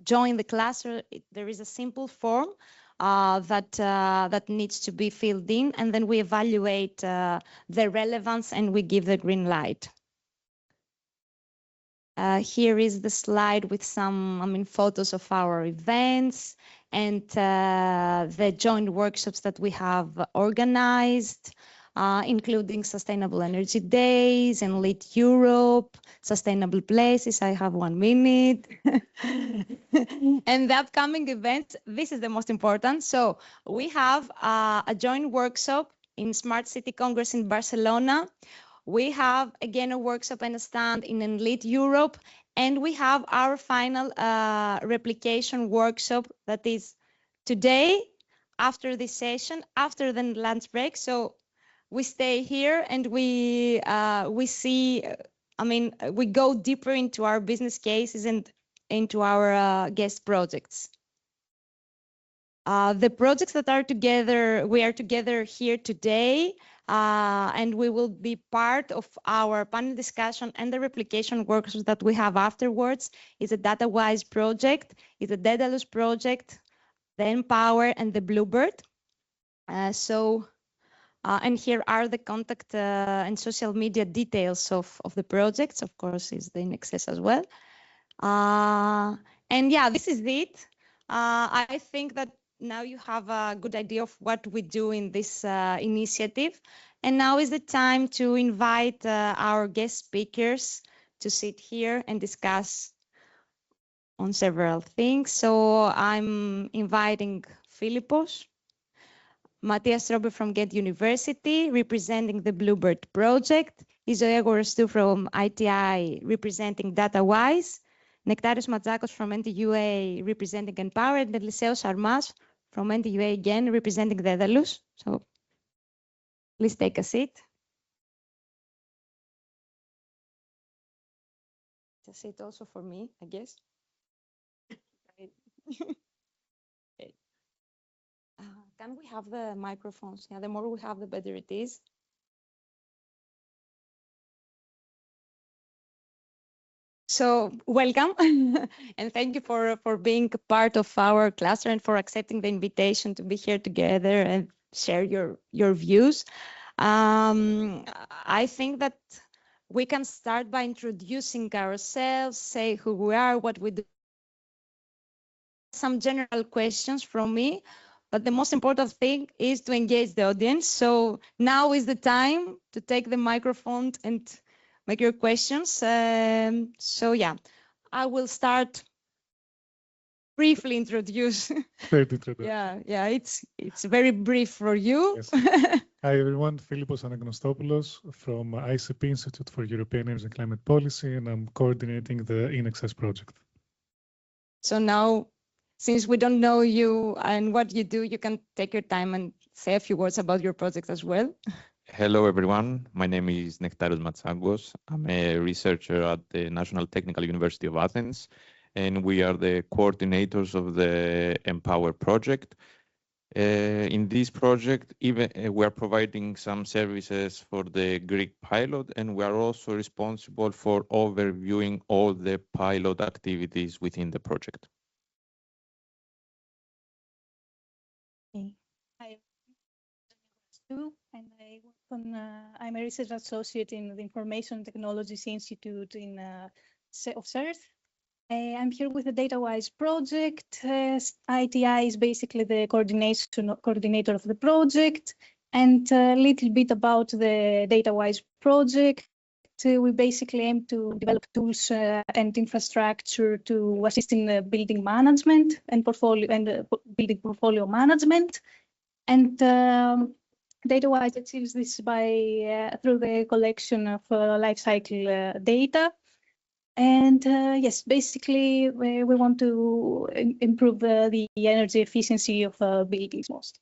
join the cluster, there is a simple form that needs to be filled in, and then we evaluate the relevance and we give the green light. Here is the slide with some photos of our events and the joint workshops that we have organized, including Sustainable Energy Days and Lead Europe, Sustainable Places. I have 1 minute. And the upcoming events, this is the most important. So we have a joint workshop in Smart City Congress in Barcelona. We have, again, a workshop and a stand in Lead Europe. And we have our final replication workshop that is today, after this session, after the lunch break. So we stay here and we see, we go deeper into our business cases and into our guest projects. The projects that are together, we are together here today, and we will be part of our panel discussion and the replication workshops that we have afterwards. It's a DataWise project, it's a Daedalus project, the Empower, and the Bluebird. And here are the contact and social media details of the projects. Of course, is the InEExS as well. And yeah, this is it. I think that now you have a good idea of what we do in this initiative. And now is the time to invite our guest speakers to sit here and discuss on several things. So I'm inviting Philippos, Matthias Robert from Ghent University, representing the Bluebird project, Izoia Gorostu from ITI, representing DataWise, Nektarios Matzakos from NTUA, representing Empower, and Eliseos Armas from NTUA again, representing Daedalus. So please take a seat. It's a seat also for me, I guess. Can we have the microphones? Yeah, the more we have, the better it is. So welcome, and thank you for being part of our cluster and for accepting the invitation to be here together. And share your views. I think that we can start by introducing ourselves, say who we are, what we do. Some general questions from me, but the most important thing is to engage the audience. So now is the time to take the microphone and make your questions. So yeah, I will start briefly introduce. Yeah, it's very brief for you. Yes. Hi everyone, Philippos Anagnostopoulos from ICP, Institute for European Energy and Climate Policy, and I'm coordinating the InEExS project. So now, since we don't know you and what you do, you can take your time and say a few words about your project as well. Hello, everyone. My name is Nektarios Matsagos. I'm a researcher at the National Technical University of Athens, and we are the coordinators of the Empower project. In this project, we are providing some services for the Greek pilot, and we are also responsible for overviewing all the pilot activities within the project. Hi, and I work on, I'm a research associate in the Information Technologies Institute of CERT. I'm here with the DataWise project. ITI is basically the coordinator of the project, and a little bit about the DataWise project. We basically aim to develop tools and infrastructure to assist in building management and building portfolio management. And DataWise achieves this by through the collection of life cycle data. And yes, basically we want to improve the energy efficiency of buildings most.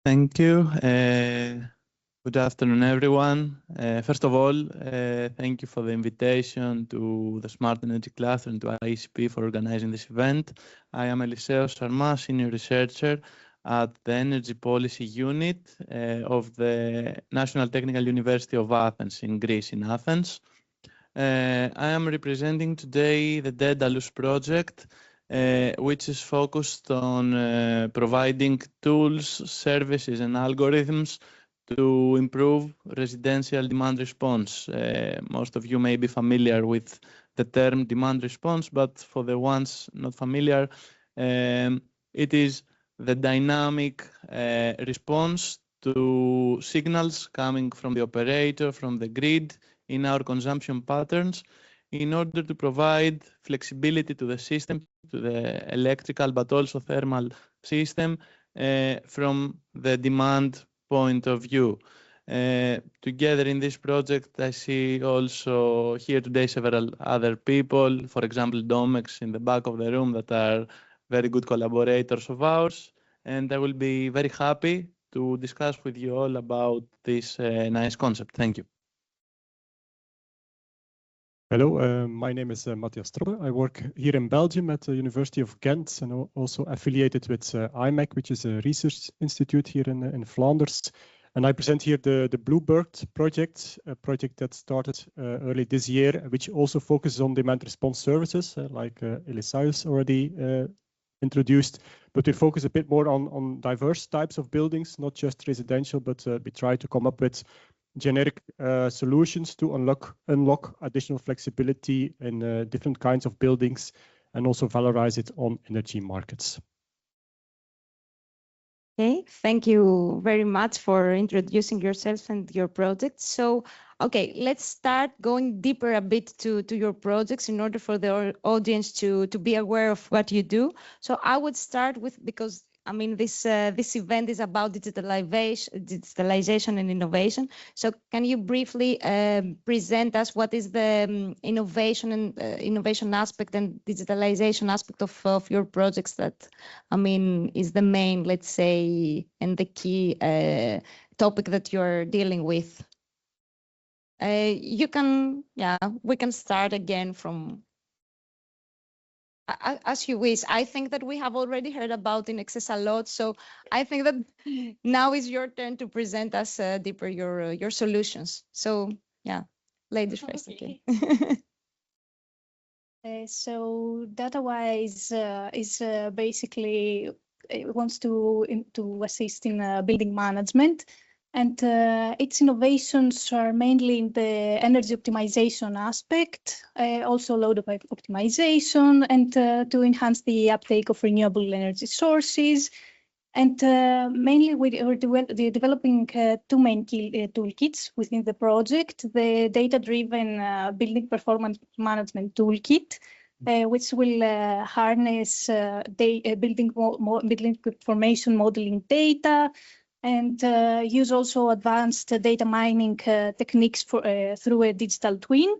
Thank you. Good afternoon, everyone. First of all, thank you for the invitation to the Smart Energy Cluster and to ICP for organizing this event. I am Eliseos Sarma, Senior Researcher at the Energy Policy Unit of the National Technical University of Athens in Greece, in Athens. I am representing today the Daedalus project, which is focused on providing tools, services, and algorithms to improve residential demand response. Most of you may be familiar with the term demand response, but for the ones not familiar, it is the dynamic response to signals coming from the operator, from the grid, in our consumption patterns, in order to provide flexibility to the system, to the electrical, but also thermal system from the demand point of view. Together in this project, I see also here today several other people, for example, Domex in the back of the room, that are very good collaborators of ours. And I will be very happy to discuss with you all about this nice concept. Thank you. Hello, my name is Matthias Strobbe. I work here in Belgium at the University of Ghent and also affiliated with IMEC, which is a research institute here in Flanders. And I present here the Bluebird project, a project that started early this year, which also focuses on demand response services, like Eliseos already introduced. But we focus a bit more on diverse types of buildings, not just residential, but we try to come up with generic solutions to unlock additional flexibility in different kinds of buildings and also valorize it on energy markets. Okay, thank you very much for introducing yourself and your project. So, okay, let's start going deeper a bit to your projects in order for the audience to be aware of what you do. So I would start with, because I mean, this event is about digitalization and innovation. So can you briefly present us what is the innovation and innovation aspect and digitalization aspect of your projects that, I mean, is the main, let's say, and the key topic that you're dealing with? We can start again from as you wish. I think that we have already heard about InEExS a lot, so I think that now is your turn to present us deeper your solutions. So yeah, ladies first. Okay. So DataWise is basically wants to assist in building management. And its innovations are mainly in the energy optimization aspect, also load optimization, and to enhance the uptake of renewable energy sources. And mainly we're developing two main toolkits within the project: the data-driven building performance management toolkit, which will harness building information modeling data, and use also advanced data mining techniques through a digital twin.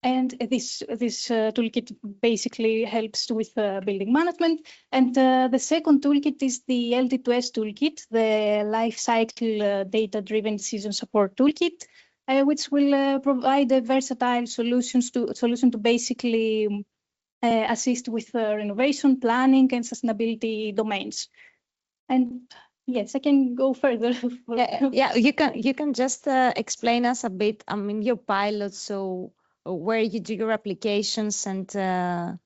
And this toolkit basically helps with building management. And the second toolkit is the LD2S toolkit, the life cycle data-driven decision support toolkit, which will provide a versatile solution to basically assist with renovation, planning, and sustainability domains. And yes, I can go further. Yeah, you can just explain us a bit. I mean, your pilots, so where you do your applications, and do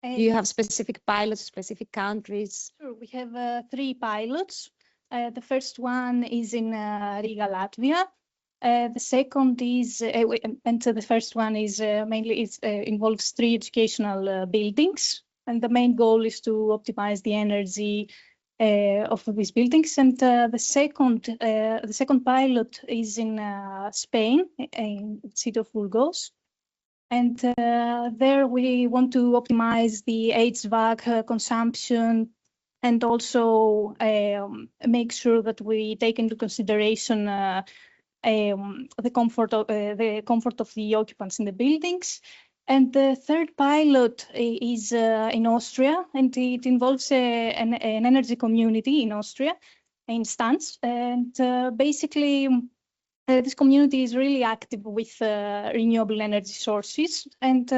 you have specific pilots, specific countries? Sure, we have 3 pilots. The first one is in Riga, Latvia. The second is, and the first one is mainly involves 3 educational buildings, and the main goal is to optimize the energy of these buildings. And the second pilot is in Spain, in the city of Burgos. And there we want to optimize the HVAC consumption, and also make sure that we take into consideration the comfort of the occupants in the buildings. And the third pilot is in Austria, and it involves an energy community in Austria, in Stans. And basically, this community is really active with renewable energy sources. And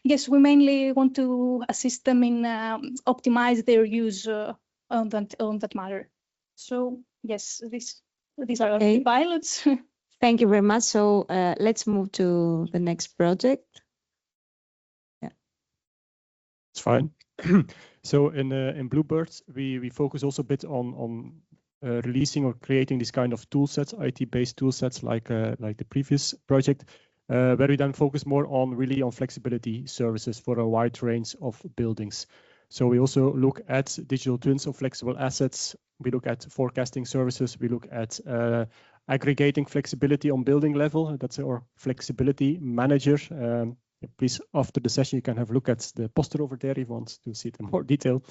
yes, we mainly want to assist them in optimize their use on that matter. So yes, these are our 3 pilots. Thank you very much. So let's move to the next project. Yeah, it's fine. So in Bluebirds, we focus also a bit on releasing or creating this kind of tool sets, IT-based tool sets like the previous project, where we then focus more on flexibility services for a wide range of buildings. So we also look at digital twins of flexible assets. We look at forecasting services. We look at aggregating flexibility on building level. That's our flexibility manager. Please, after the session, you can have a look at the poster over there if you want to see it in more detail.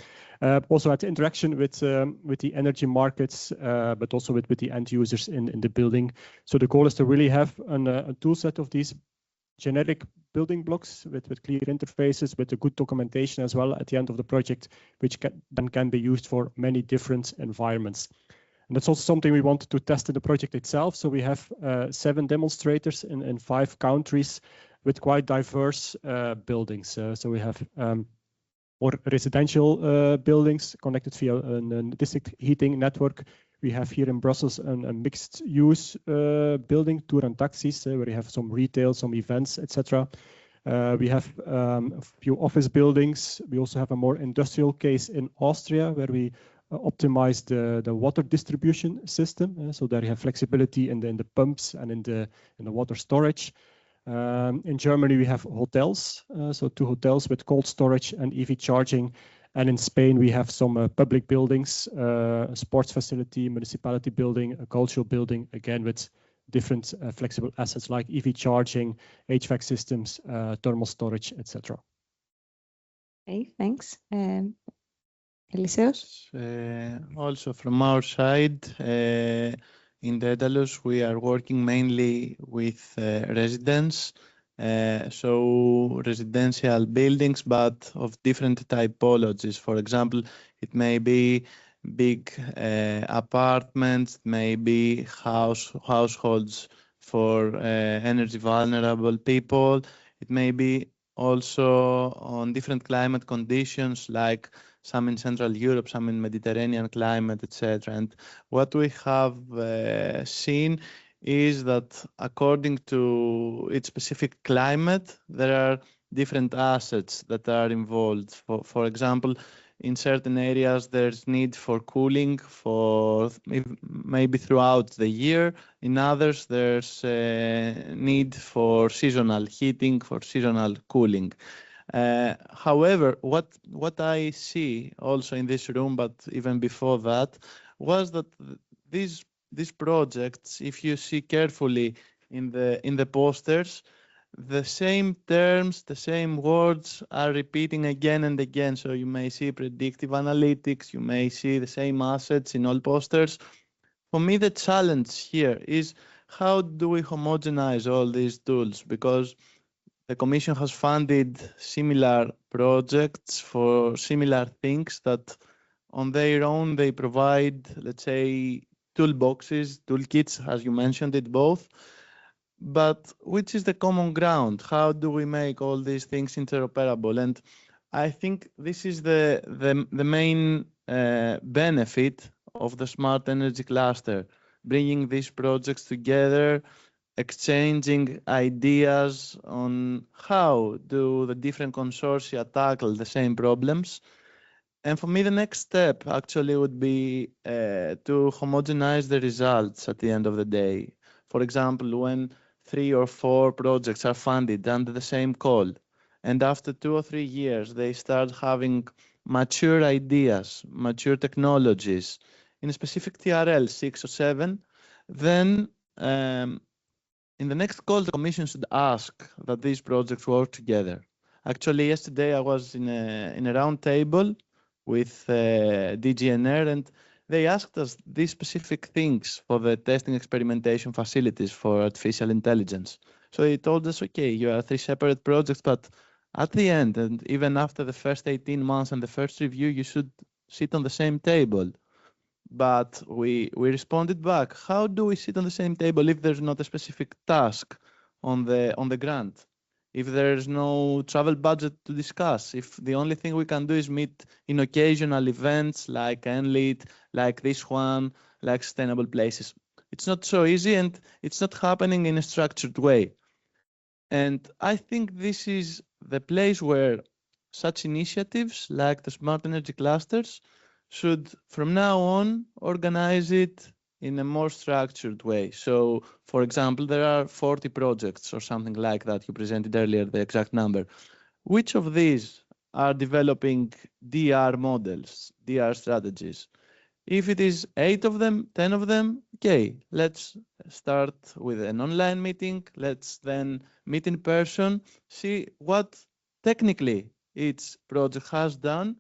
Also at interaction with the energy markets, but also with the end users in the building. So the goal is to really have a tool set of these generic building blocks with clear interfaces, with a good documentation as well at the end of the project, which can be used for many different environments. And that's also something we want to test in the project itself. So we have 7 demonstrators in 5 countries with quite diverse buildings. So we have more residential buildings connected via a district heating network. We have here in Brussels a mixed use building, tour and taxis, where we have some retail, some events, etc. We have a few office buildings. We also have a more industrial case in Austria, where we optimize the water distribution system. So there you have flexibility in the pumps and in the water storage. In Germany, we have hotels, so 2 hotels with cold storage and EV charging. And in Spain, we have some public buildings, a sports facility, municipality building, a cultural building, again with different flexible assets like EV charging, HVAC systems, thermal storage, etc. Okay, thanks. Eliseos? Also from our side, in Daedalus, we are working mainly with residents, so residential buildings, but of different typologies. For example, it may be big apartments, maybe households for energy vulnerable people. It may be also on different climate conditions, like some in Central Europe, some in Mediterranean climate, etc. And what we have seen is that according to its specific climate, there are different assets that are involved. For example, in certain areas there's need for cooling for maybe throughout the year. In others there's need for seasonal heating, for seasonal cooling. However, what I see also in this room, but even before that, was that these projects, if you see carefully in the posters, the same terms, the same words are repeating again and again. So you may see predictive analytics, you may see the same assets in all posters. For me, the challenge here is how do we homogenize all these tools? Because the Commission has funded similar projects for similar things that on their own they provide, let's say, toolboxes, toolkits, as you mentioned it both. But which is the common ground? How do we make all these things interoperable? And I think this is the main benefit of the smart energy cluster, bringing these projects together, exchanging ideas on how do the different consortia tackle the same problems. And for me, the next step actually would be to homogenize the results at the end of the day. For example, when 3 or 4 projects are funded under the same call, and after 2 or 3 years, they start having mature ideas, mature technologies in a specific TRL 6 or 7, then in the next call, the Commission should ask that these projects work together. Actually, yesterday I was in a round table with DGNR, and they asked us these specific things for the testing experimentation facilities for artificial intelligence. So they told us, okay, you are 3 separate projects, but at the end, and even after the first 18 months and the first review, you should sit on the same table. But we responded back, how do we sit on the same table if there's not a specific task on the grant? If there's no travel budget to discuss, if the only thing we can do is meet in occasional events like NLEAD, like this one, like Sustainable Places. It's not so easy, and it's not happening in a structured way. And I think this is the place where such initiatives like the smart energy clusters should from now on organize it in a more structured way. So, for example, there are 40 projects or something like that. You presented earlier the exact number. Which of these are developing DR models, DR strategies? If it is 8 of them, 10 of them, okay, let's start with an online meeting. Let's then meet in person, see what technically each project has done,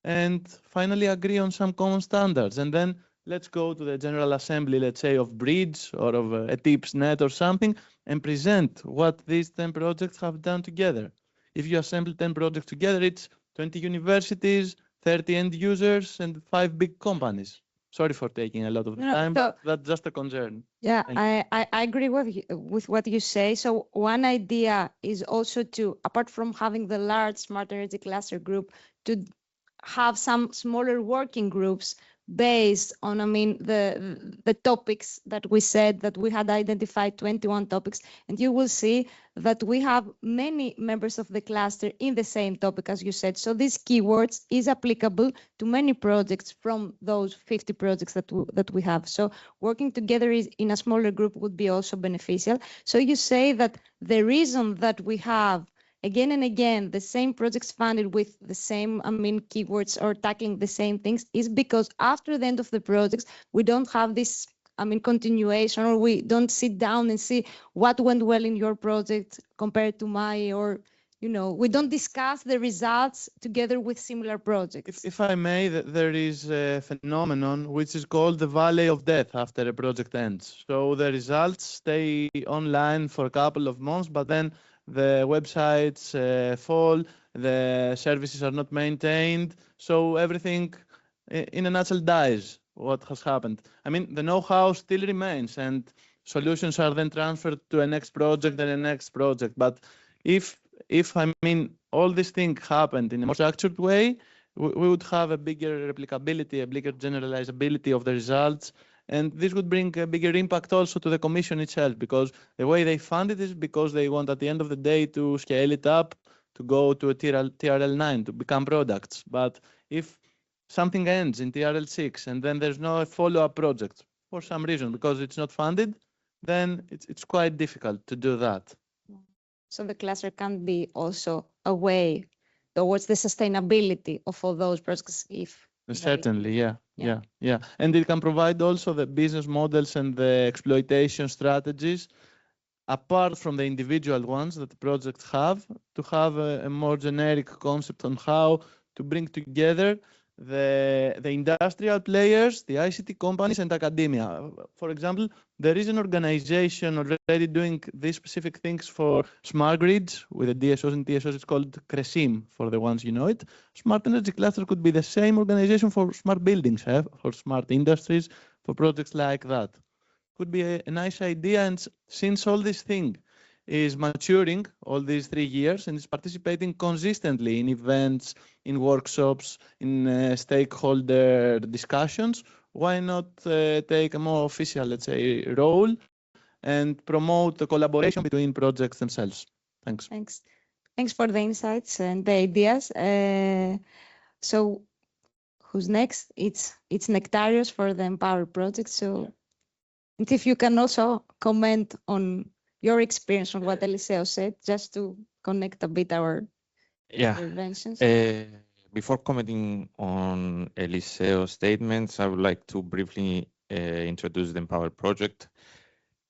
and finally agree on some common standards. And then let's go to the General Assembly, let's say, of Bridge or of a TIPS net or something, and present what these 10 projects have done together. If you assemble 10 projects together, it's 20 universities, 30 end users, and 5 big companies. Sorry for taking a lot of time, but that's just a concern. Yeah, I agree with what you say. So one idea is also to, apart from having the large smart energy cluster group, to have some smaller working groups based on, I mean, the topics that we said that we had identified 21 topics, and you will see that we have many members of the cluster in the same topic, as you said. So these keywords is applicable to many projects from those 50 projects that we have. So working together in a smaller group would be also beneficial. So you say that the reason that we have again and again the same projects funded with the same, I mean, keywords or tackling the same things is because after the end of the projects, we don't have this, I mean, continuation, or we don't sit down and see what went well in your project compared to my, or, you know, we don't discuss the results together with similar projects. If I may, there is a phenomenon which is called the valley of death after a project ends. So the results stay online for a couple of months, but then the websites fall, the services are not maintained, so everything in a nutshell dies. What has happened? I mean, the know-how still remains, and solutions are then transferred to a next project and a next project. But if I mean, all these things happened in a more structured way, we would have a bigger replicability, a bigger generalizability of the results. And this would bring a bigger impact also to the Commission itself, because the way they fund it is because they want at the end of the day to scale it up, to go to a TRL 9, to become products. But if something ends in TRL6 and then there's no follow-up project for some reason because it's not funded, then it's quite difficult to do that. So the cluster can be also a way towards the sustainability of all those projects if Certainly, yeah. And it can provide also the business models and the exploitation strategies apart from the individual ones that the projects have, to have a more generic concept on how to bring together the industrial players, the ICT companies, and academia. For example, there is an organization already doing these specific things for smart grids with the DSOs and TSOs. It's called CRESIM, for the ones you know it. Smart Energy Cluster could be the same organization for smart buildings, for smart industries, for projects like that. Could be a nice idea, and since all this thing is maturing all these 3 years and is participating consistently in events, in workshops, in stakeholder discussions, why not take a more official, let's say, role and promote the collaboration between projects themselves? Thanks. Thanks for the insights and the ideas. So who's next? It's Nectarios for the Empower project. So, and if you can also comment on your experience on what Eliseo said, just to connect a bit our interventions. Before commenting on Eliseo's statements, I would like to briefly introduce the Empower project.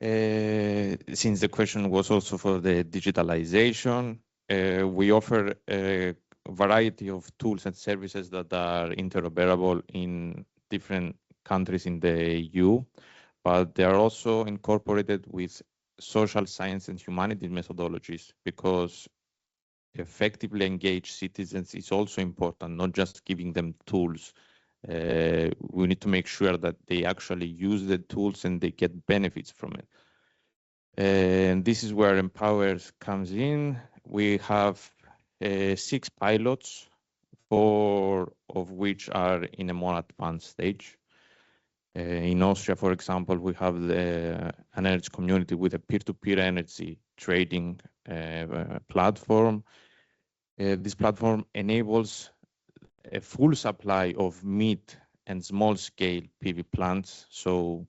Since the question was also for the digitalization, we offer a variety of tools and services that are interoperable in different countries in the EU, but they are also incorporated with social science and humanities methodologies, because effectively engaged citizens is also important, not just giving them tools. We need to make sure that they actually use the tools and they get benefits from it. And this is where Empower comes in. We have 6 pilots, 4 of which are in a more advanced stage. In Austria, for example, we have an energy community with a peer-to-peer energy trading platform. This platform enables a full supply of mid and small-scale PV plants, so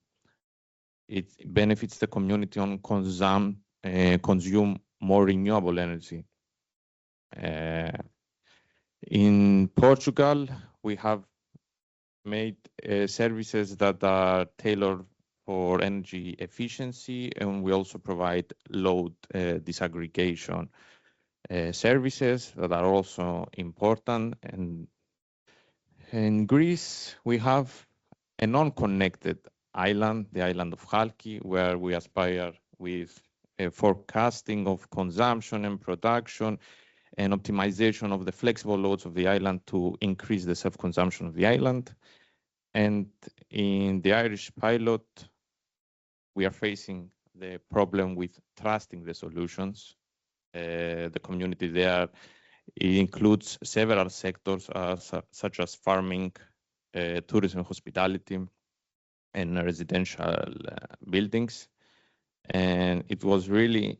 it benefits the community on consume more renewable energy. In Portugal, we have made services that are tailored for energy efficiency, and we also provide load disaggregation services that are also important. And in Greece, we have a non-connected island, the island of Chalki, where we aspire with a forecasting of consumption and production and optimization of the flexible loads of the island to increase the self-consumption of the island. And in the Irish pilot, we are facing the problem with trusting the solutions. The community there includes several sectors such as farming, tourism, hospitality, and residential buildings. And it was really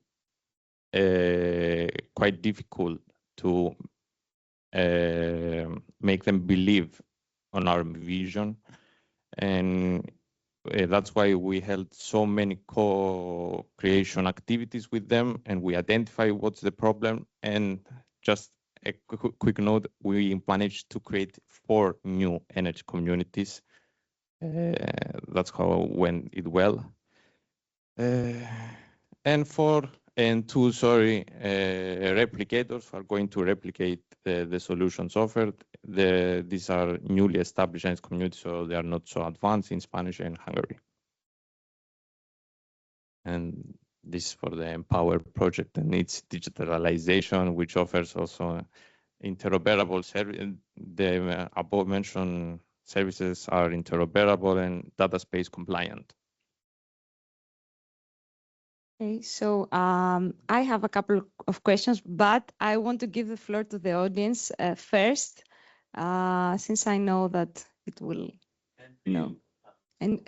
quite difficult to make them believe on our vision. And that's why we held so many co-creation activities with them, and we identify what's the problem. And just a quick note, we managed to create 4 new energy communities. That's how it went well. And 2 replicators are going to replicate the solutions offered. These are newly established energy communities, so they are not so advanced in Spanish and Hungary. And this is for the Empower project and its digitalization, which offers also interoperable service. The above mentioned services are interoperable and data space compliant. Okay, so I have a couple of questions, but I want to give the floor to the audience first, since I know that it will. No, and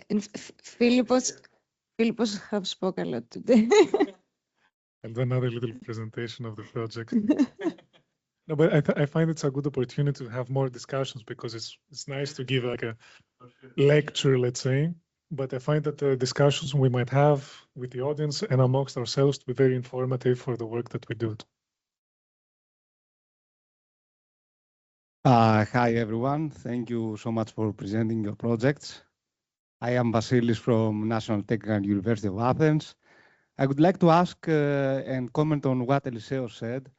Philippos have spoken a lot today. And another little presentation of the project. No, but I find it's a good opportunity to have more discussions because it's nice to give like a lecture, let's say. But I find that the discussions we might have with the audience and amongst ourselves to be very informative for the work that we do. Hi, everyone. Thank you so much for presenting your projects. I am Vasilis from National Technical University of Athens. I would like to ask and comment on what Eliseo said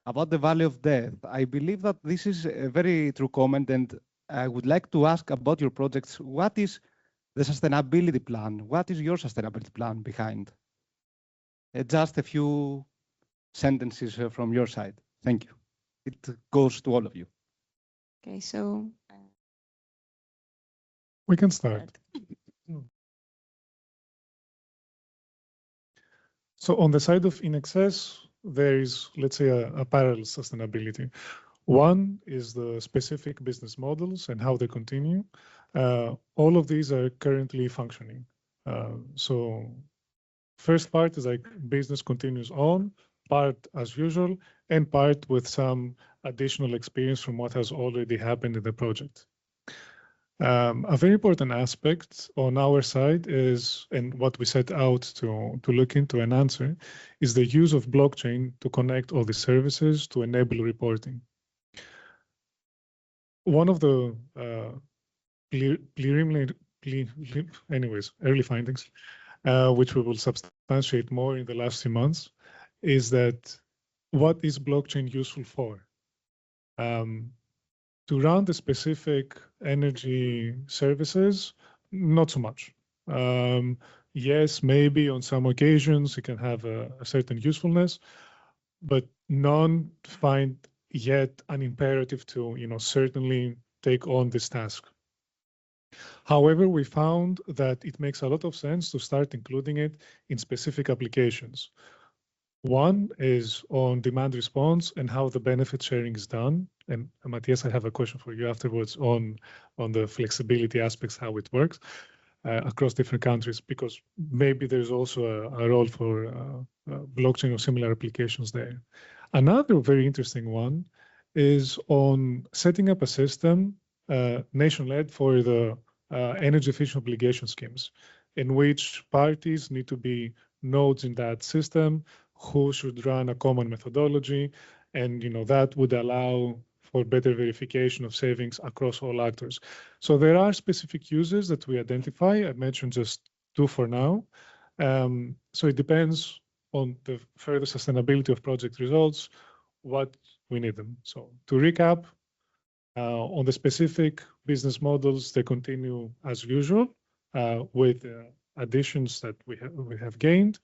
about the valley of death. I believe that this is a very true comment, and I would like to ask about your projects. What is the sustainability plan? What is your sustainability plan behind? Just a few sentences from your side. Thank you. It goes to all of you. Okay, so we can start. So on the side of InEExS, there is, let's say, a parallel sustainability. One is the specific business models and how they continue. All of these are currently functioning. So first part is like business continues on, part as usual, and part with some additional experience from what has already happened in the project. A very important aspect on our side is, and what we set out to look into and answer, is the use of blockchain to connect all the services to enable reporting. One of the early findings, which we will substantiate more in the last few months, is that what is blockchain useful for? To run the specific energy services, not so much. Yes, maybe on some occasions it can have a certain usefulness, but none find yet an imperative to, certainly take on this task. However, we found that it makes a lot of sense to start including it in specific applications. One is on demand response and how the benefit sharing is done. And Matthias, I have a question for you afterwards on the flexibility aspects, how it works across different countries, because maybe there's also a role for blockchain or similar applications there. Another very interesting one is on setting up a system nation-led for the energy efficient obligation schemes, in which parties need to be nodes in that system, who should run a common methodology, and that would allow for better verification of savings across all actors. So there are specific uses that we identify. I mentioned just two for now. So it depends on the further sustainability of project results, what we need them. So to recap, on the specific business models, they continue as usual with additions that we have gained.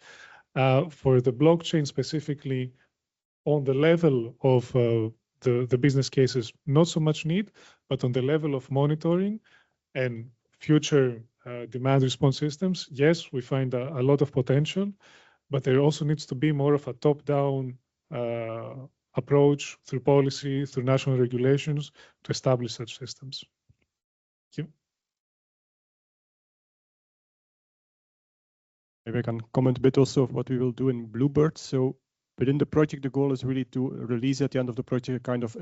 For the blockchain specifically, on the level of the business cases, not so much need, but on the level of monitoring and future demand response systems, yes, we find a lot of potential, but there also needs to be more of a top-down approach through policy, through national regulations to establish such systems. Thank you. Maybe I can comment a bit also of what we will do in Bluebird. So within the project, the goal is really to release at the end of the project a kind of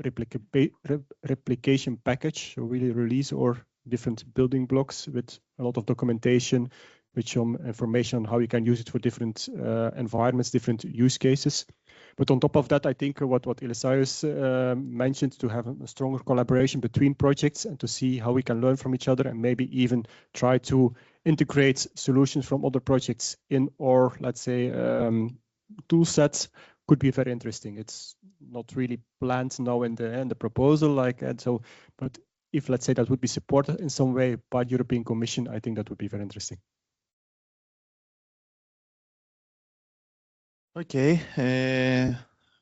replication package. So really release our different building blocks with a lot of documentation, with some information on how you can use it for different environments, different use cases. But on top of that, I think what Elisaios mentioned, to have a stronger collaboration between projects and to see how we can learn from each other and maybe even try to integrate solutions from other projects in our, let's say, tool sets could be very interesting. It's not really planned now in the proposal like that. So, but if, let's say, that would be supported in some way by the European Commission, I think that would be very interesting. Okay,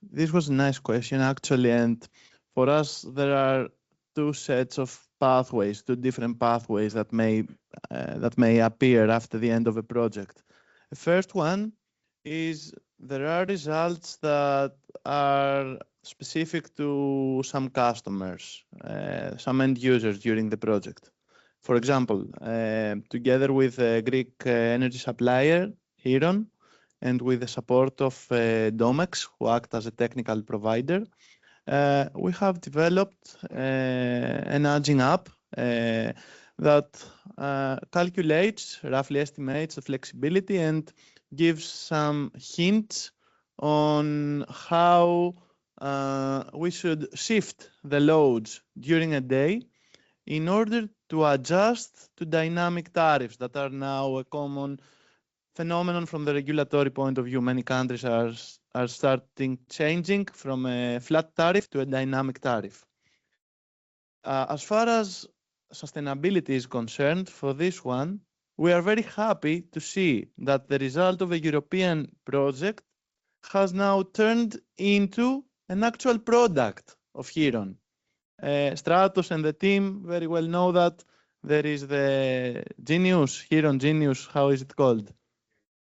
this was a nice question actually, and for us there are two sets of pathways, two different pathways that may appear after the end of a project. The first one is there are results that are specific to some customers, some end users during the project. For example, together with a Greek energy supplier, Heron, and with the support of Domex, who act as a technical provider, we have developed an aging app that calculates, roughly estimates the flexibility and gives some hints on how we should shift the loads during a day in order to adjust to dynamic tariffs that are now a common phenomenon from the regulatory point of view. Many countries are starting changing from a flat tariff to a dynamic tariff. As far as sustainability is concerned, for this one, we are very happy to see that the result of a European project has now turned into an actual product of Heron. Stratos and the team very well know that there is the Genius, Heron Genius, how is it called?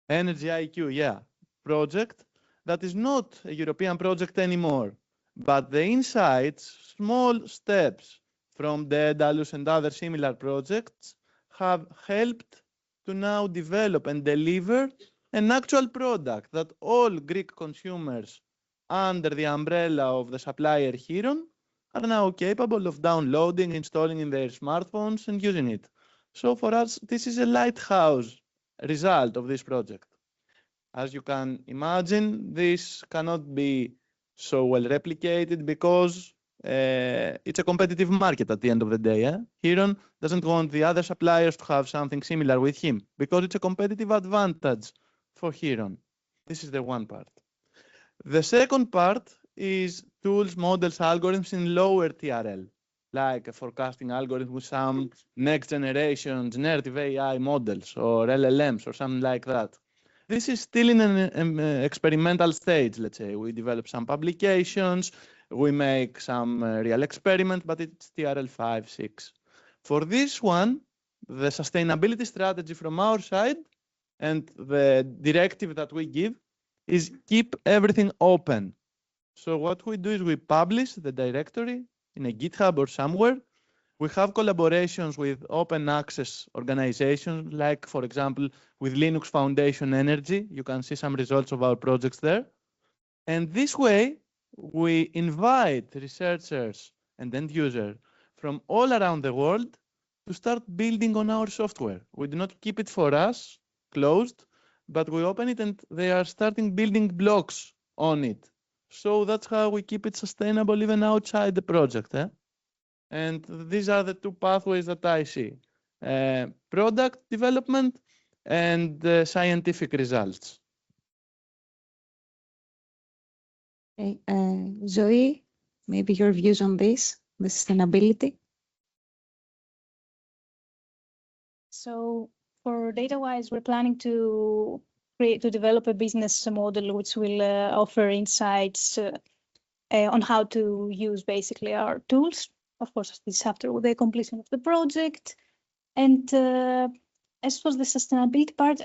Energy IQ, yeah, project that is not a European project anymore, but the insights, small steps from Daedalus and other similar projects have helped to now develop and deliver an actual product that all Greek consumers under the umbrella of the supplier Heron are now capable of downloading, installing in their smartphones and using it. So for us, this is a lighthouse result of this project. As you can imagine, this cannot be so well replicated because it's a competitive market at the end of the day. Heron doesn't want the other suppliers to have something similar with him because it's a competitive advantage for Heron. This is the one part. The second part is tools, models, algorithms in lower TRL, like a forecasting algorithm with some next generation generative AI models or LLMs or something like that. This is still in an experimental stage, let's say. We develop some publications, we make some real experiments, but it's TRL 5, 6. For this one, the sustainability strategy from our side and the directive that we give is keep everything open. So what we do is we publish the directory in a GitHub or somewhere. We have collaborations with open access organizations, like, for example, with Linux Foundation Energy. You can see some results of our projects there. And this way, we invite researchers and end users from all around the world to start building on our software. We do not keep it for us, closed, but we open it and they are starting building blocks on it. So that's how we keep it sustainable even outside the project. And these are the two pathways that I see. Product development and scientific results. Okay, Zoe, maybe your views on this, the sustainability? So for DataWise, we're planning to develop a business model which will offer insights on how to use basically our tools. Of course, this is after the completion of the project. And as for the sustainability part,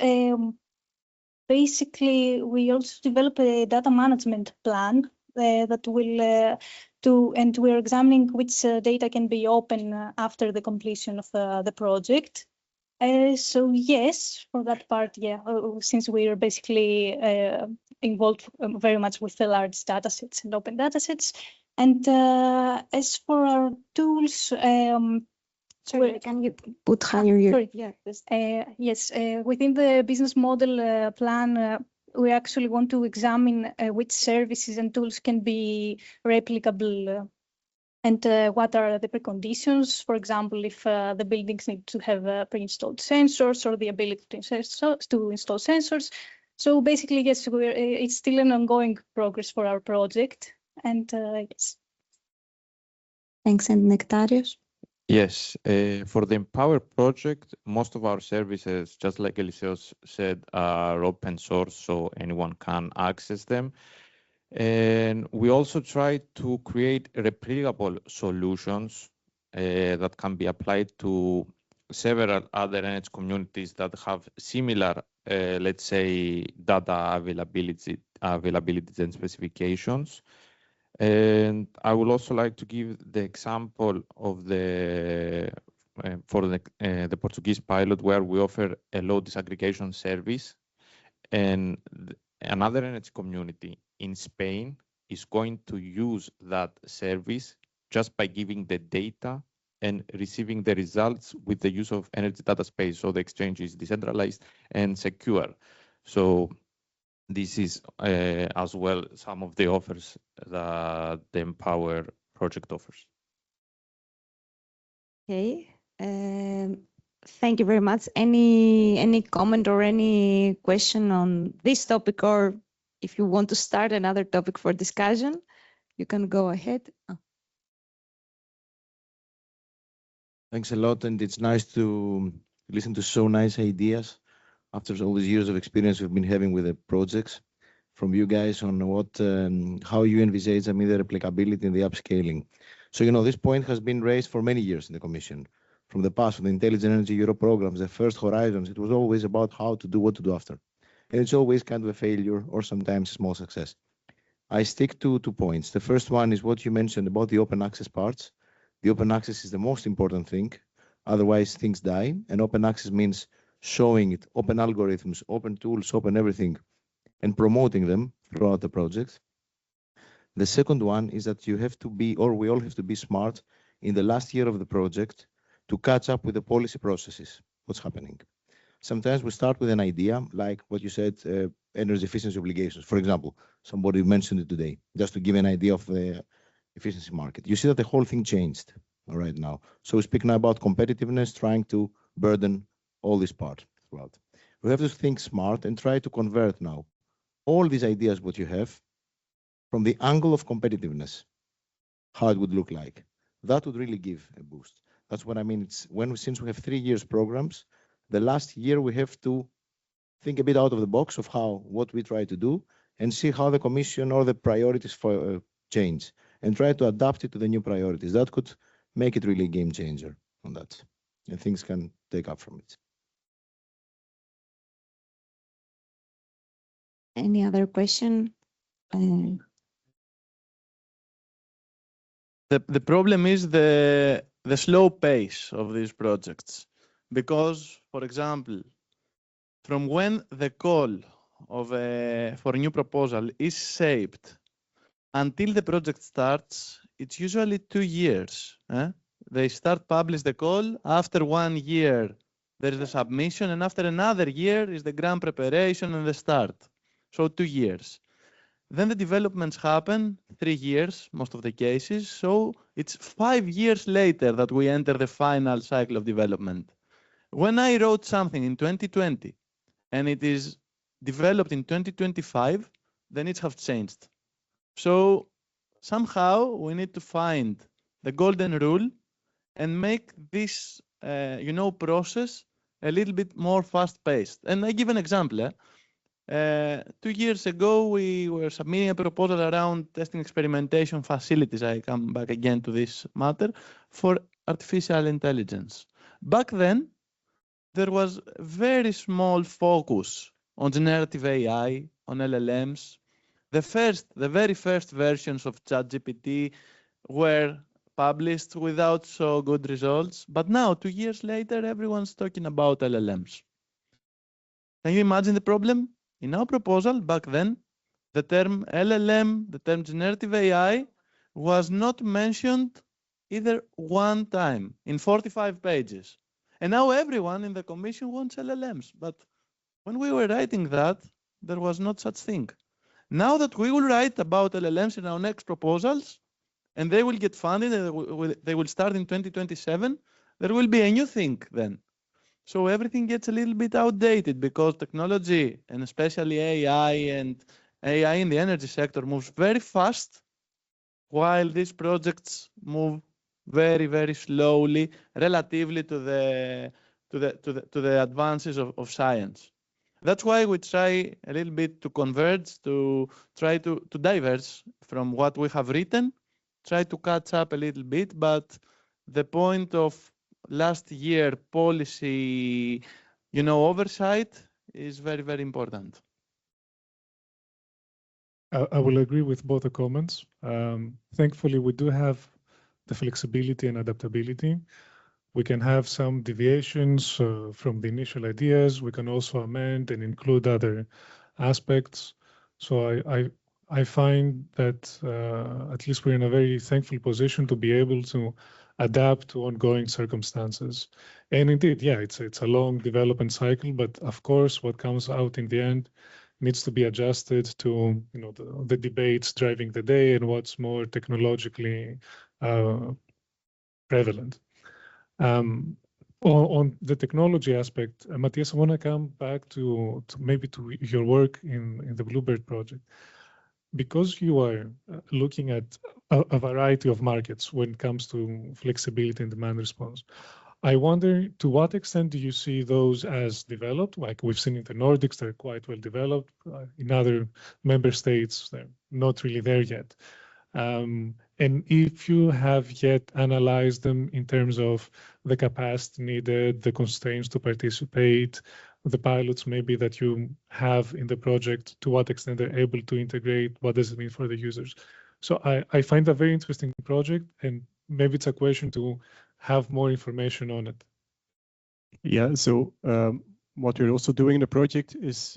basically, we also develop a data management plan that will and we're examining which data can be open after the completion of the project. So yes, for that part, yeah, since we are basically involved very much with the large datasets and open datasets. And as for our tools, sorry, can you put higher your... Sorry, yeah. Yes, within the business model plan, we actually want to examine which services and tools can be replicable and what are the preconditions. For example, if the buildings need to have pre-installed sensors or the ability to install sensors. So basically, yes, it's still an ongoing progress for our project. And yes. Thanks, and Nectarios? Yes, for the Empower project, most of our services, just like Eliseos said, are open source, so anyone can access them. And we also try to create replicable solutions that can be applied to several other energy communities that have similar, let's say, data availability and specifications. And I would also like to give the example of for the Portuguese pilot, where we offer a load disaggregation service, and another energy community in Spain is going to use that service just by giving the data and receiving the results with the use of energy data space. So the exchange is decentralized and secure. So this is as well some of the offers that the Empower project offers. Okay. Thank you very much. Any comment or any question on this topic, or if you want to start another topic for discussion, you can go ahead. Thanks a lot, and it's nice to listen to so nice ideas after all these years of experience we've been having with the projects from you guys on what how you envisage the replicability and the upscaling. So this point has been raised for many years in the Commission. From the past, from the Intelligent Energy Europe programs, the first horizons, it was always about how to do what to do after, and it's always kind of a failure or sometimes a small success. I stick to 2 points. The first one is what you mentioned about the open access parts. The open access is the most important thing. Otherwise, things die. And open access means showing it, open algorithms, open tools, open everything, and promoting them throughout the project. The second one is that you have to be, or we all have to be smart in the last year of the project to catch up with the policy processes, what's happening. Sometimes we start with an idea, like what you said, energy efficiency obligations. For example, somebody mentioned it today, just to give an idea of the efficiency market. You see that the whole thing changed right now. So we speak now about competitiveness, trying to burden all this part throughout. We have to think smart and try to convert now all these ideas, what you have, from the angle of competitiveness, how it would look like. That would really give a boost. That's what I mean. It's since we have 3 years programs, the last year we have to think a bit out of the box of what we try to do and see how the Commission or the priorities for change and try to adapt it to the new priorities. That could make it really a game changer on that, and things can take up from it. Any other question? The problem is the slow pace of these projects, because, for example, from when the call for a new proposal is shaped until the project starts, it's usually 2 years. They publish the call. After 1 year, there is the submission, and after another year is the grant preparation and the start. So 2 years. Then the developments happen 3 years, most of the cases. So it's 5 years later that we enter the final cycle of development. When I wrote something in 2020 and it is developed in 2025, then it has changed. So somehow we need to find the golden rule and make this process a little bit more fast-paced. And I give an example. 2 years ago, we were submitting a proposal around testing experimentation facilities. I come back again to this matter for artificial intelligence. Back then, there was very small focus on generative AI, on LLMs. The very first versions of ChatGPT were published without so good results. But now, 2 years later, everyone's talking about LLMs. Can you imagine the problem? In our proposal back then, the term LLM, the term generative AI, was not mentioned either one time in 45 pages. And now everyone in the Commission wants LLMs. But when we were writing that, there was not such thing. Now that we will write about LLMs in our next proposals, and they will get funded, and they will start in 2027, there will be a new thing then. So everything gets a little bit outdated because technology, and especially AI and AI in the energy sector, moves very fast, while these projects move very, very slowly relatively to the advances of science. That's why we try a little bit to converge, to try to diverge from what we have written, try to catch up a little bit, but the point of last year policy, oversight is very, very important. I will agree with both the comments. Thankfully, we do have the flexibility and adaptability. We can have some deviations from the initial ideas. We can also amend and include other aspects. So I find that at least we're in a very thankful position to be able to adapt to ongoing circumstances. And indeed, yeah, it's a long development cycle, but of course, what comes out in the end needs to be adjusted to the debates driving the day and what's more technologically prevalent. On the technology aspect, Matthias, I want to come back to maybe to your work in the Bluebird project. Because you are looking at a variety of markets when it comes to flexibility and demand response, I wonder to what extent do you see those as developed? Like we've seen in the Nordics, they're quite well developed. In other member states, they're not really there yet. And if you have yet analyzed them in terms of the capacity needed, the constraints to participate, the pilots maybe that you have in the project, to what extent they're able to integrate, what does it mean for the users? So I find a very interesting project, and maybe it's a question to have more information on it. Yeah, so what we're also doing in the project is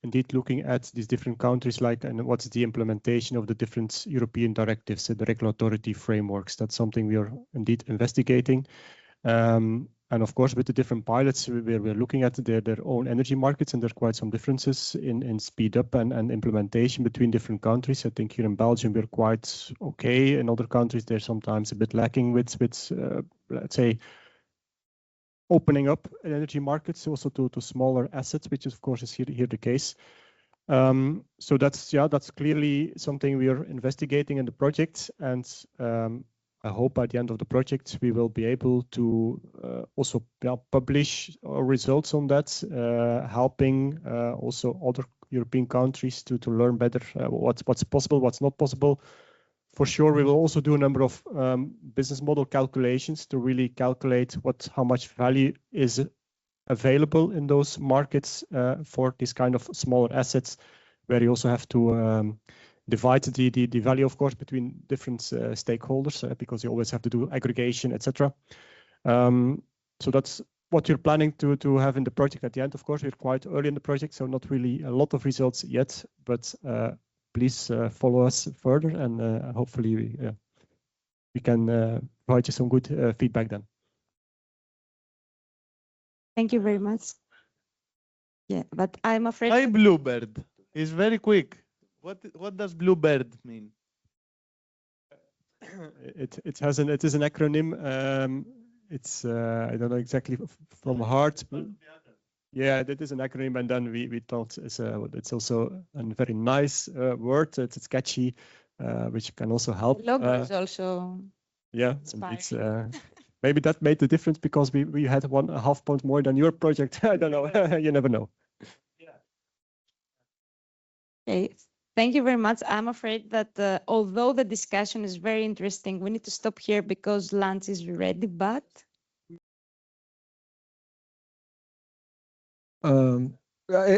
indeed looking at these different countries, like, and what's the implementation of the different European directives, the regulatory frameworks. That's something we are indeed investigating. And of course, with the different pilots, we're looking at their own energy markets, and there's quite some differences in speed up and implementation between different countries. I think here in Belgium, we're quite okay. In other countries, they're sometimes a bit lacking with let's say, opening up energy markets also to smaller assets, which of course is here the case. So that's clearly something we are investigating in the project, and I hope by the end of the project we will be able to also publish our results on that, helping also other European countries to learn better what's possible, what's not possible. For sure, we will also do a number of business model calculations to really calculate how much value is available in those markets for this kind of smaller assets, where you also have to divide the value, of course, between different stakeholders, because you always have to do aggregation, etc. So that's what we're planning to have in the project at the end. Of course, we're quite early in the project, so not really a lot of results yet, but please follow us further, and hopefully we can provide you some good feedback then. Thank you very much. Yeah, but I'm afraid. Why Bluebird? It's very quick. What does Bluebird mean? It is an acronym. It's I don't know exactly from heart. Yeah, that is an acronym, and then we thought it's also a very nice word. It's catchy, which can also help. The logo is also. Yeah, it's maybe that made the difference because we had 1.5 point more than your project. I don't know. You never know. Okay. Thank you very much. I'm afraid that although the discussion is very interesting, we need to stop here because lunch is ready, but. A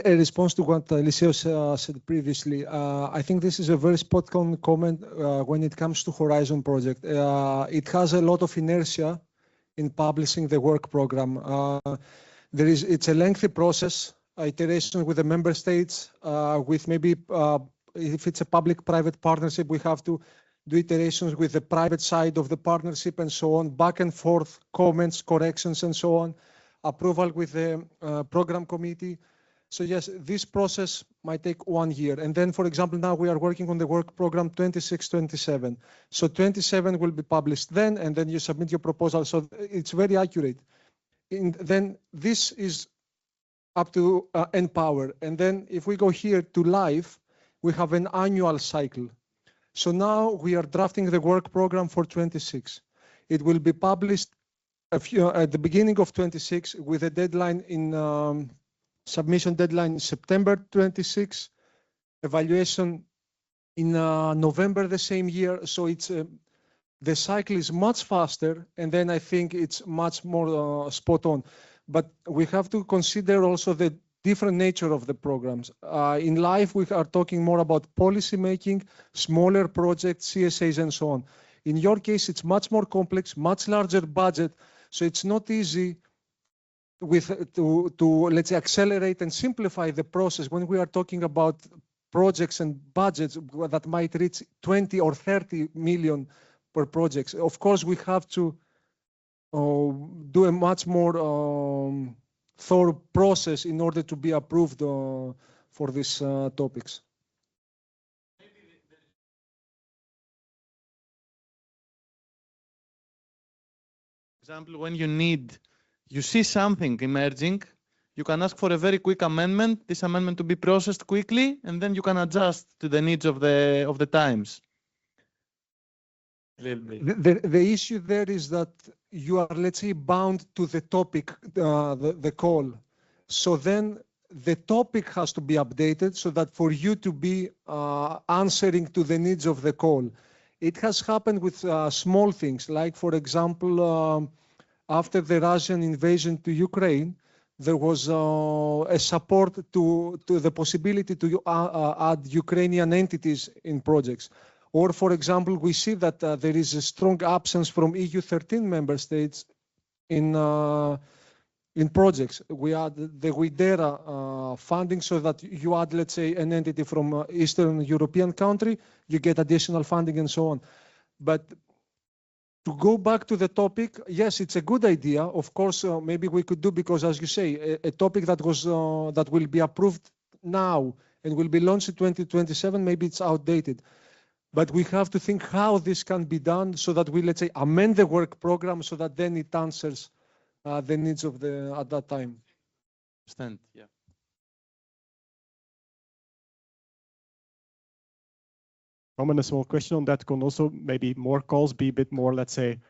response to what Eliseo said previously, I think this is a very spot-on comment when it comes to Horizon project. It has a lot of inertia in publishing the work program. It's a lengthy process, iteration with the member states, with maybe if it's a public-private partnership, we have to do iterations with the private side of the partnership and so on, back and forth, comments, corrections, and so on, approval with the program committee. So yes, this process might take 1 year. And then, for example, now we are working on the work program 26-27. So 27 will be published then, and then you submit your proposal. So it's very accurate. And then this is up to NPower. And then if we go here to live, we have an annual cycle. So now we are drafting the work program for 26. It will be published at the beginning of 26 with a deadline in submission deadline September 26, evaluation in November the same year. So it's the cycle is much faster, and then I think it's much more spot on. But we have to consider also the different nature of the programs. In life, we are talking more about policy making, smaller projects, CSAs, and so on. In your case, it's much more complex, much larger budget. So it's not easy to let's say accelerate and simplify the process when we are talking about projects and budgets that might reach 20 or 30 million per project. Of course, we have to do a much more thorough process in order to be approved for these topics. Example, when you see something emerging, you can ask for a very quick amendment, this amendment to be processed quickly, and then you can adjust to the needs of the times. The issue there is that you are, let's say, bound to the topic, the call. So then the topic has to be updated so that for you to be answering to the needs of the call. It has happened with small things, like, for example, after the Russian invasion to Ukraine, there was a support to the possibility to add Ukrainian entities in projects. Or, for example, we see that there is a strong absence from EU 13 member states in projects. We add the WIDERA funding so that you add, let's say, an entity from Eastern European country, you get additional funding and so on. But to go back to the topic, yes, it's a good idea. Of course, maybe we could do, because as you say, a topic that will be approved now and will be launched in 2027, maybe it's outdated. But we have to think how this can be done so that we, let's say, amend the work program so that then it answers the needs of at that time. Understand, yeah. Comment a small question on that. Can also maybe more calls be a bit more, let's say,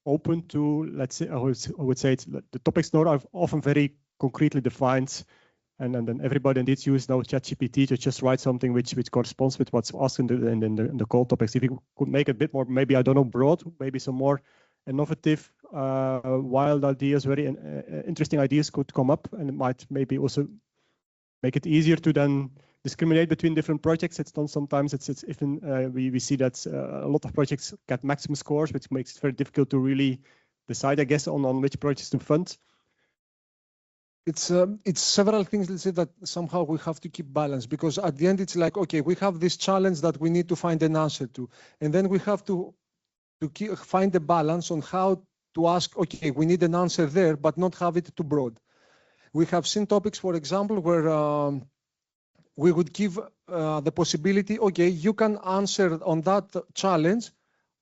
open to, let's say, I would say the topics now are often very concretely defined, and then everybody needs to use now ChatGPT to just write something which corresponds with what's asked in the call topics. If you could make it a bit more, maybe, I don't know, broad, maybe some more innovative, wild ideas, very interesting ideas could come up, and it might maybe also make it easier to then discriminate between different projects. It's done sometimes. It's even we see that a lot of projects get maximum scores, which makes it very difficult to really decide, I guess, on which projects to fund. It's several things, let's say, that somehow we have to keep balance, because at the end it's like, okay, we have this challenge that we need to find an answer to, and then we have to find the balance on how to ask, okay, we need an answer there, but not have it too broad. We have seen topics, for example, where we would give the possibility, okay, you can answer on that challenge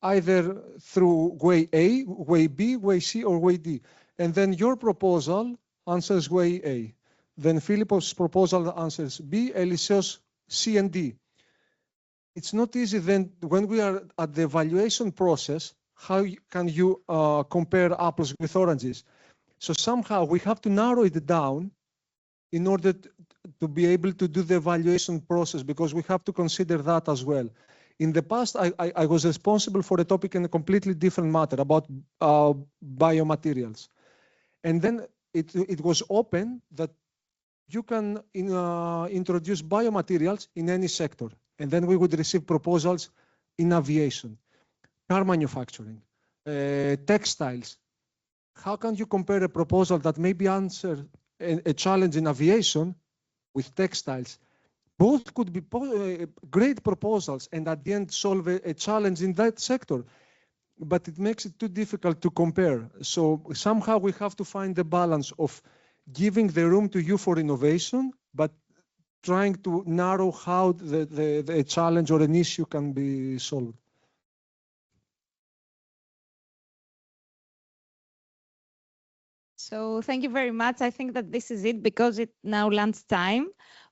either through way A, way B, way C, or way D, and then your proposal answers way A. Then Philippos' proposal answers B, Eliseo's C and D. It's not easy then, when we are at the evaluation process, how can you compare apples with oranges? So somehow we have to narrow it down in order to be able to do the evaluation process, because we have to consider that as well. In the past, I was responsible for a topic in a completely different matter about biomaterials. And then it was open that you can introduce biomaterials in any sector. And then we would receive proposals in aviation, car manufacturing, textiles. How can you compare a proposal that maybe answers a challenge in aviation with textiles? Both could be great proposals and at the end solve a challenge in that sector. But it makes it too difficult to compare. So somehow we have to find the balance of giving the room to you for innovation, but trying to narrow how the challenge or an issue can be solved. So thank you very much. I think that this is it, because it's now lunchtime.